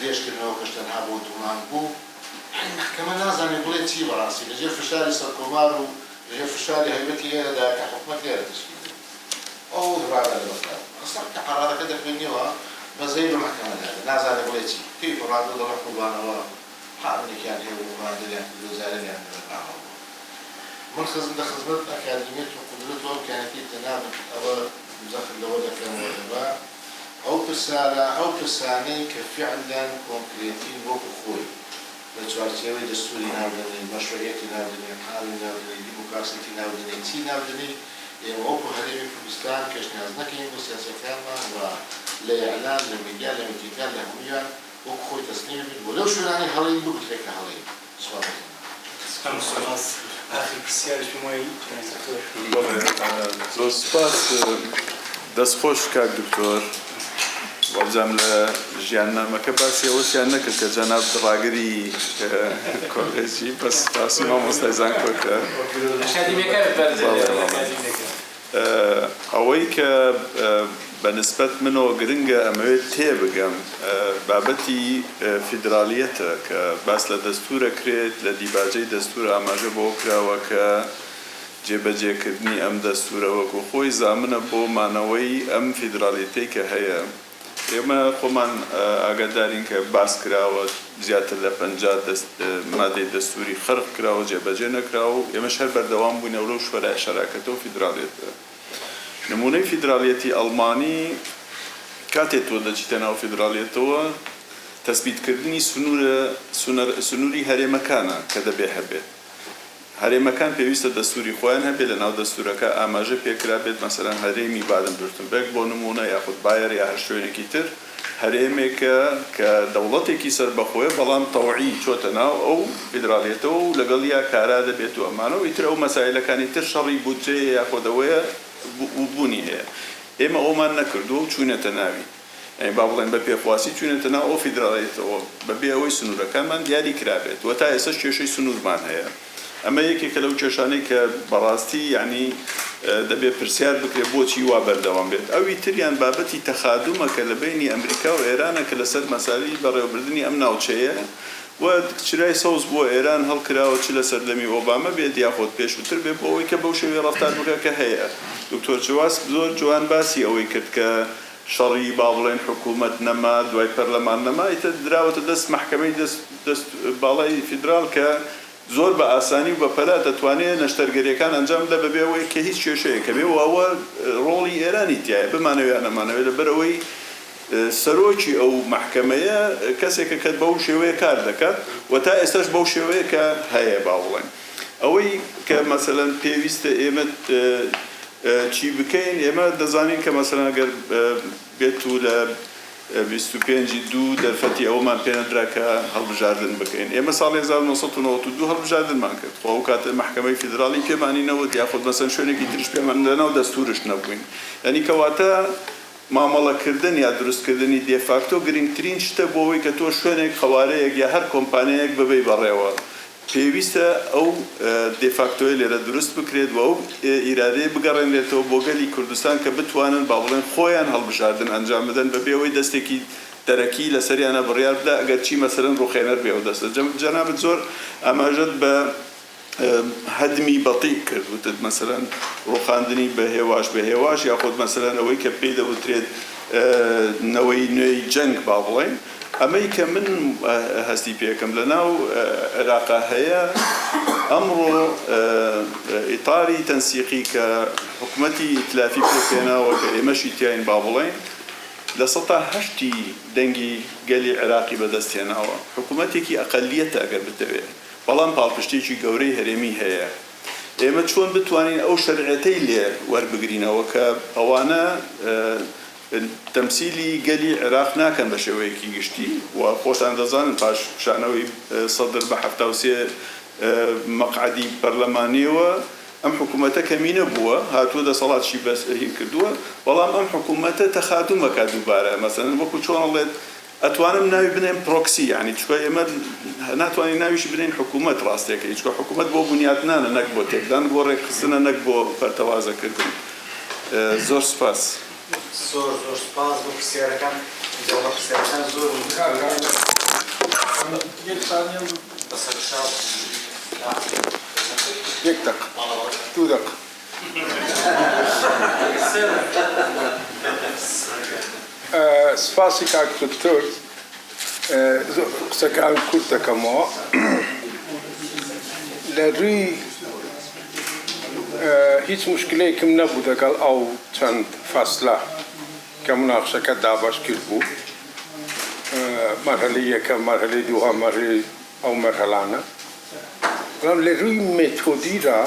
درێژکردنەوە کەش تەنها بۆ تومان بوو محکەمە نازانێت بڵێ چی بەڕاستی لەژێر فشاری سەرکۆمار و لەژێر فشاری هەیبەتی ئێرەدا کە حکومەت لێرە تشکیل ئەو ڕادە لە بەستا ئەسڵا کە قەرارەکە دەخوێنیەوە بەزەی بە محکەمە دادە نازانێت بڵێ چی پێی ڕادە دەڵە قوربانەوە حاڵێکیان هەیە و ڕادەیان دۆزارێنیان دەرەقاوە من خزمەت ئەکادمیێت و قدرەت و ئەمکانەتی تەنابەت ئەوە مزەخر لەوە دەکەمەوە دەبا ئەو پرسانەی کە فعلا کۆنکرێتین وەکو خۆی لە چوارچێوەی دەستوری ناودنی مەشروعیەتی ناودنی قانون ناودنی دیموکراسیەتی ناودنی چی ناودنی ئێمە وەکو هەرێمی کوردستان پێشنیاز نەکەین بۆ سیاسەتیانمان و لە ئیعلان لە میدیا لە میتینگان لە هەموویان وەکو خۆی تەسلیم بێت بۆ لەو شوێنانی هەڵەی بگوترێت کە هەڵەی سپاس آخر پرسیارش بمایی زۆر سپاس دەستخۆش کاک دکتۆر وەرجام لە ژیاننامەکە باسی ئەوەشیان نەکرد کە جەناب ڕاگری کۆلێجی بەس باسی مامۆستای زانکۆکە ئەوەی کە بەنسبەت منەوە گرنگە ئەمەوێت تێبگەم بابەتی فیدرالیەتە کە باس لە دەستورە کرێت لە دیباجەی دەستور ئاماژە بۆ کراوە کە جێبەجێکردنی ئەم دەستورە وەکو خۆی زامنە بۆ مانەوەی ئەم فیدرالیەتەی کە هەیە ئێمە خۆمان ئاگادارین کە باس کراوە زیاتر لە 50 مادەی دەستوری خەرق کراوە جێبەجێ نەکراوە و ئێمەش هەر بەردەوام بووینەوە لەو شوەرای شەراکەتەوە فیدرالیەتە نمونەی فیدرالیەتی ئەڵمانی کاتێک تۆ دەچیتە ناو فیدرالیەتەوە تەسبیتکردنی سنووری هەرێمەکانە کە دەبێ هەبێت هەرێمەکان پێویستە دەستوری خۆیان هەبێت لە ناو دەستورەکە ئاماژە پێکرا بێت مەسەلەن هەرێمی بادن-وورتەمبێرگ بۆ نمونە یاخود بایر یا هەر شوێنێکی تر هەرێمێکە کە دەوڵەتێکی سەربەخۆیە بەڵام تەوعی چۆتە ناو ئەو فیدرالیەتەوە و لەگەڵ یا کارا دەبێت و ئەمانەوە ئیتر ئەو مەسایلەکانی تر شەڕی بودجەیە یاخودەوەیە بوونی هەیە ئێمە ئەومان نەکردووە و چوونەتە ناوی با بڵێن بە پێخواسی چوونێتە ناو ئەو فیدرالیەتەوە بەبێ ئەوەی سنوورەکانمان دیاری کرابێت و تا ئێستا کێشەی سنوورمان هەیە ئەمە یەکێکە لەو کێشانەی کە بەڕاستی یعنی دەبێ پرسیار بکرێت بۆچی وا بەردەوام بێت ئەوی تریان بابەتی تەخادومەکە لە بینی ئەمریکا و ئێرانە کە لەسەر مەسالی بەڕێوەبردننی ئەم ناوچەیە و چرای سەوز بۆ ئێران هەڵکراوە چ لە سەردەمی ئۆبامە بێت یاخۆت پێشووتر بێت بۆ ئەوەی کە بەو شێوەیە ڕەفتار بکە کە هەیە دکتۆر چواس زۆر جوان باسی ئەوەی کرد کە شەڕی با بڵێن حکوومەت نەما دوای پەرلەمان نەما ئیتر دراوەتە دەست مەحکەمەی دەست باڵای فیدرال کە زۆر بە ئاسانی و بە پەلا دەتوانێت نەشتەرگەریەکان ئەنجام بدە بەبێ ئەوەی کە هیچ کێشەیە کە بێ و ئەوە ڕۆڵی ئێرانی تایە بمانەوێت نەمانەوێت لەبەر ئەوەی سەرۆکی ئەو محکەمەیە کەسێکە کە بەو شێوەیە کار دەکات و تا ئێستاش بەو شێوەیە کە هەیە با بڵێن ئەوەی کە مەسەلەن پێویستە ئێمە چی بکەین ئێمە دەزانین کە مەسەلەن ئەگەر بێت و لە 25/2 دەرفەتی ئەومان پێنەدرا کە هەڵبژاردن بکەین ئێمە ساڵی 1992 هەڵبژاردنمان کرد خۆ ئەو کاتە محکەمەی فیدرالی پێمانینەوە یاخود مەسەن شوێنێکی ترش پێمان لەناو دەستورش نەبووین یعنی کەواتە مامەڵەکردن یا دروستکردنی دێفاکتۆ گرنگترین شتە بۆ ئەوەی کە تۆ شوێنێک قەوارەیەک یا هەر کۆمپانیایەک ببەی بەڕێوە پێویستە ئەو دێفاکتۆی لێرە دروست بکرێت و ئەو ئیرادەیە بگەڕێنرێتەوە بۆ گەلی کوردستان کە بتوانن با بڵێن خۆیان هەڵبژاردن ئەنجام بدەن بەبێ ئەوەی دەستێکی دەرەکی لەسەریانە بڕیار بدە ئەگەر چی مەسەلەن ڕوخێنەر بێ و دەستە جەنابەت زۆر ئاماژەت بە هەدمی بەطیق کرد وتت مەسەلەن ڕوخاندنی بە هێواش بە هێواش یاخود مەسەلەن ئەوەی کە پێی دەوترێت نەوەی نوێی جەنگ با بڵێن ئەمەی کە من هەستی پێکەم لە ناو عێراقا هەیە ئەمڕۆ ئیتاری تەنسیقی کە حکوومەتی ئیتلافی پێکێناوە کە ئێمەشی تیاین با بڵێن لە 108 دەنگی گەلی عێراقی بەدەستهێناوە حکوومەتێکی ئەقەلیەتە ئەگەر بتەوێت بەڵام پاڵپشتێکی گەورەی هەرێمی هەیە ئێمە چۆن بتوانین ئەو شەرعەتەی لێ وەربگرینەوە کە ئەوانە تەمسیلی گەلی عێراق ناکەن بە شێوەیەکی گشتی و خۆتان دەزانن پاش شانەوەی سەدر بە 73 مەقعدی پەرلەمانیەوە ئەم حکوومەتە کەمینە بووە هاتووە دەسەڵاتشی بەسهین کردووە بەڵام ئەم حکوومەتە تەخاتومەکە دووبارە مەسەلەن وەکو چۆن ئەڵێت ئەتوانم ناوی بنێن پرۆکسی یعنی چکە ئێمە ناتوانین ناویشی بنێن حکوومەت ڕاستێکەکەی چکە حکوومەت بۆ بنیاتنانە نەک بۆ تێکدان بۆ ڕێکخستنە نەک بۆ پەرتەوازەکردن زۆر سپاس زۆر سپاس بۆ پرسیارەکان جواب پرسیارەکان زۆر بەسەر شاو یک دقیقه دو دقیقه سپاسی کاک دکتۆر قسەکان کورت دەکەمەوە لە ڕووی هیچ مشکلەیەکم نەبوو دەگەڵ ئەو چەند فەسلە کە مناقشەکە دابەش کرد بوو مەرحەلەی یەکەم مەرحەلەی دووهەم مەرحەلەی ئەو مەرحەلانە بەڵام لە ڕووی مێتۆدیرا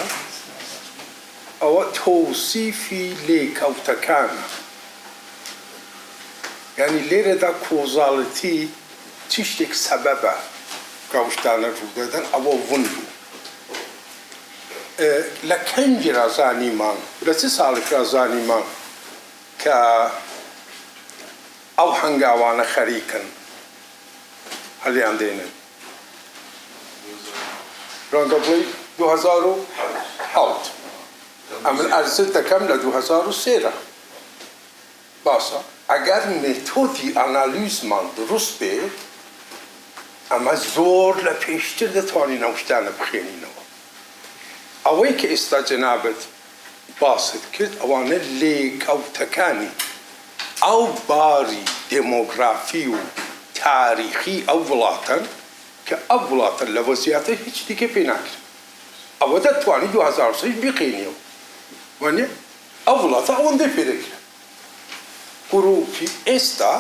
ئەوە تۆسیفی لێکەوتەکانە یعنی لێرەدا کۆزاڵەتی چی شتێک سەبەبە کە ئەو شتانە ڕوودەدەن ئەوە ون بوو لە کەنجی زانیمان لە چه ساڵێکا زانیمان کە ئەو هەنگاوانە خەریکن هەلیان دێنن ڕەنگە بڵێ 2007 ئەمن ئەرزت دەکەم لە 2003 باشە ئەگەر مێتۆدی ئانالیزمان دروست بێت ئەمە زۆر لە پێشتر دەتوانین ئەو شتانە بخێنینەوە ئەوەی کە ئێستا جەنابەت باست کرد ئەوانە لێکەوتەکانی ئەو باری دێمۆگرافی و تاریخی ئەو وڵاتن کە ئەو وڵاتن لە وەزیاتە هیچ دیکە پێ ناکرێت ئەوە دەتوانی 2003 بقێنیەوە وانێ ئەو وڵاتە ئەوەندەی پێدەکرێت گروپی ئێستا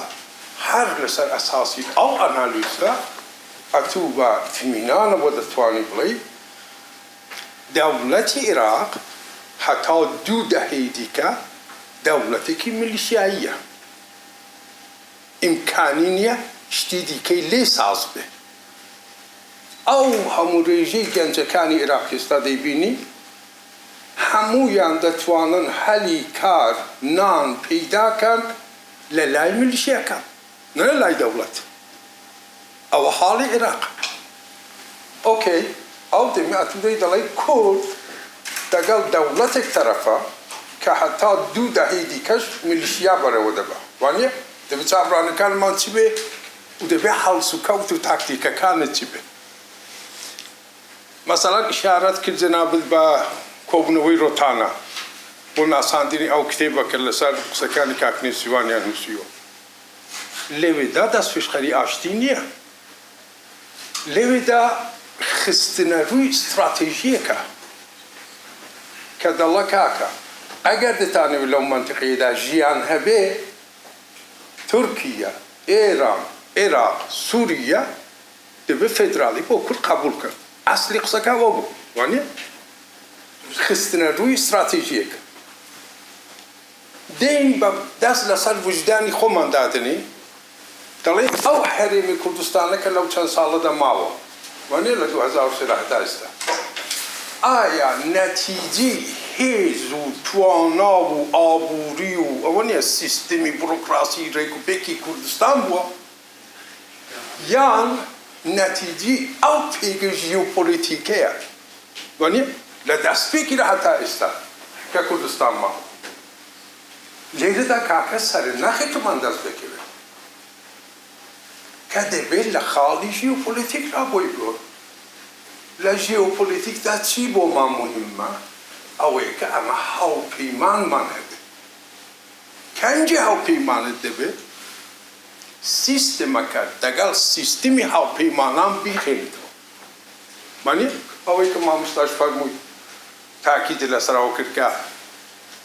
هەر لەسەر ئەساسی ئەو ئەنالیزە ئەتوو بە ئیتمینانەوە دەتوانی بڵێ دەوڵەتی عێراق هەتا 2 دەهەی دیکە دەوڵەتێکی میلیشیاییە ئیمکانی نییە شتی دیکەی لێ ساز بێ ئەو هەموو ڕێژەی گەنجەکانی عێراق ئێستا دەیبینی هەموویان دەتوانن هەلی کار نان پەیداکەن لە لای میلیشیەکان نە لە لای دەوڵەت ئەوە حاڵی عێراق ئۆکەی ئەو دەمێ ئەتوودەی دەڵێ کورد دەگەڵ دەوڵەتێک تەرەفە کە هەتا 2 دەهەی دیکەش میلیشیا بەرەوە دەبە وانە دەبێت چاپڕانەکانمان چی بێ و دەبێت هەڵس و کەوت و تاکتیکەکانت چی بێ مەسەڵەن ئیشارەت کرد جەنابەت بە کۆبوونەوەی ڕۆتانە بۆ ناساندنی ئەو کتێبەکە لەسەر قسەکانی کاکنێ سیوانیان نووسیوە لەوێدا دەست پێشخەری ئاشتی نییە لەوێدا خستنە ڕووی استراتێژیەکە کە دەڵە کاکە ئەگەر دەتانەوێت لەو مەنتیقەیەدا ژیان هەبێ تورکیە ئێران عێراق سووریە دەبێت فێدراڵی بۆ کورد قبول کرد ئەسلی قسەکە ئەوە بوو وانە خستنە ڕووی استراتێژیەکە دێین بە دەست لەسەر وجدانی خۆمان دادنی دەڵێ ئەو هەرێمی کوردستانەکە لەو چەند ساڵەدا ماوە وانە لە 2003 هەتا ئێستا ئایا نەتیجەی هێز و توانا و ئابووری و ئەوە نیە سیستمی بڕۆکراسی ڕێکوپێکی کوردستان بووە یان نەتیجەی ئەو پێگە ژیۆپۆلیتیکەیە وانە لە دەستپێکیدا هەتا ئێستا کە کوردستان ماوە لێرەدا کاکە سەرنەخێکمان دەست بکەوێت کە دەبێت لە خاڵی ژیۆپۆلیتیکدا بۆی بۆ لە ژیۆپۆلیتیکدا چی بۆمان مهمە ئەوەیە کە ئەمە هاوپەیمانمان هەبێت کەنجی هاوپەیمانت دەبێت سیستمەکە دەگەڵ سیستمی هاوپەیمانان بیخێنیتەوە مانی ئەوەی کە مامۆستاش فەرمووی تاکید لەسەرەوە کرد کە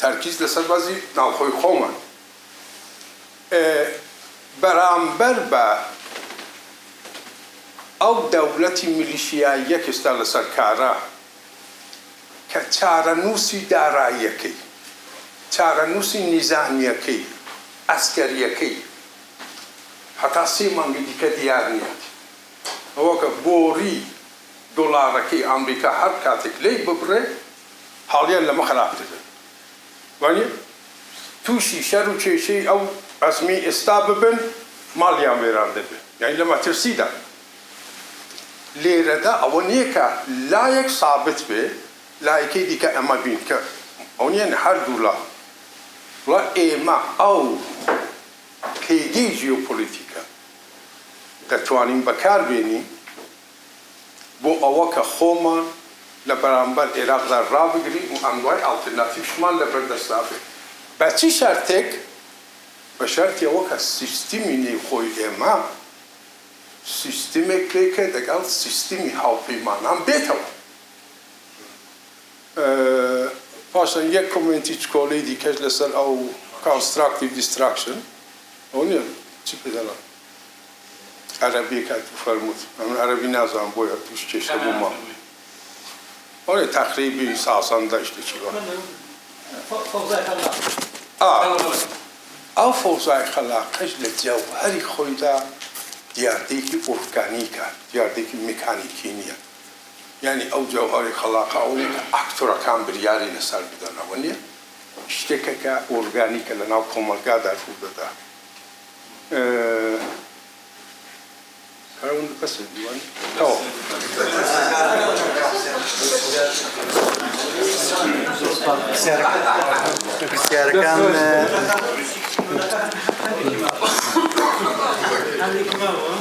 تەرکیز لەسەر بەزی ناوخۆی خۆمان بەرامبەر بە ئەو دەوڵەتی میلیشیاییە کە ئێستا لەسەر کارە کە چارەنووسی داراییەکەی چارەنووسی نیزامیەکەی ئەسکەریەکەی هەتا 3 مانگی دیکە دیار نییە ئەوە کە بۆری دۆڵارەکەی ئەمریکا هەر کاتێک لێی ببڕێ حاڵیان لەمە خراپ دەبێت وانە تووشی شەر و کێشەی ئەو ئەزمی ئێستا ببن ماڵیان وێران دەبێت یعنی لە مەترسیدا لێرەدا ئەوە نییە کە لایەک سابت بێ لایەکەی دیکە ئەمە بین کە ئەو نیە هەردوو لا وڵا ئێمە ئەو پێگەی ژیۆپۆلیتیکە دەتوانین بەکاربێنی بۆ ئەوە کە خۆمان لە بەرامبەر عێراقدا ڕابگرین و ئەموای ئالتەرناتیڤشمان لەبەردەستا بێت بە چی شەرتێک بە شەرتی ئەوە کە سیستمی نێوخۆی ئێمە سیستمێک بێکە دەگەڵ سیستمی هاوپەیمانان بێتەوە پاشان یەک کۆمنتی چکۆلەی دیکەش لەسەر ئەو کانستراکتیڤ دیستراکشن ئەو نیە چی پێ دەڵێن عەرەبیەکە فەرمووت ئەمن عەرەبی نازانم بۆیە توش کێشە بوومە ئەوێ تەقریبی ساسان دەشتێکی وە ئەو فەوزای خەلاقەش لە جەوهەری خۆیدا دیاردەیەکی ئۆرگانیکە دیاردەیەکی میکانیکی نییە یعنی ئەو جەوهەری خەلاقە ئەوەیە کە ئاکتۆرەکان بریاری لەسەر بدەنەوە نییە شتێکە کە ئۆرگانیکە لە ناو کۆمەلگادا ڕوو دەدا هارون بس الديوان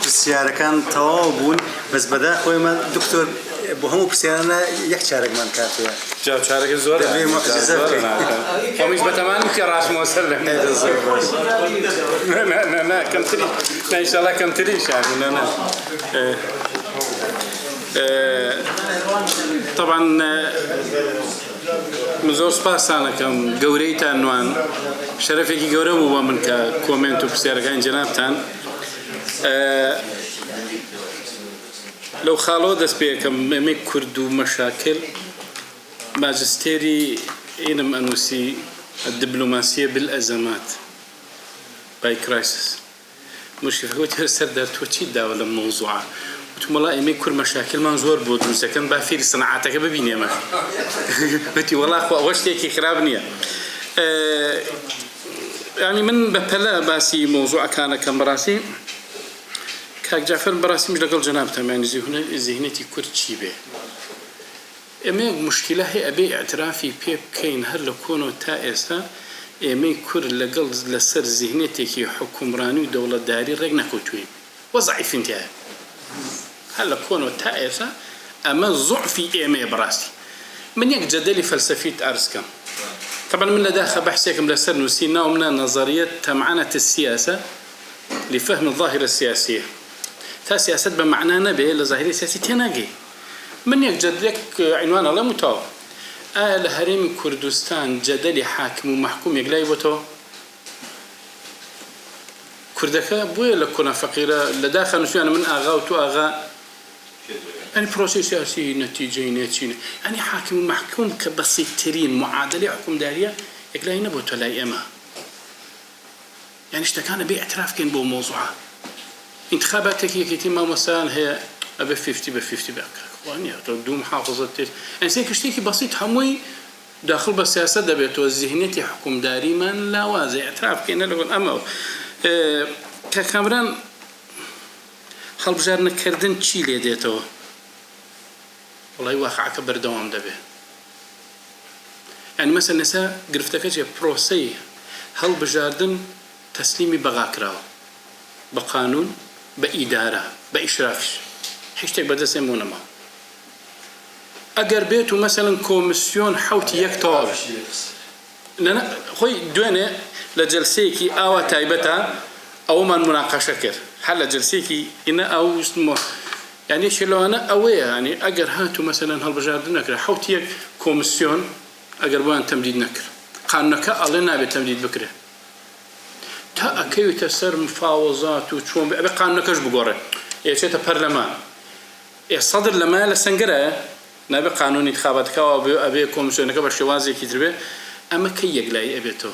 پرسیارەکان تەواو بوون بەس بەدا خۆیمان دکتۆر بۆ هەموو پرسیارانە یەک چارەکمان کاتوە جا چارەکە زۆر دەبێ مەعجزە بکەین. خۆمیش بەتەمانی کە ڕاشمۆسەر لە نه کەمتری ئینشاڵڵا کەمتریشان نه طبعا من زۆر سپاسان دەکەم گەورەیتان نوان شەرەفێکی گەورە بوو بۆ من کە کۆمنت و پرسیارەکانی جەنابتان لەو خاڵەوە دەست پێ یەکەم ئەمەی کورد و مەشاکل ماجستێری ئینم ئەنووسی الدبلوماسية بالأزمات by crisis مشكلة هو تهرسر در توچی داوە لە موضوعە وتم والله ئێمەی کورد مەشاکلمان زۆر بۆ دروستەکەن با فێری سەنعاتەکە ببینێمە وتی والله ئەوە شتێکی خراپ نییە. يعني من بەپەلە باسی مۆزوعەکانەکەم بەڕاستی کاک جعفەر بەڕاستیش لەگەڵ جەنابتان ینی زیهنێتی کورد چی بێ ئێمە مشکلە هەیە ئەبێ ئاعترافی پێ بکەین هەر لە کۆنەوە تا ئێستا ئێمەی کورد لەگەڵ لەسەر زیهنێتێکی حکومڕانی و دەوڵەتداری ڕێک نەکەوتوین وە زەعیفین تایە هەر لە کۆنەوە تا ئێستا ئەمە زوعفی ئێمەیە بەڕاستی. من یەک جەدەلی فەلسەفیت ئارزکەم طبعا من لداخل بحثكم لسر نسينا ومن نظرية تمعنة السياسة لفهم الظاهرة السياسية. تا سياسة بمعنى نبي لظاهرة سياسية تناقي. من يجد لك عنوان الله متاو. هرم كردستان جدلي حاكم ومحكوم يقلاي بتو. كردك بوي لكنا فقيرة لداخل نسينا من أغا وتو أغا. يعني بروسيس سياسي نتيجة يعني حاكم ومحكوم كبسيط ترين معادلة حكم دارية يقلاي نبوت ولا يأما يعني اشتكانا باعتراف كان بو موضوعه انتخاباتك يكتما مثلا هي أبي 50 ب 50 بقى وانيا تدو محافظة يعني سيك اشتكي بسيط هموي داخل بالسياسة دبيتو الذهنية حكم داري من لا وازع اعتراف كان لهم أما ككامران خلب جارنا كردن تشيلي ديتو والله واقع كبر دوام دبي يعني مثلا نساء قرفتك بروسي هل بجاردن تسليمي بغاكراو بقانون بإدارة بإشرافش حيشتك بدأ سيمونا ما أجر بيتو مثلا كوميسيون حوتي يكتور لأن خوي دوينة لجلسيكي أو تايبتا أو من مناقشة كر حل جلسيكي إن أو اسمه يعني شلو أنا أويه يعني أجر هاتو مثلا هالبجاردن نكر حوتي كوميسيون أجر بوان تمديد نكر قانونك ألينا بتمديد بكره تا أكيد تسر مفاوضات وشون بقانونكش بقوله إيش هذا برلمان إيه صدر لما لسنجرة نبي قانون انتخاباتك أو أبي كوميسيونك بشوازي كتير أما كي يقلي أبيته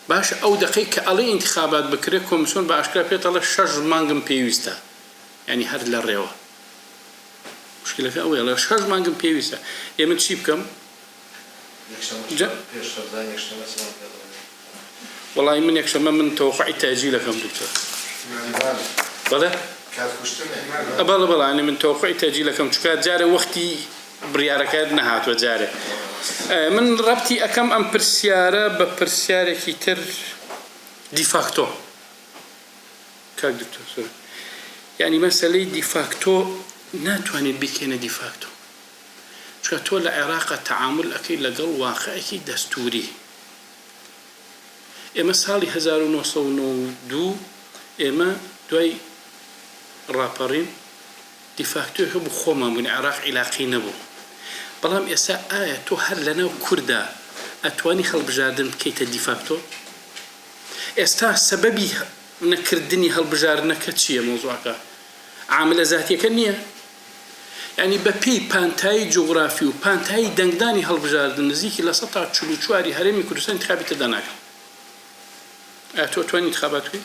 باش أو دقيقة على انتخابات بكره كوميسيون بأشكال بيطلع شج مانجم بيوستا يعني هذا الريوة مشكلة في أول شج مانجم بيوستا يمن تشيب كم والله من يكشف من توقع تأجيلكم دكتور بلى بلى يعني من توقع تأجيلكم شو كان جاري وقتي برياركاد نهات وجاري من ربطي أكم أم برسيارة ببرسيارة كتير ديفاكتو كاك دكتور يعني مسألة ديفاكتو ناتواني بكينا ديفاكتو شو كتول العراق تعامل أكيد لقل واقع أكيد دستوري إما سالي 1992 إما دوي رابرين ديفاكتو هبو خوما من العراق علاقي نبو بلام إسا آية هل لنا كردا أتواني خلب جاردن كيتا ديفاكتو إستا سببي نكردني هالبجارنا كتشية موضوعك عاملة ذاتية كنية يعني ببي بانتاي جغرافي وبانتاي دنگداني هالبجاردن نزيكي لسطع تشلو چواري هرمي كردستان انتخابي تداناك تواني انتخاباتوي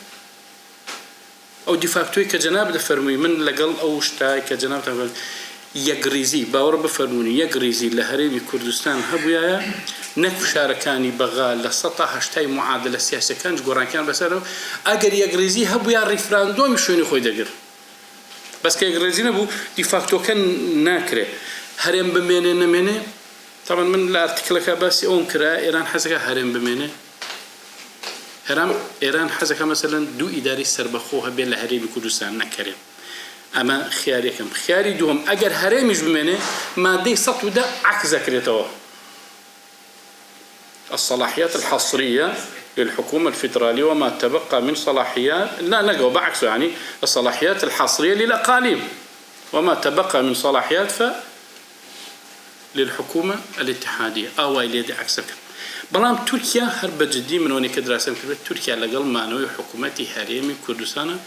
أو ديفاكتوي كجناب دفرمي من لقل أو شتاي كجناب تقول یەکریزی باوەڕ بفەرمونی یەکریزی لە هەرێمی کوردستان هەبووایە نەک فشارەکانی بەغا لە 180 معادلە سیاسەکانش گۆڕانکیان بەسەرەوە ئەگەر یەکریزی هەبووە ڕیفراندۆمی شوێنی خۆی دەگرت بەس کە یەکریزی نەبوو دیفاکتۆکە ناکرێت هەرێم بمێنێ نەمێنێ طبعا من لە ئارتیکلەکە باسی ئەوم کرا ئێران حەزەکە هەرێم بمێنێ ئێران حەزەکە مەسەلەن دوو ئیداری سربەخۆ هەبێ لە هەرێمی کوردستان نەکەرێن ئەمە خیارێکم خیاری دووەم ئەگەر هەرێمیش بمێنێ مادەی 110 عکس دەکرێتەوە الصلاحيات الحصرية للحكومة الفيدرالية وما تبقى من صلاحيات لا نقول بعكس يعني الصلاحيات الحصرية للأقاليم وما تبقى من صلاحيات للحكومة الاتحادية أو إلى عكسك بلام تركيا هرب جدي من هونيك دراسة كبيرة تركيا لقل معنوي حكومة هريمي كردستان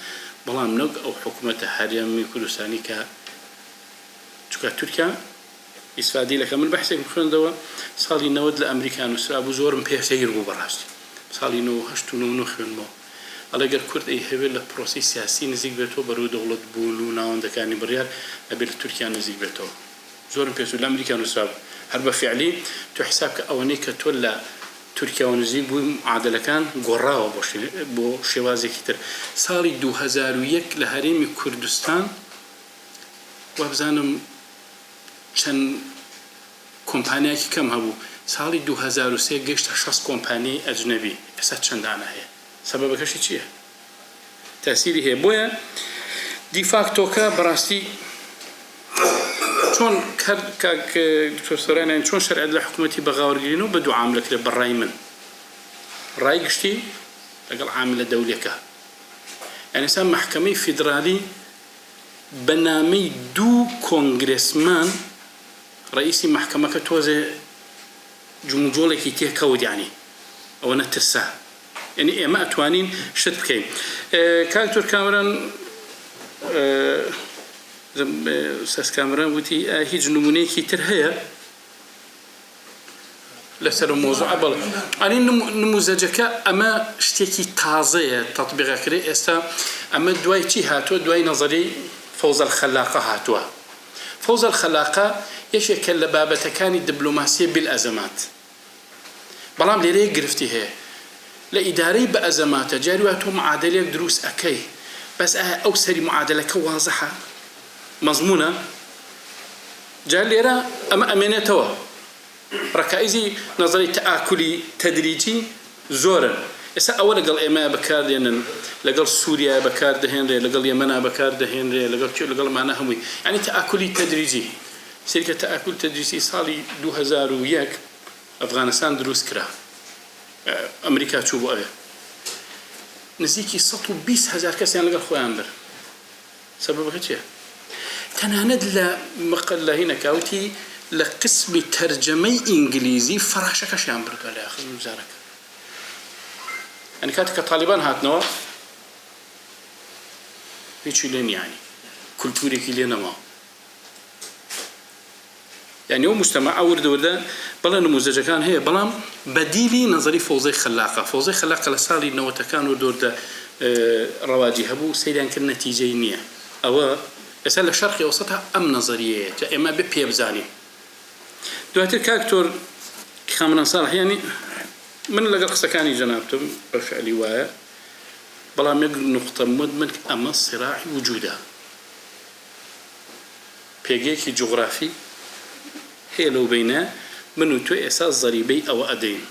بلام نق أو حكومة هريمي كردستاني تركيا استفادي لك من بحثك بخون دوا صالي نود لأمريكان وسرابو زورم بيسير بو براستي صالي نو هشتو نو خون مو على جر كرد أي هبل البروسيس سياسي نزيق بيتو برو دولة بولو ناون دكاني بريار قبل تركيا نزيق بيتو زورم بيسو الأمريكان وسرابو هرب فعلي تو حسابك أونيك تولى تركيا ونزيق بو معادلة كان قراوة بو شوازي كتير صالي 2001 لهريم كردستان وابزانم چەند کۆمپانیایەکی کەم هەبوو ساڵی 2003 گەیشتە 6 کۆمپانیای ئەجنەبی ئێستا چەندانە هەیە سەبەبەکەشی چییە؟ تاسیری هەیە بۆیە دیفاکتۆکە بەڕاستی چۆن کاک دکتۆر سۆرانیان چۆن شەرعیەت لە حکوومەتی بەغاوەرگرینەوە بە دوو عاملەکرێت بەڕای من ڕای گشتی لەگەڵ عاملە دەولەکە یعنی ئێستا مەحکەمەی فیدرالی بەنامەی دوو کۆنگرێسمان رئيسي محكمة كتوزي جمجولة كي تيكود يعني أو نترسا يعني ما أتوانين شد بكين كاكتور كاميران أستاذ كاميران وتي هيج نموني كي ترهيا لسر الموضوع بل يعني نموذجك أما اشتكي تازية تطبيق كري استا أما دواي تي هاتوا دواي نظري فوز الخلاقة هاتوا فوز الخلاقة يشكل لبابة كان الدبلوماسية بالأزمات بلام ليري قرفتي هي لإداري بأزمات جاريواتهم معادلة دروس أكي بس أو سري معادلة واضحة مضمونة جار ليرا أما أمينتوا ركائزي نظري تآكلي تدريجي زورا إسا أولا قال إما بكار دهن لقال سوريا بكار دهن لقال يمنا بكار دهن لقال معنا همي يعني تآكلي تدريجي شركة تآكل تدريسي صالي 2001 أفغانستان دروس كرا أمريكا تشوفوا أبي نزيكي 120,000 كاس يعني لقال خويا أمبر سبب كتير تناند لمقلة هنا كاوتي لقسم ترجمي إنجليزي فراشة كشيان برد على آخر الوزارة يعني كانت كطالبان هاتنوا هيك لين يعني كولتوري كلينا ما يعني هو مجتمع أورد وردا بلا نموذج كان هي بلام بديلي نظري فوزي خلاقة لسالي إنه تكانوا دوردا رواجي هبو سيدان كان نتيجينية أو يسأل الشرقي وسطها أم نظرية إما ببيبزاني دواتر كاكتور كامران صالح يعني من لقى قصكاني جنابتم بالفعل وايا بلام يقول نقطة مدمن أما الصراع وجوده بيجيكي جغرافي هي لو بينا منو تو أساس ضريبي أو أدين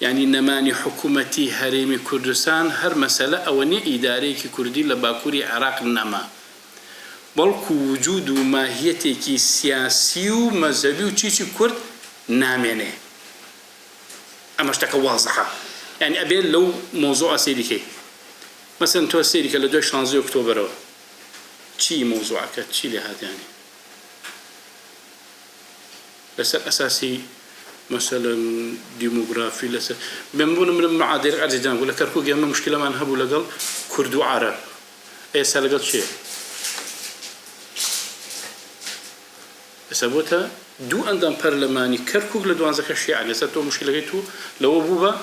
يعني نماني حكومتي هريمي كردستان هر مسألة أو ني إداري كي كردي لباكوري عراق النما بلكو وجود ماهيتي كي سياسي ومذهبي وشيشي كرد نامينه أما اشتكى واضحة يعني أبين لو موضوع سيريكي مثلا تو سيريكي لدو 16 أكتوبر شي موضوعك شي لهذا يعني لسه أساسي مثلا ديموغرافي لسه بمبون من المعادير عزيزان ولا كركو جمع مشكلة ما نهبوا لقال كرد وعرب أي سالقات شيء سبوتها دو عندهم برلماني كركو لدوان زكاة شيء يعني ستو مشكلة جيتو لو بوبا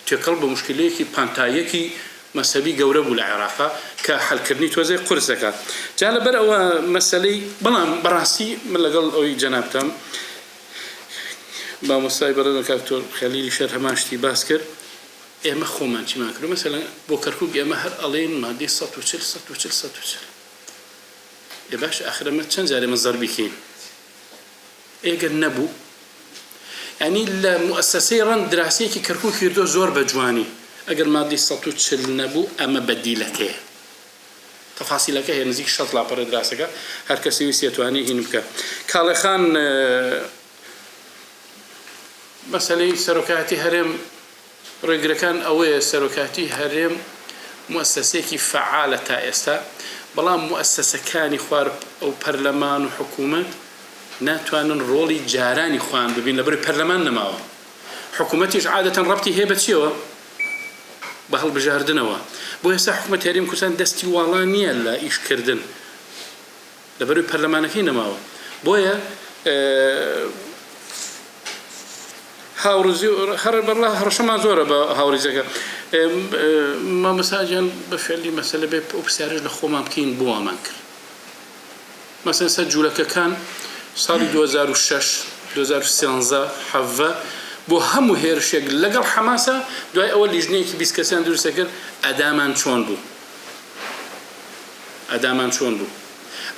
تقلب مشكلة كي بانتاية كي مسبي جورب العراق کە حەلکردنی تۆزەی قورس دەکات جا لەبەر ئەوە مەسەلەی بەڵام بەڕاستی من لەگەڵ ئەوی جەنابتەم مامۆستای بەڕێزم کاکتۆر خەلیلی شەر هەمان شتی باس کرد ئێمە خۆمان چیمان کرد مەسەلەن بۆ کەرکووک ئێمە هەر ئەڵێن مادەی 140 ێ باش ئاخرەمە چەند جارێ من زەربی کەین ئێگەر نەبوو ینی لە موەسسەسەی ڕەند دراسەیەکی کەرکووک کردۆ زۆر بە جوانی ئەگەر مادەی 140 نەبوو ئەمە بەدیلەکەیە تەفاسیلەکە هەیە نزیک 6 لاپەرە دراسەکە هەر کەسی ویست توانی هین بکە کاڵەخان مەسەلەی سەرۆکایەتی هەرێم ڕێگرەکان ئەوەیە سەرۆکایەتی هەرێم موەسسەسێکی فعالە تا ئێستا بەڵام موەسسەسەکانی خوار ئەو پەرلەمان و حکوومەت ناتوانن ڕۆڵی جارانی خوان ببین لەبەر پەرلەمان نەماوە حکوومەتیش عادەتەن ڕەبتی هەیە بە چیەوە بە هەڵبژاردنەوە بۆ ئێستا حکوومەت هەرێم کوردستان دەستی واڵا نییە لە ئیشکردن لەبەر پەرلەمانەکەی نەماوە بۆیە هاوڕزی هەر بەڵا هەڕەشەمان زۆرە بە هاوڕیزەکە مامەساجیان بە فعلی مەسەلە بێ ئەو پرسیارەش لە خۆمان بکەین بۆ ئامان کرد مەسەلەن سەر جوولەکەکان ساڵی 2006 2013 حەڤە بۆ هەموو هێرشێک لەگەڵ حەماسە دوای ئەوە لیژنەیەکی 20 کەسیان دروستە کرد ئەدامان چۆن بوو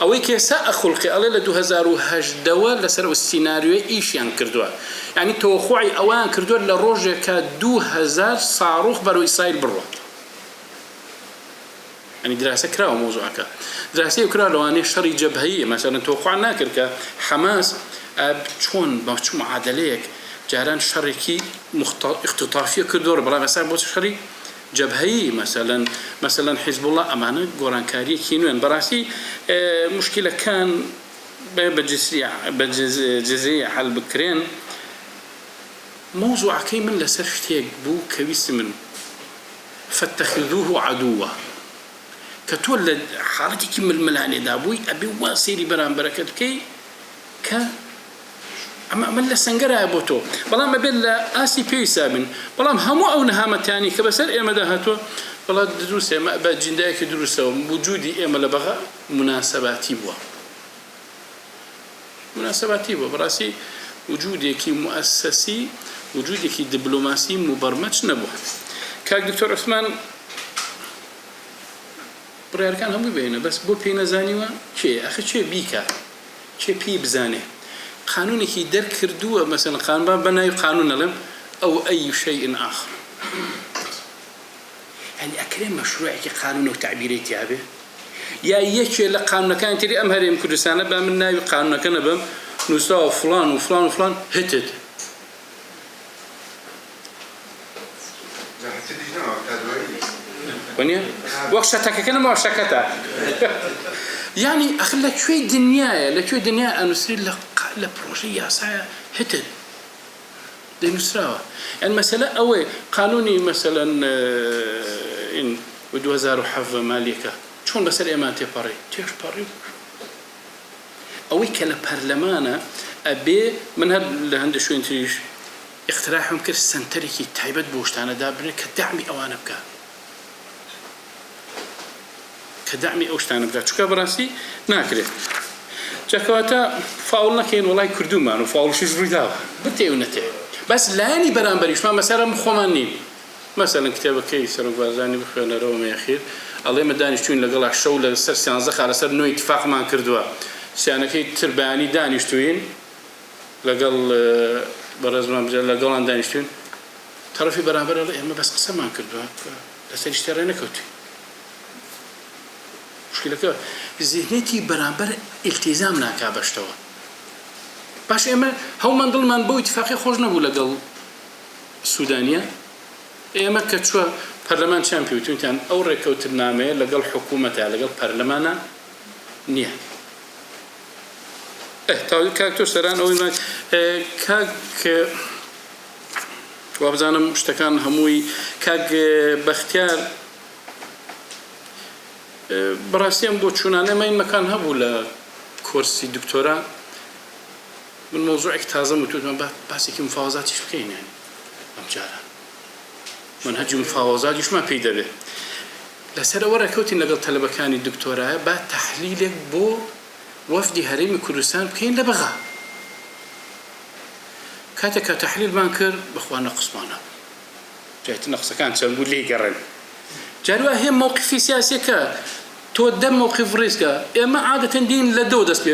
ئەوەی کێسا ئەخولقی ئەڵێ لە 2008ەوە لەسەر ئەو سیناریۆی ئیشیان کردووە یعنی تەوەخوعی ئەویان کردووە لە ڕۆژێکە 2000 ساڕوخ بەرەو ئیسرائیل بڕوە ینی دراسە کراوە مۆزوعەکە دراسەی کرا لەوانەیە شەڕی جەبهەیە مەسەلەن تەوەخوع ناکرد کە حەماس چۆن بە چ معادلەیەک جاران شەڕێکی اختطافیە کردووە بەڵام ئێستا بۆ شەڕی جەبهەیی مەسەلەن حیزب الله ئەمانە گۆڕانکاریەکی نوێن بەڕاستی مشکلەکان بە جزئی حەل بکرێن مۆزوعەکەی من لەسەر شتێک بوو کە ویستی من فاتخذوه عدووە کە تۆ لە حاڵەتێکی ململانێدا بووی ئەبێ وا سەیری بەرامبەرەکەت بکەی کە ئەمە لە سەنگەرایە بۆ تۆ بەڵام ئەبێت لە ئاسی پێی سابن بەڵام هەموو ئەو نەهامەتیانی کە بەسەر ئێمەدا هاتووە بەڵام دروست ئێمە بە جیندایەکی دروستەوە وجودی ئێمە لە بەغا مناسەباتی بووە بەڕاستی وجودێکی موەسسەسی وجودێکی دیبلۆماسی مبەرمەج نەبووە کاک دکتۆر عوسمان بڕیارەکان هەمووی بێنە بەس بۆ پێی نەزانیوە ئەخە چێ بیکە چێ پێی بزانێ قانونێکی دەرکردووە مەسەلەن قانون بەناوی قانون نەڵێم ئەو ئەی شەیء ئاخر یعنی ئەکرێ مەشروعێکی قانون و تعبیرەی تیابێ یا یەکێ لە قانونەکان تری ئەم هەرێم کوردستانە با من ناوی قانونەکە نەبم نووسراوە فڵان و فڵان و فڵان هتت وەک شەتەکەکە نەماوە شەکەتە یعنی ئەخ لەکوێ دنیایە ئەنووسری لە پرۆژەی یاسایە هتت دەنووسراوە یعنی مەسەلە ئەوەی قانونی مەسەلەن 2007 مالیەکە چۆن بەسەر ئێمان تێپەڕی تێشپەڕی ئەوەی کە لە پەرلەمانە ئەبێ من هەر لە هەندێک شوێن تریش اختراحم کرد سنتەرێکی تایبەت بۆ شتانەدا بنێت کە داعمی ئەوانە بکات کە داعمی ئەو شتانە بکات چونکە بەڕاستی ناکرێت جاکەواتە فاوڵ نەکەین وڵای کردومان و فاوڵشیش ڕوویداوە بتێ و نەتێ بەس لایەنی بەرامبەریشمان مەسەرە خۆمان نین مەسەلەن کتێبەکەی سەرۆک بارزانی بخوێنەرەوە مەیەخیر ئەڵێ مە دانیشتوین لەگەڵا شەو لەسەر 13 خا لەسەر 9 اتفاقمان کردووە سیانەکەی تر بەیانی دانیشتوین لەگەڵ بەڕێزمان بجە لەگەڵان دانیشتوین تەرەفی بەرامبەر ئەڵێ ئێمە بەس قسەمان کردووە لەسەر شتێڕێ نەکەوتوین مشکلەکە زیهنێتی بەرامبەر ئیلتیزام ناکا بەشتەوە باش ئێمە هەومان دڵمان بۆ ئیتفاقی خۆش نەبوو لەگەڵ سوودانیە ئێمە کە چووە پەرلەمان چیان پێوتوینتیان ئەو ڕێکەوتنامەیە لەگەڵ حکوومەتە لەگەڵ پەرلەمانە نییە کاکتۆر سەران ئەوەی کاک وابزانم شتەکان هەمووی کاک بەختیار بەڕاستیان بۆ چوونانە ماین مەکان هەبوو لە کۆرسی دکتۆرا من مۆزوعێک تازەم وتوتمان باسێکی مفاوەزاتیش بکەین ینی ئەم جارە منهەجی مفاوەزاتیشمان پێی دەبێت لەسەر ئەوە ڕێکەوتین لەگەڵ تەلەبەکانی دکتۆرایە با تەحلیلێک بۆ وەفدی هەرێمی کوردستان بکەین لە بەغا کاتێک کە تەحلیلمان کرد بەخوا نەقسمانە جایتە نەقسەکان چەند بوو لێی گەڕێن جاروە هەیە مووقفی سیاسیەکە تۆ دەم مووقف ڕێزگە ئێمە عادەتەن دین لە دەو دەست پێ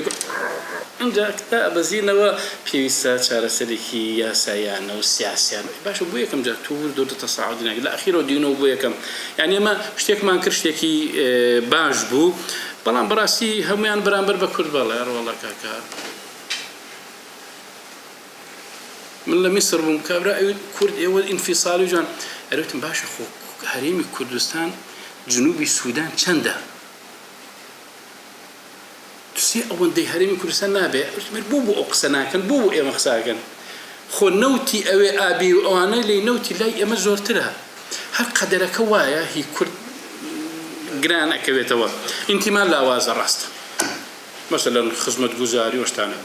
اینجا کتا بەزینەوە پێویستە چارەسەرێکی یاساییانە و سیاسیان باشە بۆ یەکەم جار توور دۆ تەساعودی ناگە لە ئەخیرەوە دیونەوە بۆ یەکەم یعنی ئێمە شتێکمان کرد شتێکی باش بوو بەڵام بەڕاستی هەمویان بەرامبەر بە کورد بەڵێ ڕۆڵە کاکە من لە میسر بووم کابرا ئەوێ کورد ئێوە ئینفیساڵی جوان ئەرێتم باشە خۆ هەرێمی کوردستان جنوبی سوودان چەندە دوسێ ئەوەندەی هەرێمی کوردستان نابێ بوو بۆ ئەو قسە ناکەن بوو ئێمە قساکەن خۆ نەوتی ئەوێ ئابی و ئەوانەی لی نەوتی لای ئێمە زۆرترە هەر قەدەرەکە وایە هی کورد گران ئەکەوێتەوە ئینتیمان لە ئاوازە ڕاستە مثلا خزمەت گوزاری وەشتانە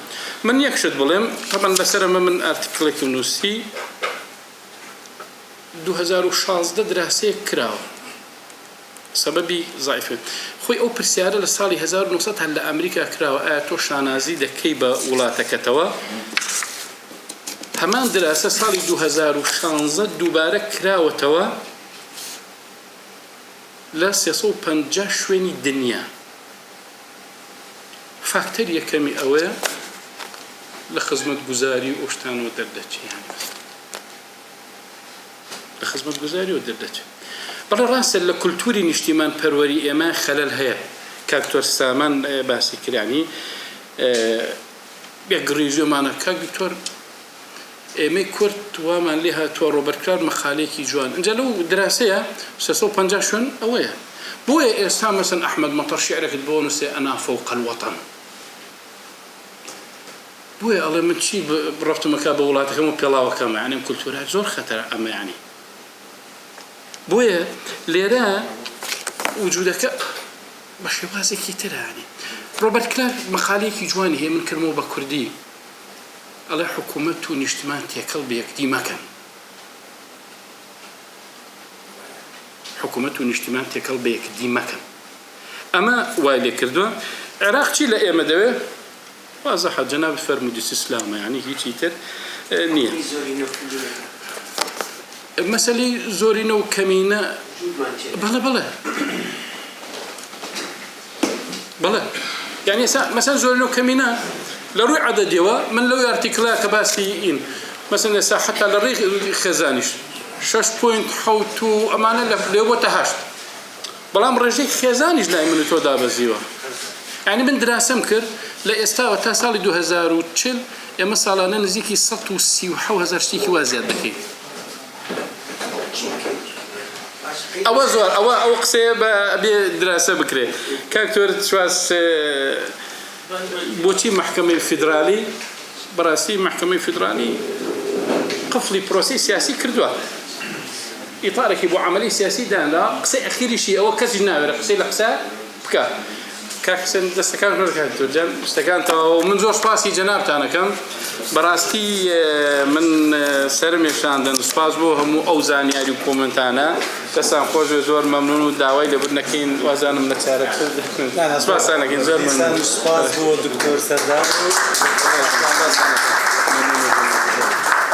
من یەکشت بڵێم طبعا لەسەرەمە من ئارتیکڵێکی نووسی 2016 دراسەیەک کراوە سببی ضعیفێت خۆی ئەو پرسیارە لە ساڵی 1900 هەر لە ئەمریکا کراوە ئایا تۆ شانازی دەکەی بە وڵاتەکەتەوە هەمان دراسە ساڵی 2016 دووبارە کراوەتەوە لە 350 شوێنی دنیا فاکتەر یەکەمی ئەوەیە لە خزمەت گوزاری ئۆشتانەوە دەردەچێ لە خزمەت گوزاریەوە دەردەچێت بەڵێ ڕاستە لە کولتوری نیشتیمان پەروەری ئێمە خەلەل هەیە کاکتۆر سامان باسی کرانی گڕیژۆمانە کاک دکتۆر ئێمەی کورد وامان لێ هاتووە ڕۆبەرکرار مەخالێکی جوان اینجا لەو دراسەیە 350 شوێن ئەوەیە بۆیە ئێستا مەسەن ئەحمەد مەتەر شیعرێکت بۆ نووسێ ئەنا فەوق الوەطن بۆیە ئەڵێ من چی ڕەفتمەکە بە وڵاتەکەم و پێڵاوەکەمە یعنی کولتورات زۆر خەتەرە ئەمە یعنی بۆیە لێرە وجودەکە بە شێوازێکی ترە یعنی ڕۆبەرت کلار مەقالەیەکی جوانی هەیە من کردمەوە بە کوردی ئەڵێ حکوومەت و نیشتمان تێکەڵ بە یەکدی مەکەن حکوومەت و نیشتمان تێکەڵ بە یەکدی مەکەن ئەمە وای لێ کردووە عێراق چی لە ئێمە دەوێ وازەحە جەناب فەرموودی سیسلامە یعنی هیچی تر نییە مەسەلەی زۆرینە و کەمینە بەڵێ یعنی مەسەن زۆرینە و کەمینە لە ڕووی عەدەدیەوە من لەو ئارتیکڵا کە باسی ئین مەسەن ئێستا حەتا لە ڕێی خێزانیش 6.7 و ئەمانە لێ بۆتە 8 بەڵام ڕێژەی خێزانیش لای من و تۆ دابەزیوە یعنی من دراسەم کرد لە ئێستاوە تا ساڵی 2040 ئێمە ساڵانە نزیکی 137,000 شتێکی وا زیاد دەکەین ئەوە زۆر ئەو قسەیە بێ دراسە بکرێ کاکتۆر چواس بۆچی محکەمەی فیدرالی بەڕاستی محکەمەی فیدرالی قفڵی پرۆسی سیاسی کردووە ئیطارێکی بۆ عملی سیاسی دانلا قسەی ئەخیریشی ئەوە کەسی ناوێرە قسەی لە قسە بکە کاکسن دەستەکان نەکاتۆ جان شتەکانتەوە من زۆر سپاسی جەنابتانەکەم بەڕاستی من سەرمێشاندن سپاس بۆ هەموو ئەو زانیاری و کۆمنتانە دەستان خۆش زۆر مەمنون و داوای لەبر نەکەین وازانم نەچارەکرد سپاسانەکەین زۆر مەمنون سپاس بۆ دکتۆر سەردار